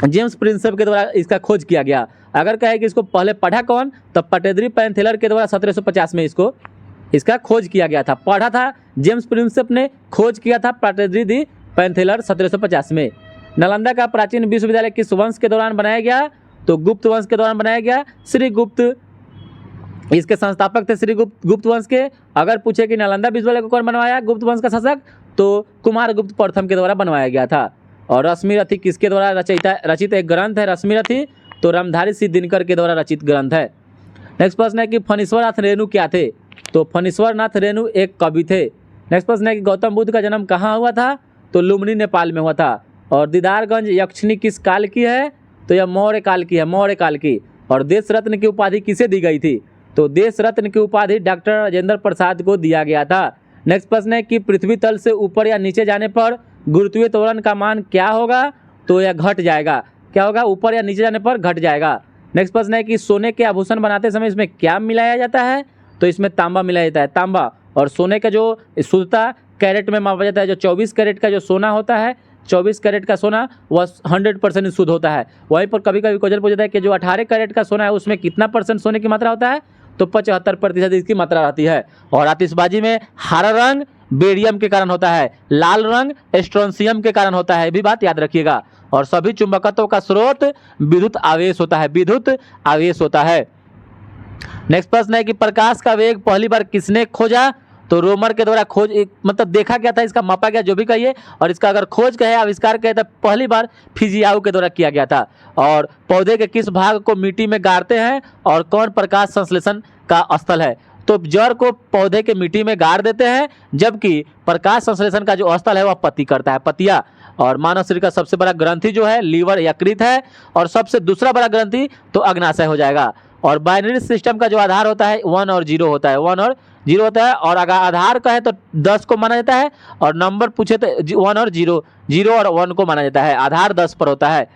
जेम्स प्रिंसेप के द्वारा इसका खोज किया गया। अगर कहे कि इसको पहले पढ़ा कौन, तो पटेद्री पैंथेलर के द्वारा 1750 में इसका खोज किया गया था। पढ़ा था जेम्स प्रिंसेप ने, खोज किया था पटेद्री दी पैंथेलर 1750 में। नालंदा का प्राचीन विश्वविद्यालय किस वंश के दौरान बनाया गया? तो गुप्त वंश के दौरान बनाया गया, श्री गुप्त। इसके संस्थापक थे श्री गुप्त वंश के। अगर पूछे कि नालंदा विश्वविद्यालय को कौन बनवाया गुप्त वंश का शासक, तो कुमार गुप्त प्रथम के द्वारा बनवाया गया था। और रश्मिरथी किसके द्वारा रचित एक ग्रंथ है रश्मिरथी? तो रामधारी सिंह दिनकर के द्वारा रचित ग्रंथ है। नेक्स्ट प्रश्न है कि फणीश्वरनाथ रेणु क्या थे? तो फणीश्वरनाथ रेणु एक कवि थे। नेक्स्ट प्रश्न है कि गौतम बुद्ध का जन्म कहाँ हुआ था? तो लुम्बिनी नेपाल में हुआ था। और दीदारगंज यक्षिणी किस काल की है? तो यह मौर्य काल की है, मौर्य काल की। और देश रत्न की उपाधि किसे दी गई थी? तो देश रत्न की उपाधि डॉक्टर राजेंद्र प्रसाद को दिया गया था। नेक्स्ट प्रश्न है कि पृथ्वी तल से ऊपर या नीचे जाने पर गुरुत्वीय त्वरण का मान क्या होगा? तो यह घट जाएगा। क्या होगा? ऊपर या नीचे जाने पर घट जाएगा। नेक्स्ट प्रश्न है कि सोने के आभूषण बनाते समय इसमें क्या मिलाया जाता है? तो इसमें तांबा मिलाया जाता है, तांबा। और सोने का जो शुद्धता कैरेट में मापा जाता है। जो 24 कैरेट का जो सोना होता है, 24 कैरेट का सोना वह 100% शुद्ध होता है। वहीं पर कभी कभी क्वेश्चन पूछता है कि जो 18 कैरेट का सोना है उसमें कितना % सोने की मात्रा होता है? तो 75% इसकी मात्रा रहती है। और आतिशबाजी में हरा रंग बेरियम के कारण होता है, लाल रंग स्ट्रोंसियम के कारण होता है, ये भी बात याद रखिएगा। और सभी चुंबकत्व का स्रोत विद्युत आवेश होता है, विद्युत आवेश होता है। नेक्स्ट प्रश्न है कि प्रकाश का वेग पहली बार किसने खोजा? तो रोमर के द्वारा खोज, मतलब देखा गया था, इसका मापा गया, जो भी कहिए। और इसका अगर खोज कहे, आविष्कार कहे, तो पहली बार फिजियाउ के द्वारा किया गया था। और पौधे के किस भाग को मिट्टी में गाड़ते हैं और कौन प्रकाश संश्लेषण का स्थल है? तो जड़ को पौधे के मिट्टी में गाड़ देते हैं, जबकि प्रकाश संश्लेषण का जो स्थल है वह पत्ती करता है, पत्तियां। और मानव शरीर का सबसे बड़ा ग्रंथि जो है लीवर यकृत है। और सबसे दूसरा बड़ा ग्रंथि तो अग्नाशय हो जाएगा। और बाइनरी सिस्टम का जो आधार होता है 1 और 0 होता है, 1 और 0 होता है। और अगर आधार कहे तो 10 को माना जाता है, और नंबर पूछे तो 1 और 0, 0 और 1 को माना जाता है। आधार 10 पर होता है।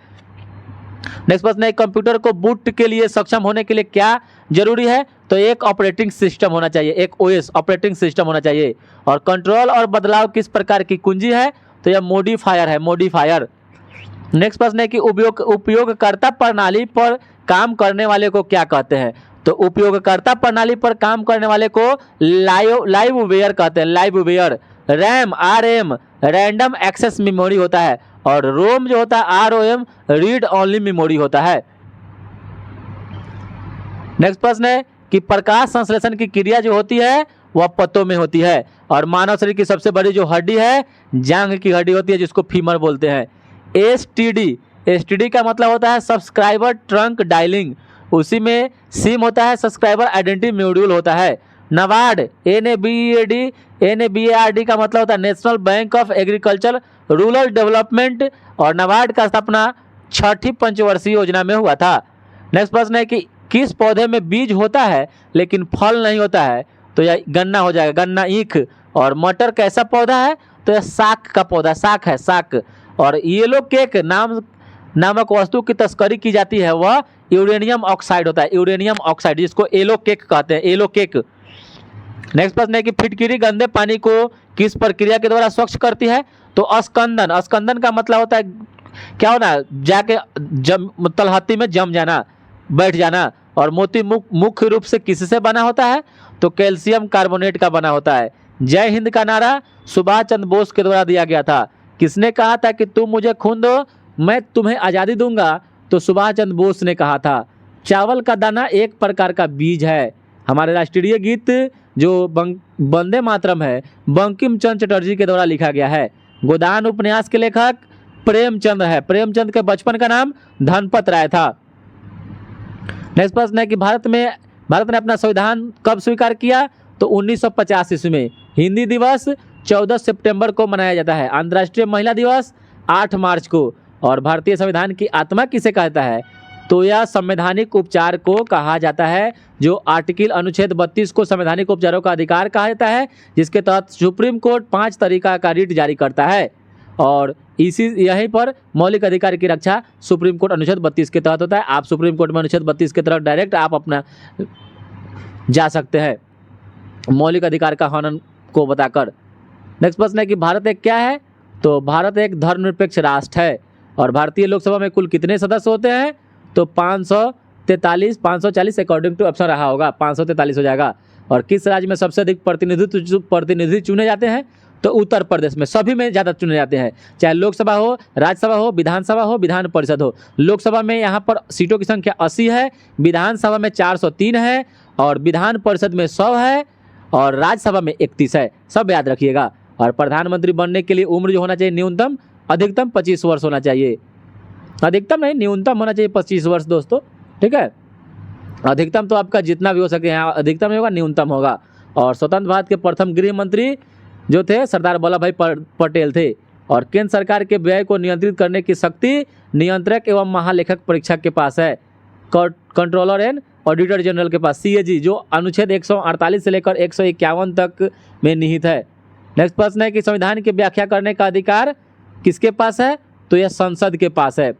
नेक्स्ट प्रश्न है कंप्यूटर को बूट के लिए सक्षम होने के लिए क्या जरूरी है? तो एक ऑपरेटिंग सिस्टम होना चाहिए, एक ओएस ऑपरेटिंग सिस्टम होना चाहिए। और कंट्रोल और बदलाव किस प्रकार की कुंजी है? तो यह मॉडिफायर है, मॉडिफायर। नेक्स्ट प्रश्न है कि उपयोगकर्ता प्रणाली पर काम करने वाले को क्या कहते हैं? तो उपयोगकर्ता प्रणाली पर काम करने वाले को लाइववेयर कहते हैं, liveware. RAM R M random access memory होता है, और रोम जो होता है आरओएम रीड ओनली मेमोरी होता है। नेक्स्ट प्रश्न है कि प्रकाश संश्लेषण की क्रिया जो होती है वह पत्तों में होती है, और मानव शरीर की सबसे बड़ी जो हड्डी है जांघ की हड्डी होती है, जिसको फीमर बोलते हैं। एसटीडी का मतलब होता है सब्सक्राइबर ट्रंक डायलिंग, उसी में सिम होता है सब्सक्राइबर आइडेंटिटी मॉड्यूल होता है। नबार्ड NABARD का मतलब होता है national bank of agriculture rural development, और नबार्ड का स्थापना 6ठी पंचवर्षीय योजना में हुआ था। नेक्स्ट प्रश्न है कि किस पौधे में बीज होता है लेकिन फल नहीं होता है? तो यह गन्ना हो जाएगा, गन्ना ईख। और मटर कैसा पौधा है? तो यह साग का पौधा, साग है, साग। और येलो केक नामक वस्तु की तस्करी की जाती है, वह यूरेनियम ऑक्साइड होता है, यूरेनियम ऑक्साइड, जिसको येलो केक कहते हैं, येलो केक। नेक्स्ट प्रश्न है कि फिटकिरी गंदे पानी को किस प्रक्रिया के द्वारा स्वच्छ करती है? तो स्कंदन। स्कंदन का मतलब होता है क्या होना, जाके तलहत्ती में जम जाना, बैठ जाना। और मोती मुख्य रूप से किससे बना होता है? तो कैल्शियम कार्बोनेट का बना होता है। जय हिंद का नारा सुभाष चंद्र बोस के द्वारा दिया गया था। किसने कहा था कि तुम मुझे खून दो मैं तुम्हें आज़ादी दूंगा? तो सुभाष चंद्र बोस ने कहा था। चावल का दाना एक प्रकार का बीज है। हमारे राष्ट्रीय गीत जो वंदे मातरम है बंकिम चंद्र चटर्जी के द्वारा लिखा गया है। गोदान उपन्यास के लेखक प्रेमचंद है। प्रेमचंद के बचपन का नाम धनपत राय था। नेक्स्ट प्रश्न है कि भारत ने अपना संविधान कब स्वीकार किया? तो 1950 ईस्वी में। हिंदी दिवस 14 सितंबर को मनाया जाता है। अंतर्राष्ट्रीय महिला दिवस 8 मार्च को। और भारतीय संविधान की आत्मा किसे कहता है? तो यह संवैधानिक उपचार को कहा जाता है, जो आर्टिकल अनुच्छेद 32 को संवैधानिक उपचारों का अधिकार कहा जाता है, जिसके तहत सुप्रीम कोर्ट 5 तरीका का रिट जारी करता है। और यहीं पर मौलिक अधिकार की रक्षा सुप्रीम कोर्ट अनुच्छेद 32 के तहत होता है। आप सुप्रीम कोर्ट में अनुच्छेद 32 के तहत डायरेक्ट आप अपना जा सकते हैं मौलिक अधिकार का हनन को बताकर। नेक्स्ट प्रश्न है कि भारत एक क्या है? तो भारत एक धर्मनिरपेक्ष राष्ट्र है। और भारतीय लोकसभा में कुल कितने सदस्य होते हैं? तो 540 अकॉर्डिंग टू ऑप्शन रहा होगा, 543 हो जाएगा। और किस राज्य में सबसे अधिक प्रतिनिधि चुने जाते हैं? तो उत्तर प्रदेश में सभी में ज़्यादा चुने जाते हैं, चाहे लोकसभा हो, राज्यसभा हो, विधानसभा हो, विधान परिषद हो। लोकसभा में यहाँ पर सीटों की संख्या 80 है, विधानसभा में 403 है, और विधान परिषद में 100 है, और राज्यसभा में 31 है। सब याद रखिएगा। और प्रधानमंत्री बनने के लिए उम्र जो होना चाहिए न्यूनतम अधिकतम 25 वर्ष होना चाहिए। अधिकतम नहीं, न्यूनतम होना चाहिए 25 वर्ष दोस्तों, ठीक है। अधिकतम तो आपका जितना भी हो सके, यहाँ अधिकतम नहीं होगा, न्यूनतम होगा। और स्वतंत्र भारत के प्रथम गृह मंत्री जो थे सरदार वल्लभ भाई पटेल थे। और केंद्र सरकार के व्यय को नियंत्रित करने की शक्ति नियंत्रक एवं महालेखक परीक्षक के पास है, कंट्रोलर एंड ऑडिटर जनरल के पास, CAG, जो अनुच्छेद 148 से लेकर 151 तक में निहित है। नेक्स्ट प्रश्न है कि संविधान की व्याख्या करने का अधिकार किसके पास है? तो यह संसद के पास है।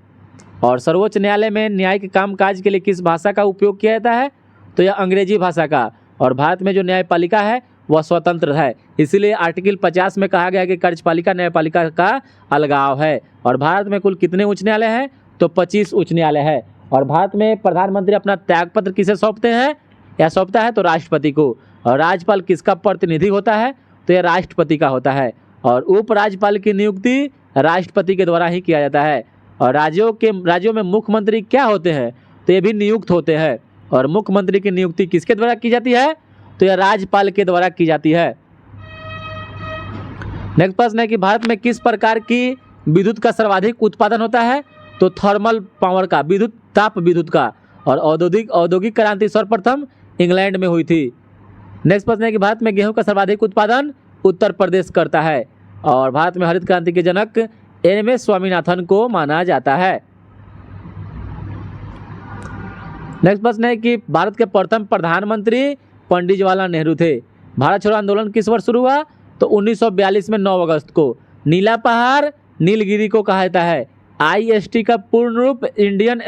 और सर्वोच्च न्यायालय में न्यायिक कामकाज के लिए किस भाषा का उपयोग किया जाता है? तो यह अंग्रेजी भाषा का। और भारत में जो न्यायपालिका है वह स्वतंत्र है, इसीलिए आर्टिकल 50 में कहा गया है कि कार्यपालिका न्यायपालिका का अलगाव है। और भारत में कुल कितने उच्च न्यायालय हैं? तो 25 उच्च न्यायालय है। और भारत में प्रधानमंत्री अपना त्यागपत्र किसे सौंपते हैं या सौंपता है? तो राष्ट्रपति को। और राज्यपाल किसका प्रतिनिधि होता है? तो यह राष्ट्रपति का होता है। और उपराज्यपाल की नियुक्ति राष्ट्रपति के द्वारा ही किया जाता है। और राज्यों में मुख्यमंत्री क्या होते हैं? तो ये भी नियुक्त होते हैं। और मुख्यमंत्री की नियुक्ति किसके द्वारा की जाती है? तो यह राज्यपाल के द्वारा की जाती है। नेक्स्ट प्रश्न है कि भारत में किस प्रकार की विद्युत का सर्वाधिक उत्पादन होता है? तो थर्मल पावर का, ताप विद्युत का। और औद्योगिक क्रांति सर्वप्रथम इंग्लैंड में हुई थी। नेक्स्ट प्रश्न है कि भारत में गेहूं का सर्वाधिक उत्पादन उत्तर प्रदेश करता है। और भारत में हरित क्रांति के जनक NM स्वामीनाथन को माना जाता है। नेक्स्ट प्रश्न है कि भारत के प्रथम प्रधानमंत्री पंडित जवाहरलाल नेहरू थे। भारत छोड़ो आंदोलन किस वर्ष शुरू हुआ? तो 1942 में 9 अगस्त को। नीला पहाड़ नीलगिरी को कहा जाता है। IST का पूर्ण रूप इंडियन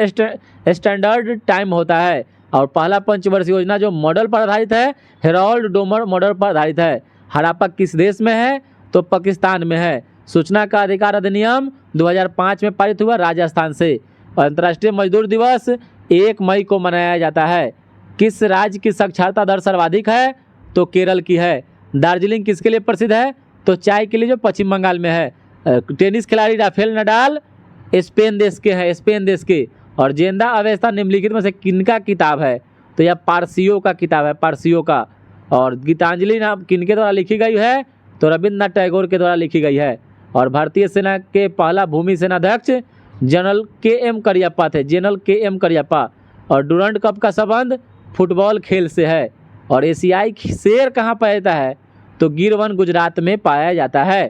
स्टैंडर्ड टाइम होता है। और पहला पंचवर्षीय योजना जो मॉडल पर आधारित है, हेरोल्ड डोमर मॉडल पर आधारित है। हड़प्पा किस देश में है? तो पाकिस्तान में है। सूचना का अधिकार अधिनियम 2005 में पारित हुआ राजस्थान से। अंतर्राष्ट्रीय मजदूर दिवस 1 मई को मनाया जाता है। किस राज्य की साक्षरता दर सर्वाधिक है? तो केरल की है। दार्जिलिंग किसके लिए प्रसिद्ध है? तो चाय के लिए, जो पश्चिम बंगाल में है। टेनिस खिलाड़ी राफेल नडाल स्पेन देश के हैं, स्पेन देश के। और जेंदा अवेस्ता निम्नलिखित में से किनका किताब है? तो यह पारसियों का किताब है, पारसियों का। और गीतांजलि नाम किनके द्वारा लिखी गई है? तो रविन्द्रनाथ टैगोर के द्वारा लिखी गई है। और भारतीय सेना के पहला भूमि सेनाध्यक्ष जनरल KM करियप्पा थे, जनरल KM करियप्पा। और डुरंड कप का संबंध फुटबॉल खेल से है। और एशियाई शेर कहाँ पाया जाता है? तो गिरवन गुजरात में पाया जाता है।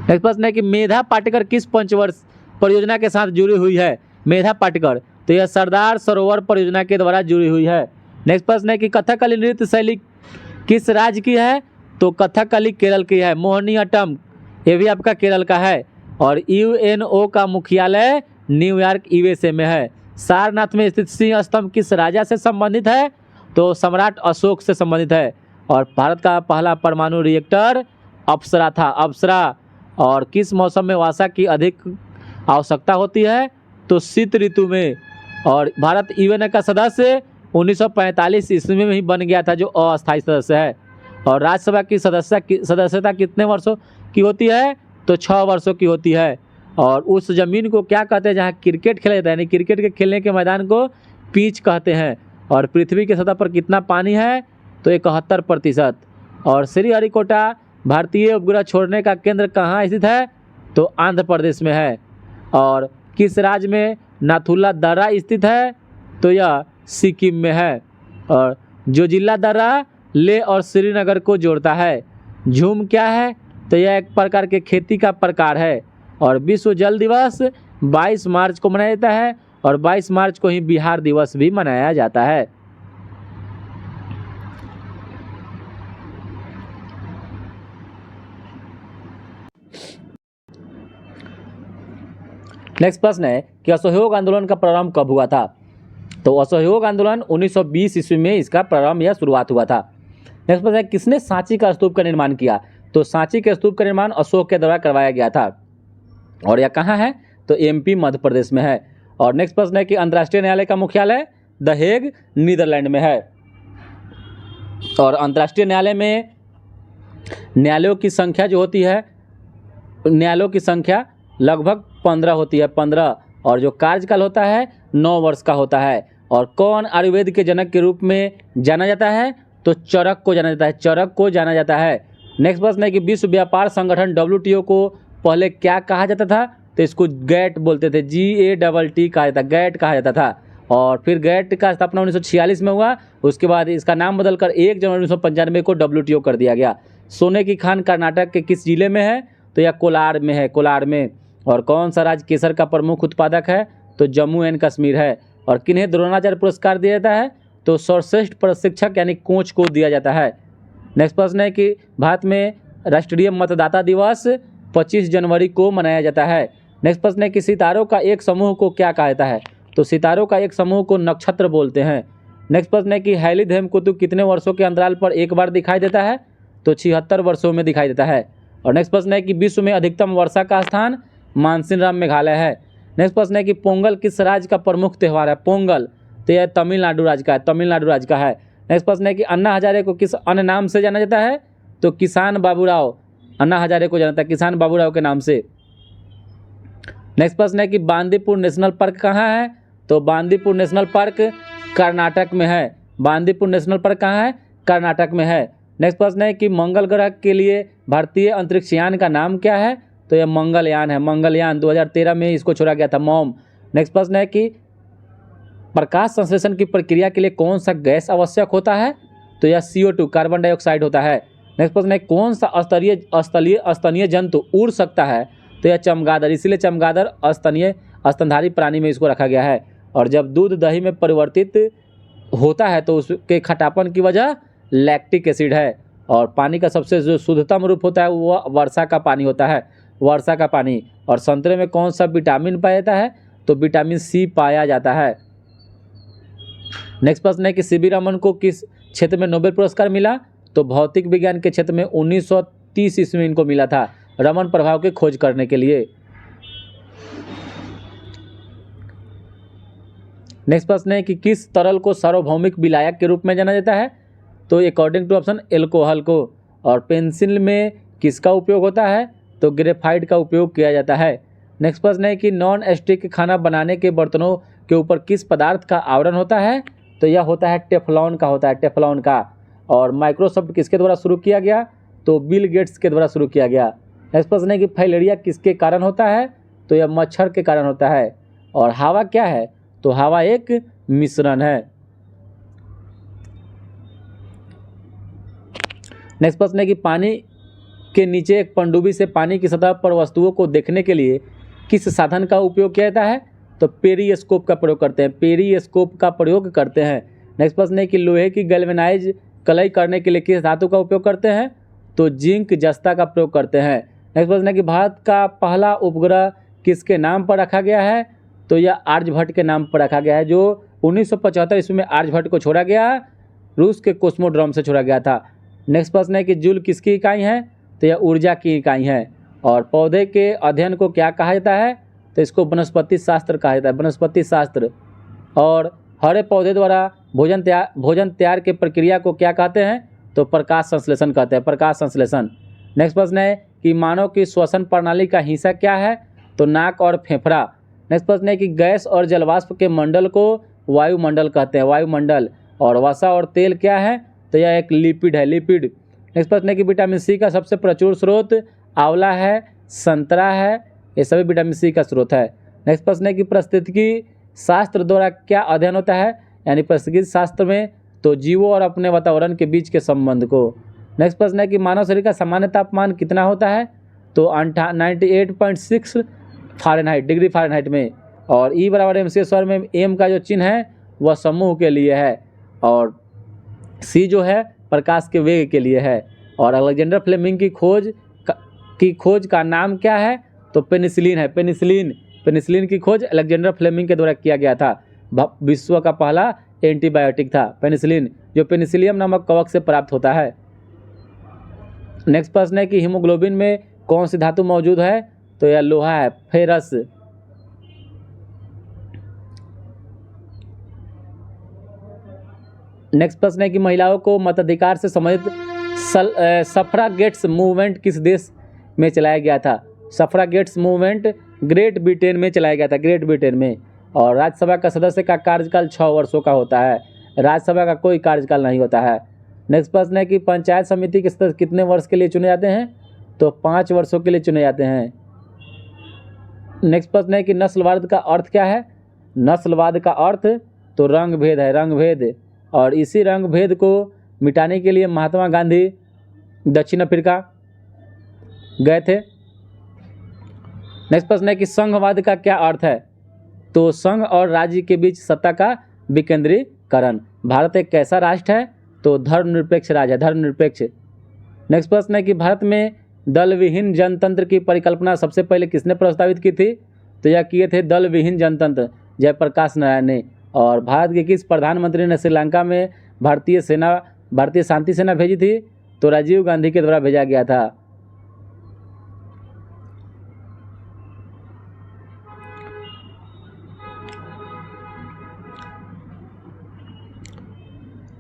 नेक्स्ट प्रश्न है कि मेधा पाटकर किस पंचवर्ष परियोजना के साथ जुड़ी हुई है? मेधा पाटकर, तो यह सरदार सरोवर परियोजना के द्वारा जुड़ी हुई है। नेक्स्ट प्रश्न है कि कथकली नृत्य शैली किस राज्य की है? तो कथकली केरल की है। मोहिनीअट्टम ये भी आपका केरल का है। और UNO का मुख्यालय न्यूयॉर्क USA में है। सारनाथ में स्थित सिंह स्तंभ किस राजा से संबंधित है? तो सम्राट अशोक से संबंधित है। और भारत का पहला परमाणु रिएक्टर अप्सरा था, अप्सरा। और किस मौसम में वर्षा की अधिक आवश्यकता होती है? तो शीत ऋतु में। और भारत UN का सदस्य 1945 ईस्वी में ही बन गया था, जो अस्थायी सदस्य है। और राज्यसभा की सदस्यता कितने वर्षों की होती है? तो 6 वर्षों की होती है। और उस जमीन को क्या कहते हैं जहाँ क्रिकेट खेला जाता है, यानी क्रिकेट के खेलने के मैदान को पिच कहते हैं। और पृथ्वी की सतह पर कितना पानी है? तो 71%। और श्रीहरिकोटा भारतीय उपग्रह छोड़ने का केंद्र कहाँ स्थित है? तो आंध्र प्रदेश में है। और किस राज्य में नाथुला दर्रा स्थित है? तो यह सिक्किम में है। और जोजिला दर्रा लेह और श्रीनगर को जोड़ता है। झूम क्या है? तो यह एक प्रकार के खेती का प्रकार है। और विश्व जल दिवस 22 मार्च को मनाया जाता है। और 22 मार्च को ही बिहार दिवस भी मनाया जाता है। नेक्स्ट प्रश्न है कि असहयोग आंदोलन का प्रारंभ कब हुआ था? तो असहयोग आंदोलन 1920 ईस्वी में इसका प्रारंभ या शुरुआत हुआ था। नेक्स्ट प्रश्न है किसने सांची का स्तूप का निर्माण किया? तो सांची के स्तूप का निर्माण अशोक के द्वारा करवाया गया था। और यह कहाँ है? तो MP मध्य प्रदेश में है। और नेक्स्ट प्रश्न है कि अंतर्राष्ट्रीय न्यायालय का मुख्यालय द हेग नीदरलैंड में है। और अंतर्राष्ट्रीय न्यायालय में न्यायालयों की संख्या जो होती है, न्यायालयों की संख्या लगभग 15 होती है, 15। और जो कार्यकाल होता है 9 वर्ष का होता है। और कौन आयुर्वेद के जनक के रूप में जाना जाता है? तो चरक को जाना जाता है, चरक को जाना जाता है। नेक्स्ट प्रश्न है कि विश्व व्यापार संगठन WTO को पहले क्या कहा जाता था? तो इसको गैट बोलते थे, GATT कहा जाता, गैट कहा जाता था। और फिर गैट का स्थापना 1946 में हुआ। उसके बाद इसका नाम बदलकर 1 जनवरी 1995 को WTO कर दिया गया। सोने की खान कर्नाटक के किस जिले में है? तो यह कोलार में है, कोलार में। और कौन सा राज्य केसर का प्रमुख उत्पादक है? तो जम्मू एंड कश्मीर है। और किन्हें द्रोणाचार्य पुरस्कार दिया जाता है? तो सर्वश्रेष्ठ प्रशिक्षक यानी कोच को दिया जाता है। नेक्स्ट प्रश्न है कि भारत में राष्ट्रीय मतदाता दिवस 25 जनवरी को मनाया जाता है। नेक्स्ट प्रश्न है कि सितारों का एक समूह को क्या कहा जाता है? तो सितारों का एक समूह को नक्षत्र बोलते हैं। नेक्स्ट प्रश्न है कि हैली धूमकेतु कितने वर्षों के अंतराल पर एक बार दिखाई देता है? तो 76 वर्षों में दिखाई देता है। और नेक्स्ट प्रश्न है कि विश्व में अधिकतम वर्षा का स्थान मानसिनराम मेघालय है। नेक्स्ट प्रश्न है कि पोंगल किस राज्य का प्रमुख त्यौहार है? पोंगल, तो यह तमिलनाडु राज्य का है, तमिलनाडु राज्य का है। नेक्स्ट प्रश्न है कि अन्ना हजारे को किस अन्य नाम से जाना जाता है? तो किसान बाबूराव, अन्ना हजारे को जाना जाता है किसान बाबूराव के नाम से। नेक्स्ट प्रश्न है कि बांदीपुर नेशनल पार्क कहाँ है? तो बांदीपुर नेशनल पार्क कर्नाटक में है। बांदीपुर नेशनल पार्क कहाँ है? कर्नाटक में है। नेक्स्ट प्रश्न है कि मंगल ग्रह के लिए भारतीय अंतरिक्ष यान का नाम क्या है? तो यह मंगलयान है, मंगलयान। 2013 में इसको छोड़ा गया था, मॉम। नेक्स्ट प्रश्न है कि प्रकाश संश्लेषण की प्रक्रिया के लिए कौन सा गैस आवश्यक होता है? तो यह CO2 कार्बन डाइऑक्साइड होता है। नेक्स्ट प्रश्न है कौन सा स्तनीय जंतु उड़ सकता है? तो यह चमगादड़, इसीलिए चमगादड़ स्तनधारी प्राणी में इसको रखा गया है। और जब दूध दही में परिवर्तित होता है तो उसके खटापन की वजह लैक्टिक एसिड है। और पानी का सबसे जो शुद्धतम रूप होता है वो वर्षा का पानी होता है, वर्षा का पानी। और संतरे में कौन सा विटामिन पाया जाता है? तो विटामिन C पाया जाता है। नेक्स्ट प्रश्न है कि CV रमन को किस क्षेत्र में नोबेल पुरस्कार मिला? तो भौतिक विज्ञान के क्षेत्र में 1930 ईस्वी में इनको मिला था, रमन प्रभाव की खोज करने के लिए। नेक्स्ट प्रश्न है कि किस तरल को सार्वभौमिक विलायक के रूप में जाना जाता है? तो अकॉर्डिंग टू ऑप्शन एल्कोहल को। और पेंसिल में किसका उपयोग होता है? तो ग्रेफाइट का उपयोग किया जाता है। नेक्स्ट प्रश्न है कि नॉन स्टिक खाना बनाने के बर्तनों के ऊपर किस पदार्थ का आवरण होता है? तो यह होता है टेफ्लॉन का, होता है टेफ्लॉन का। और माइक्रोसॉफ्ट किसके द्वारा शुरू किया गया? तो बिल गेट्स के द्वारा शुरू किया गया। नेक्स्ट प्रश्न है कि फाइलेरिया किसके कारण होता है? तो यह मच्छर के कारण होता है। और हवा क्या है? तो हवा एक मिश्रण है। नेक्स्ट प्रश्न है कि पानी के नीचे एक पनडुब्बी से पानी की सतह पर वस्तुओं को देखने के लिए किस साधन का उपयोग किया जाता है? तो पेरिस्कोप का प्रयोग करते हैं, पेरिस्कोप का प्रयोग करते हैं। नेक्स्ट प्रश्न है कि लोहे की गैल्वेनाइज कलई करने के लिए किस धातु का उपयोग करते हैं? तो जिंक जस्ता का प्रयोग करते हैं। नेक्स्ट प्रश्न है कि भारत का पहला उपग्रह किसके नाम पर रखा गया है? तो यह आर्यभट्ट के नाम पर रखा गया है, जो 1975 ईस्वी में आर्यभट्ट को छोड़ा गया, रूस के कोस्मोड्रोम से छोड़ा गया था। नेक्स्ट प्रश्न है कि जूल किसकी इकाई है? तो यह ऊर्जा की इकाई है। और पौधे के अध्ययन को क्या कहा जाता है? तो इसको वनस्पति शास्त्र कहा जाता है, वनस्पति शास्त्र। और हरे पौधे द्वारा भोजन तैयार की प्रक्रिया को क्या कहते हैं? तो प्रकाश संश्लेषण कहते हैं, प्रकाश संश्लेषण। नेक्स्ट प्रश्न है कि मानव की श्वसन प्रणाली का हिस्सा क्या है? तो नाक और फेफड़ा। नेक्स्ट प्रश्न है कि गैस और जलवाष्प के मंडल को वायुमंडल कहते हैं, वायुमंडल। और वसा और तेल क्या है? तो यह एक लिपिड है, लिपिड। नेक्स्ट प्रश्न है कि विटामिन सी का सबसे प्रचुर स्रोत आंवला है, संतरा है, ये सभी विटामिन सी का स्रोत है। नेक्स्ट प्रश्न है कि पारिस्थितिकी शास्त्र द्वारा क्या अध्ययन होता है? यानी पारिस्थितिकी शास्त्र में तो जीवों और अपने वातावरण के बीच के संबंध को। नेक्स्ट प्रश्न है कि मानव शरीर का सामान्य तापमान कितना होता है? तो 98.6 फ़ारेनहाइट, डिग्री फ़ारेनहाइट में। और E बराबर MC² में M का जो चिन्ह है वह समूह के लिए है, और C जो है प्रकाश के वेग के लिए है। और अलेक्जेंडर फ्लेमिंग की खोज का नाम क्या है? तो पेनिसिलिन है, पेनिसिलिन। पेनिसिलिन की खोज अलेक्जेंडर फ्लेमिंग के द्वारा किया गया था। विश्व का पहला एंटीबायोटिक था पेनिसिलिन, जो पेनिसिलियम नामक कवक से प्राप्त होता है। नेक्स्ट प्रश्न है कि हीमोग्लोबिन में कौन सी धातु मौजूद है? तो यह लोहा है, फेरस। नेक्स्ट प्रश्न है कि महिलाओं को मताधिकार से संबंधित सफ्रागेट्स मूवमेंट किस देश में चलाया गया था? सफ्रागेट्स मूवमेंट ग्रेट ब्रिटेन में चलाया गया था, ग्रेट ब्रिटेन में। और राज्यसभा का सदस्य का कार्यकाल 6 वर्षों का होता है, राज्यसभा का कोई कार्यकाल नहीं होता है। नेक्स्ट प्रश्न है कि पंचायत समिति के सदस्य कितने वर्ष के लिए चुने जाते हैं? तो 5 वर्षों के लिए चुने जाते हैं। नेक्स्ट प्रश्न है कि नस्लवाद का अर्थ क्या है? नस्लवाद का अर्थ तो रंग भेद है, रंग भेद। और इसी रंग भेद को मिटाने के लिए महात्मा गांधी दक्षिण अफ्रीका गए थे। नेक्स्ट प्रश्न है कि संघवाद का क्या अर्थ है? तो संघ और राज्य के बीच सत्ता का विकेंद्रीकरण। भारत एक कैसा राष्ट्र है? तो धर्मनिरपेक्ष राज्य है, धर्मनिरपेक्ष। नेक्स्ट प्रश्न है कि भारत में दल विहीन जनतंत्र की परिकल्पना सबसे पहले किसने प्रस्तावित की थी? तो यह किए थे दल विहीन जनतंत्र, जयप्रकाश नारायण ने। और भारत के किस प्रधानमंत्री ने श्रीलंका में भारतीय शांति सेना भेजी थी? तो राजीव गांधी के द्वारा भेजा गया था।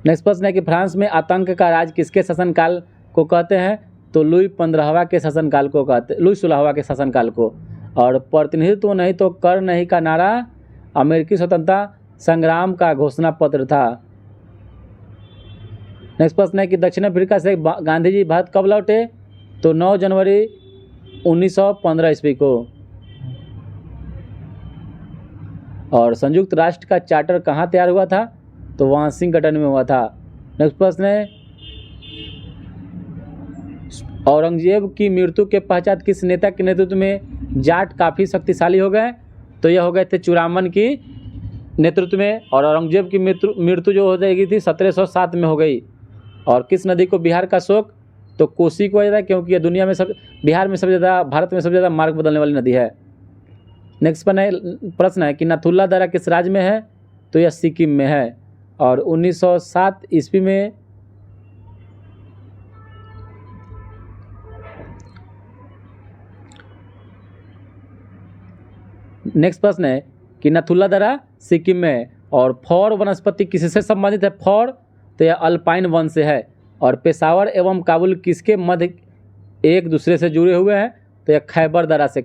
नेक्स्ट प्रश्न है कि फ्रांस में आतंक का राज किसके शासनकाल को कहते हैं? तो लुई 15वां के शासनकाल को कहते, लुई 16वां के शासनकाल को। और प्रतिनिधित्व नहीं तो कर नहीं का नारा अमेरिकी स्वतंत्रता संग्राम का घोषणा पत्र था। नेक्स्ट प्रश्न है कि दक्षिण अफ्रीका से गांधी जी भारत कब लौटे? तो 9 जनवरी 1915 ईस्वी को। और संयुक्त राष्ट्र का चार्टर कहाँ तैयार हुआ था? तो वाशिंगटन में हुआ था। नेक्स्ट प्रश्न है औरंगजेब की मृत्यु के पश्चात किस नेता के नेतृत्व में जाट काफ़ी शक्तिशाली हो गए? तो यह हो गए थे चुरामन की नेतृत्व में। और औरंगजेब की मृत्यु जो हो जाएगी थी 1707 में हो गई। और किस नदी को बिहार का शोक? तो कोसी को ज़्यादा, क्योंकि यह दुनिया में बिहार में सबसे ज़्यादा, भारत में सबसे ज़्यादा मार्ग बदलने वाली नदी है। नेक्स्ट प्रश्न है कि नाथुला दर्रा किस राज्य में है? तो यह सिक्किम में है। और 1907 ईस्वी में नेक्स्ट प्रश्न है कि नाथुला दर्रा सिक्किम में है। और फौर वनस्पति किससे संबंधित है? फौर तो यह अल्पाइन वन से है। और पेशावर एवं काबुल किसके मध्य एक दूसरे से जुड़े हुए हैं? तो यह खैबर दर्रा से।